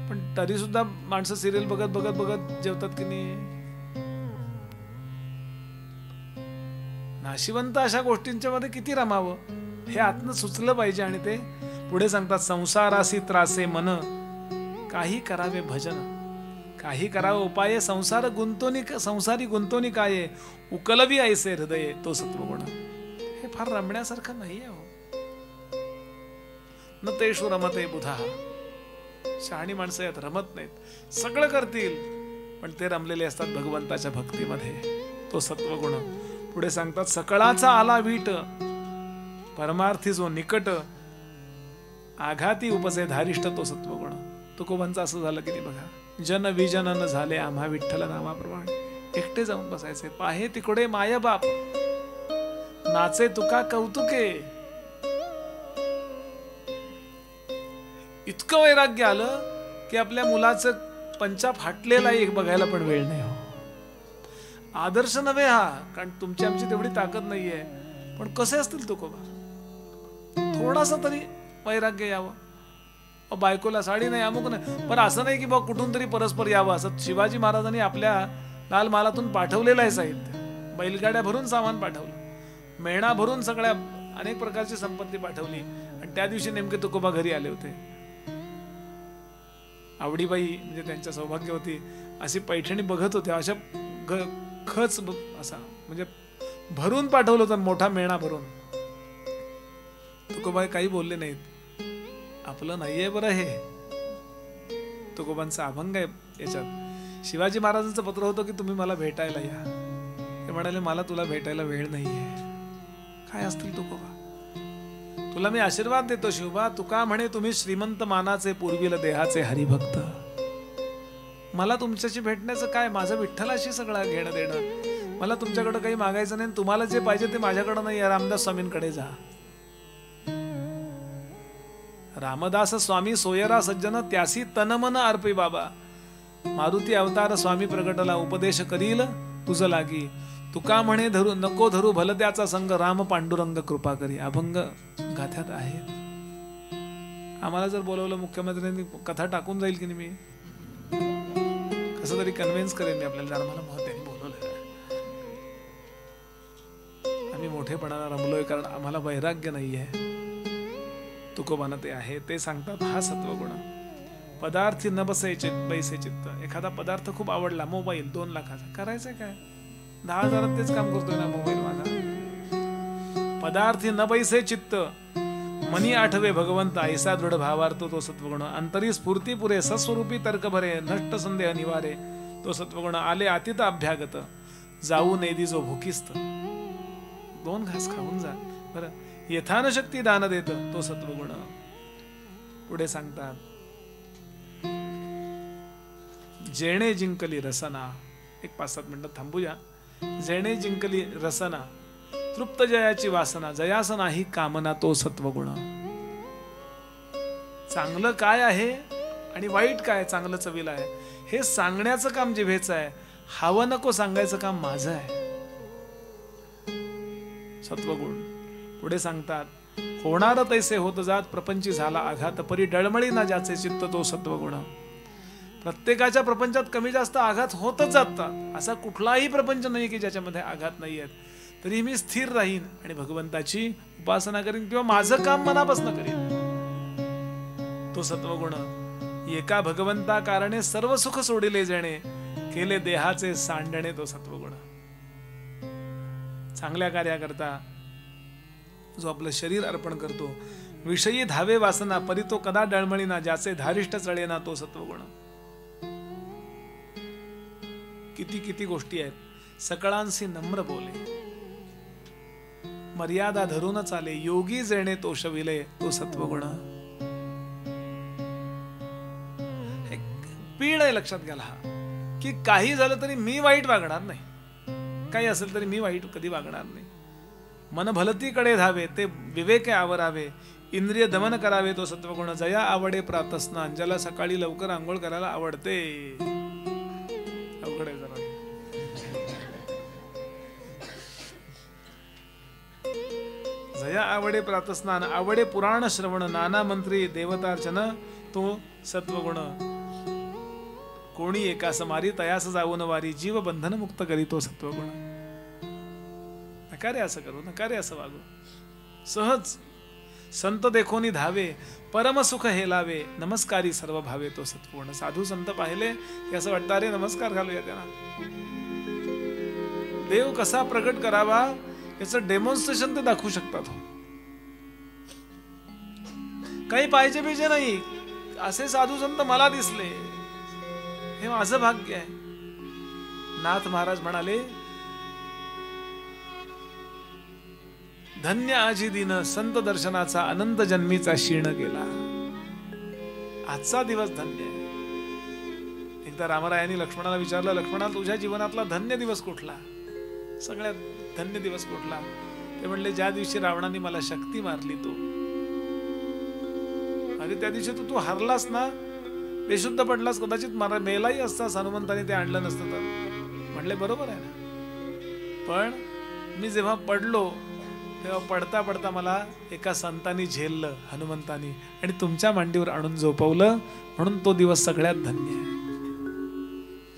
पण तरी सुद्धा माणसं सिरियल बघत बघत बघत जेवतात की नाही. नाशिवंत अशा गोष्टींच्या मध्ये किती रमावं हे आतनं सुचलं पाहिजे. आणि ते पुढे सांगतात संसारासी त्रासे मन काही करावे भजन, काही करावे उपाये संसारी गुंतवणी काय उकलवी ऐसे हृदय तो सत्वगुण. हे फार रमण्यासारखं नाहीये हो. न तेषु रमते बुधा. शहाणी माणसं यात रमत नाहीत, सगळं करतील पण ते रमलेले असतात भगवंताच्या भक्तीमध्ये. तो सत्वगुण. पुढे सांगतात सकळाचा आला वीट परमार्थी जो निकट आघाती उपसे धारिष्ट तो सत्वगुण. तुकोबांचं असं झालं की नाही बघा. जन विजन न झाले आम्हा विठ्ठल नामाप्रमाणे. एकटे जाऊन बसायचे. पाहे तिकडे माय बाप नाचे तुका कौतुके. इतकं वैराग्य आलं की आपल्या मुलाचं पंचा फाटलेला एक बघायला पण वेळ नाही हो. आदर्श नव्हे हा, कारण तुमची आमची तेवढी ताकद नाहीये. पण कसे असतील तुकोबा, थोडासा तरी वैराग्य यावं. बायकोला साडी नाही अमुक नाही, पण असं नाही की बा कुठून तरी परस्पर यावं. असं शिवाजी महाराजांनी आपल्या लाल महालातून पाठवलेलं आहे साहित्य. बैलगाड्या भरून सामान पाठवलं, मेणा भरून सगळ्या अनेक प्रकारची संपत्ती पाठवली. आणि त्या दिवशी नेमके तुकोबा घरी आले होते. आवडीबाई म्हणजे त्यांच्या सौभाग्यवती अशी पैठणी बघत होत्या. अशा खच असा म्हणजे भरून पाठवलं होतं, मोठा मेणा भरून. तुकोबा काही बोलले नाहीत. आपलं नाहीये बरं हे. तुकोबांचा अभंग आहे याच्यात. शिवाजी महाराजांचं पत्र होतं की तुम्ही मला भेटायला या. ते म्हणाले मला तुला भेटायला वेळ नाहीये. काय असतील तुकोबा, तुला मी आशीर्वाद देतो शिवबा. तुका म्हणे तुम्ही श्रीमंत मानाचे पूर्वील देहाचे हरिभक्त. मला तुमच्याशी भेटण्याचं काय, माझं विठ्ठलाशी सगळं घेणं देणं. मला तुमच्याकडे काही मागायचं नाही. तुम्हाला जे पाहिजे ते माझ्याकडे नाही. रामदास स्वामींकडे जा. रामदास स्वामी सोयरा सज्जन त्यासी तनमन अर्पे बाबा. मारुती अवतार स्वामी प्रगटला उपदेश करील तुझ लागी. तुका म्हणे धरू नको धरू भल त्याचा संग राम पांडुरंग कृपा करी. अभंग गाथ्यात आहे. आम्हाला जर बोलवलं मुख्यमंत्र्यांनी कथा टाकून जाईल की नाही. मी कसं तरी कन्व्हिन्स करेन मी आपल्याला. आम्हाला त्यांनी बोलवलं, आम्ही मोठेपणाला रमलोय कारण आम्हाला वैराग्य नाहीये. तुकोबानं ते आहे. ते सांगतात हा सत्वगुण. पदार्थी न बैसे चित्त. एखादा पदार्थ खूप आवडला, मोबाईल 2 लाखाचा, करायचंय काय, 10,000 तेच काम करतोय ना मोबाईल माझा. पदार्थी न बैसे चित्त मनी आठवे भगवंत ऐसा दृढ भावार्थ तो सत्वगुण. अंतरी स्फूर्ती पुरे सस्वरूपी तर्क भरे नष्ट संदेह निवारे तो सत्वगुण. आले अतित अभ्यागत जाऊ नेदी जो भुकिस्त. 2 घास खाऊन जा. बरं, यथान शक्ती दान देत तो सत्वगुण. पुढे सांगतात, जेणे जिंकली रसना. एक 5-7 मिनिटं थांबूया. जेणे जिंकली रसना, तृप्त जयाची वासना, जयास नाही कामना तो सत्वगुण. चांगलं काय आहे आणि वाईट काय, चांगलं चवीला आहे, हे सांगण्याचं काम जिभेचं आहे. हवं नको सांगायचं काम माझं आहे. सत्वगुण. पुढे सांगतात, होणार तैसे होत जात, प्रपंची झाला आघात, परी डळमळी ना ज्याचे चित्त तो सत्वगुण. प्रत्येकाच्या प्रपंचात कमी जास्त आघात होतच जातात. असा कुठलाही प्रपंच नाही की ज्याच्यामध्ये आघात नाही आहेत. तरी मी स्थिर राहीन आणि भगवंताची उपासना करीन किंवा माझं काम मनापासून करीन. तो सत्वगुण. एका भगवंता कारणे सर्व सुख सोडिले जेणे, केले देहाचे सांडणे तो सत्वगुण. चांगल्या कार्याकरता जो आपलं शरीर अर्पण करतो, विषयी धावे वासना, परी तो कदा डळमळीना, ज्याचे धारिष्ट चळेना तो सत्वगुण. किती किती गोष्टी आहेत. सकळांसी नम्र बोले, मर्यादा धरून चाले, योगी जेणे तो शविले तो सत्वगुण. पीड आहे लक्षात घ्यायला हा, की काही झालं तरी मी वाईट वागणार नाही. काही असेल तरी मी वाईट कधी वागणार नाही. मन भलतीकडे धावे, ते विवेके आवरावे, इंद्रिय दमन करावे तो सत्वगुण. जया आवडे प्रातस्नान, ज्याला सकाळी लवकर आंघोळ करायला आवडते. अवघड आहे जरा. जया आवडे प्रातस्नान, आवडे पुराण श्रवण, नाना मंत्री देवतार्चन तो सत्वगुण. कोणी एका समारी तयास जाऊन वारी, जीव बंधन मुक्त करी तो सत्वगुण. नकारे असं करू, नकारे असं वागू. सहज संत देखोनी धावे, परम सुख हेलावे, नमस्कारी सर्व भावे तो सत्वगुण. साधू संत पाहिले की असं वाटतं, अरे नमस्कार घालूया त्यांना. देव कसा प्रगट करावा याचं डेमॉन्स्ट्रेशन ते दाखवू शकतात. काही पाहिजे बिजे नाही, असे साधू संत मला दिसले, हे माझं भाग्य आहे. नाथ महाराज म्हणाले, धन्य आजी दिन संत दर्शनाचा, अनंत जन्मीचा क्षीण गेला. आजचा दिवस धन्य आहे. एकदा रामरायांनी लक्ष्मणाला विचारलं, लक्ष्मणा तुझ्या जीवनातला धन्य दिवस कुठला, सगळ्यात धन्य दिवस कुठला? ते म्हणले, ज्या दिवशी रावणाने मला शक्ती मारली तो. अरे त्या दिवशी तू हरलास ना, बेशुद्ध पडलास, कदाचित मेलाही असतास, हनुमंताने ते आणलं नसतं तर. म्हणले बरोबर आहे ना, पण मी जेव्हा पडलो तेव्हा पडता पडता मला एका संतांनी झेललं, हनुमंतानी, आणि तुमच्या मांडीवर आणून झोपवलं, म्हणून तो दिवस सगळ्यात धन्य आहे.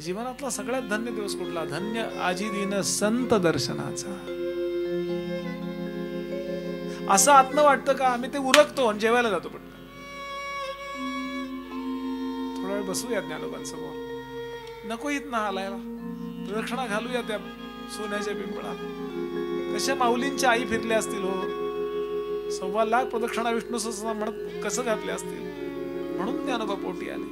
जीवनातला सगळ्यात धन्य दिवस कुठला? धन्य आजी दिन संत दर्शनाचा. असं आत्म वाटतं का? आम्ही ते उरकतो आणि जेवायला जातो. पण थोडा वेळ बसूया ज्ञानोबांसमोर, नको इथं ना हालायला, प्रदक्षिणा घालूया त्या सोन्याच्या पिंपळात. कशा माऊलींच्या आई फिरल्या असतील हो, 1.25 लाख प्रदक्षिणा विष्णू सहस्रनाम म्हणत कसं घातले असतील. म्हणून ज्ञानोबा पोटी आले.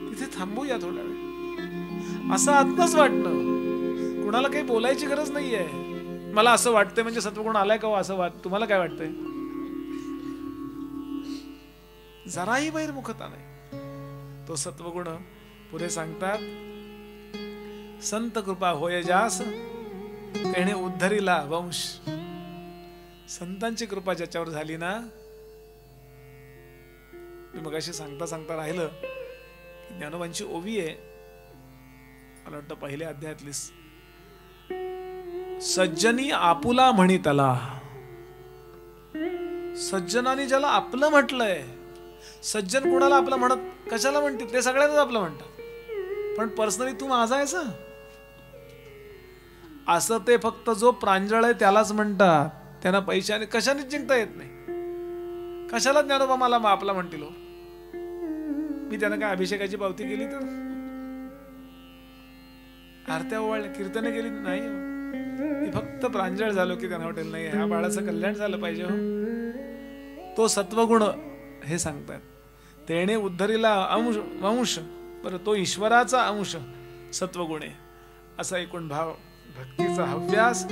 तिथे थांबूया थोडा वेळ. असं आत्ताच वाटणं, कुणाला काही बोलायची गरज नाहीये. मला असं वाटतंय म्हणजे सत्वगुण आलाय का हो, असं तुम्हाला काय वाटतंय? जराही बहिर्मुखता नाही तो सत्वगुण. पुढे सांगतात, संत कृपा होय जास, त्याने उद्धरीला वंश. संतांची कृपा ज्याच्यावर झाली ना, मी मगाशी सांगता सांगता राहिलं, ज्ञानोबांची ओवी आहे, मला वाटतं पहिल्या अध्यायातली, सज्जनी आपुला म्हणितला. सज्जनानी ज्याला आपलं म्हटलंय, सज्जन कुणाला आपलं म्हणत कशाला म्हणतील? ते सगळ्यांनाच आपलं म्हणतात, पण पर्सनली तू माझा आहेस असं ते फक्त जो प्रांजळ आहे त्यालाच म्हणतात. त्यांना पैशाने कशाने जिंकता येत नाही. कशाला ज्ञानोबा मला आपला म्हणतील हो? मी त्यांना काय अभिषेकाची पावती केली तर, आरत्या ओवाळल्या, कीर्तने केली नाही हो. मी फक्त प्रांजळ झालो की त्यांना वाटेल नाही ह्या बाळाचं कल्याण झालं पाहिजे हो. तो सत्वगुण हे सांगतात. तेणे उद्धरीला अंश, बरं तो ईश्वराचा अंश सत्वगुण आहे. असा एकूण भाव, भक्तीचा हव्यास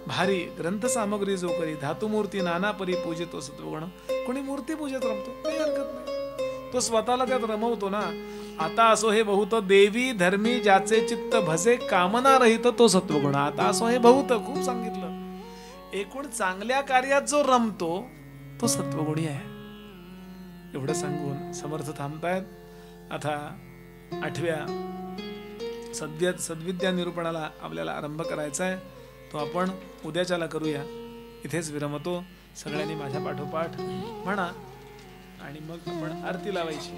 भारी ग्रंथ सामग्री जो करी धातुमूर्ती नाना परी पूजितो सत्वगुण. कोणी मूर्ती पूजेत रमतो, काही हरकत नाही, तो स्वतःला त्यात रमवतो ना. आता असो हे बहुत देवी धर्मी ज्याचे चित्त भजे कामना रहित तो सत्वगुण. आता असो हे बहुत खूप सांगितलं. एकूण चांगल्या कार्यात जो रमतो तो सत्वगुणी आहे. एवढं सांगून समर्थ थांबतायत. आता 8व्या सद्विद्या निरूपणाला आपल्याला आरंभ करायचा आहे. तो आपण उद्याच्याला करूया. इथेच विरमतो. सगळ्यांनी माझ्या पाठोपाठ म्हणा आणि मग आपण आरती लावायची.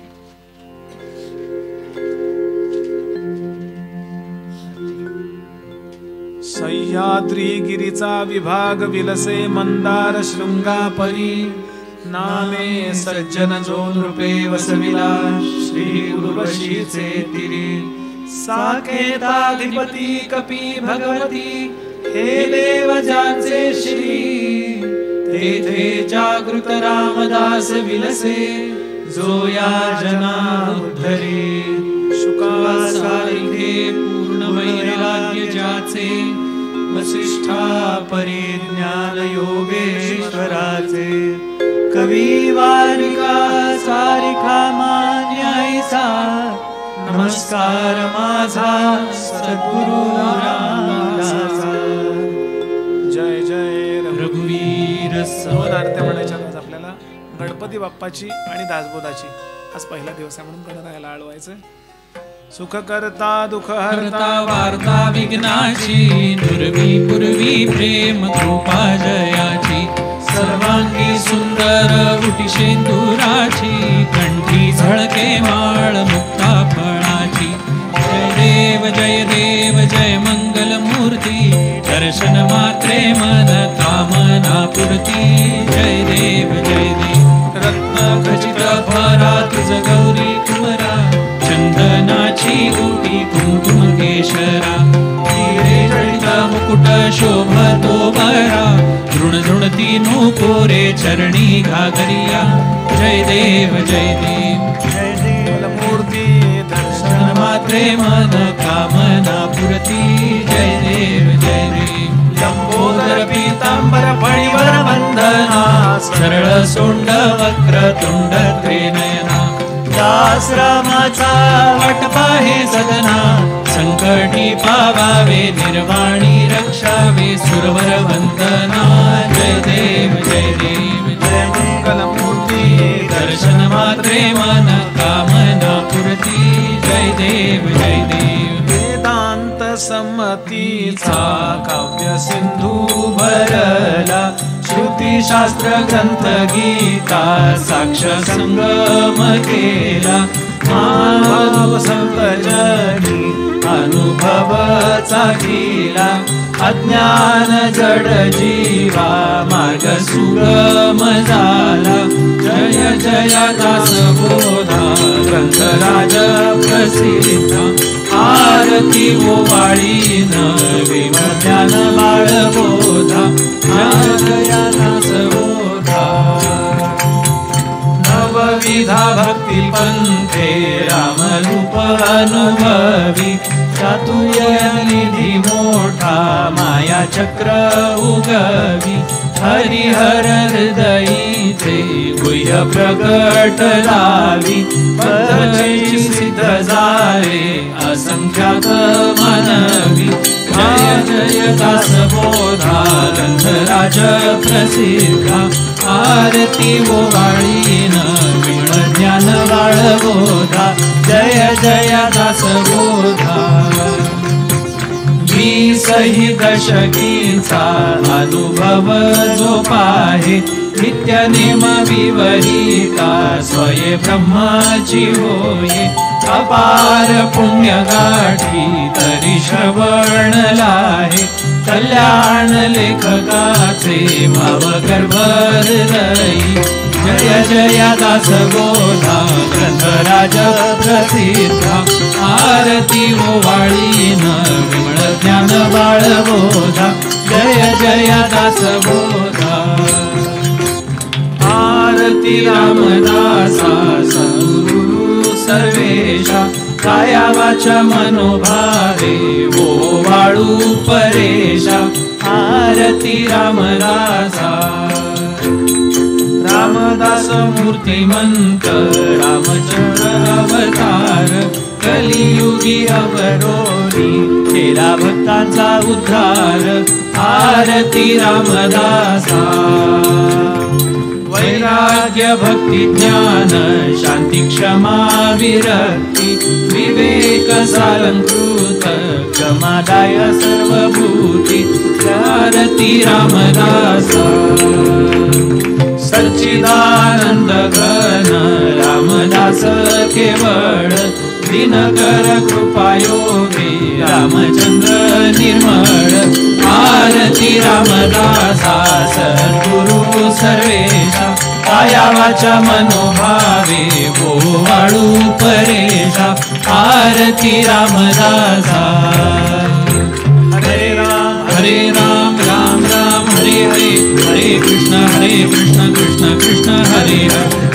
सह्याद्री गिरीचा विभाग विलसे मंदार शृंगापरी. नामे सज्जन जो नृपे वसविला श्री उर्वशीचे तिरी. साकेताधिपती कपी भगवती हे देव ज्याचे श्री. तेथे जागृत रामदास विलसे जो या जना उद्धरे. शुकासारिखे पूर्ण वैराग्य ज्याचे वसिष्ठा परिज्ञान योगेश्वराचे. कवी वारिका सारिका मान्यायचा नमस्कार माझा सद्गुरु रामदासा. जय जय रघुवीर. दोन आरत्या म्हणायच्या आज आपल्याला, गणपती बाप्पाची आणि दासबोधाची. आज पहिला दिवस आहे म्हणून गणरायाला आळवायचं. सुख करता दुःख हरता वार्ता विघ्नाची. दुर्वी पूर्वी प्रेम कृपा जयाची. सर्वांगी सुंदर उटी शेंदुराची. कंठी झळके माळ मुक्ता फळाची. जय देव जय मंगल मूर्ती. दर्शन मात्रे मन कामना पूर्ती. जय देव रत्न खचित भरा तुझ गौरी कुमरा. चंदनाची उटी कुंकुम केशरा. हिरे जडित मुकुट शोभतो बरा. ऋण ऋणती नूपुरे चरणी घागरिया. जय देव मूर्ती. दर्शन मात्रे मन कामना पुरती. जय देव लंबोदर पीतांबर फणीवर बंधना. सरळ सोंड वक्र तुंड त्रिनयना. दास रामाचा वाट पाहे सदना. संकटी पावावे निर्वाणी रक्षावे सुरवर वंदना. जय देव जय मंगलमूर्ती. दर्शन मात्रे मन कामना पुरती. जय देव वेदांत संमतीचा काव्य सिंधू भरला. श्रुती शास्त्र ग्रंथ गीता साक्ष संगम केला. मानव संत जनी अनुभवचा केला. अज्ञान जड जीवा मार्ग सुगम झाला. जय जय दासबोधा ग्रंथराज प्रसिद्ध. आरती ओवाळीन विज्ञान बाळबोधा. जय जय दासबोधा. नवविधा भक्ती पंथे रामरूप अनुभवी. चातुर्यनिधी मोठा माया चक्र उगवी. हरिहर हृदयीचे गुह्य प्रगट लावी. पदची सिद्ध झाले असंख्याक मानवी. जय जय दासबोधा ग्रंथराज प्रसिद्धा. आरती ओवाळीन विमळ ज्ञान बाळबोधा. जय जय दासबोधा. 20 दशकींचा अनुभव जो पाहे. नित्य नेम विवरिता स्वये ब्रह्माची होये. अपार पुण्य गाठी तरी श्रवण लाहे. कल्याण लेखकाचे भाव गर्भहृदयी. जय जय दासबोधा ग्रंथराज प्रसिद्धा. आरती ओवाळीन विमळ ज्ञान बाळबोधा. जय जय दासबोधा. आरती रामदासा सद्गुरु सर्वेशा. काया वाचा मनोभावे ओवाळू परेशा. आरती रामदासा रामदास मूर्तिमंत रामचंद्र अवतार कलियुगी अवरोधी केला भक्तांचा उद्धार आरती रामदासा वैराग्य भक्ती ज्ञान शांती क्षमा विरक्ती विवेक सालंकृत क्षमादाय सर्वभूती आरती रामदासा सच्चिदानंद घन रामदास केवळ दिनकर कृपायोगी रामचंद्र निर्मळ आरती रामदासा सद्गुरु सर्वेशा काया वाचा मनोभावे ओवाळू परेशा आरती रामदासा हरे राम राम राम हरे हरे हरे कृष्ण कृष्ण कृष्ण हरे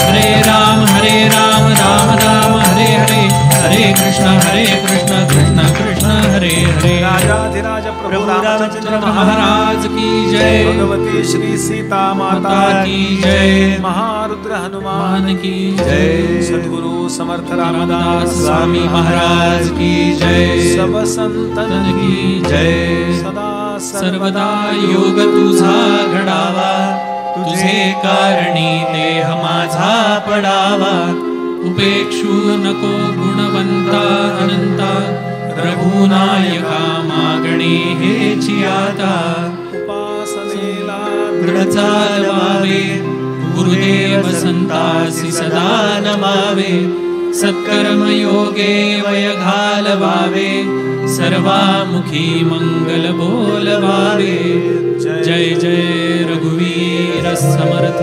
हरे राम राम राम हरे हरे हरे कृष्ण कृष्ण कृष्ण हरे हरे राजाधिराज प्रभु रामचंद्र महाराज की जय भगवती श्री सीता माता की जय महारुद्र हनुमान की जय सद्गुरु समर्थ रामदास स्वामी महाराज की जय सब संतन की जय सदा सर्वदा योग तुझा घडावा तुझे कारणी देह माझा पडावा उपेक्षू नको गुणवंता अनंता रघुनायका मागणे हेची आता उपासनेला दृढ चालवावे गुरुदेव संतासी सदा नमावे सत्कर्म योगे वय घालवावे सर्वामुखी मंगल बोलवावे जय जय रघुवीर समर्थ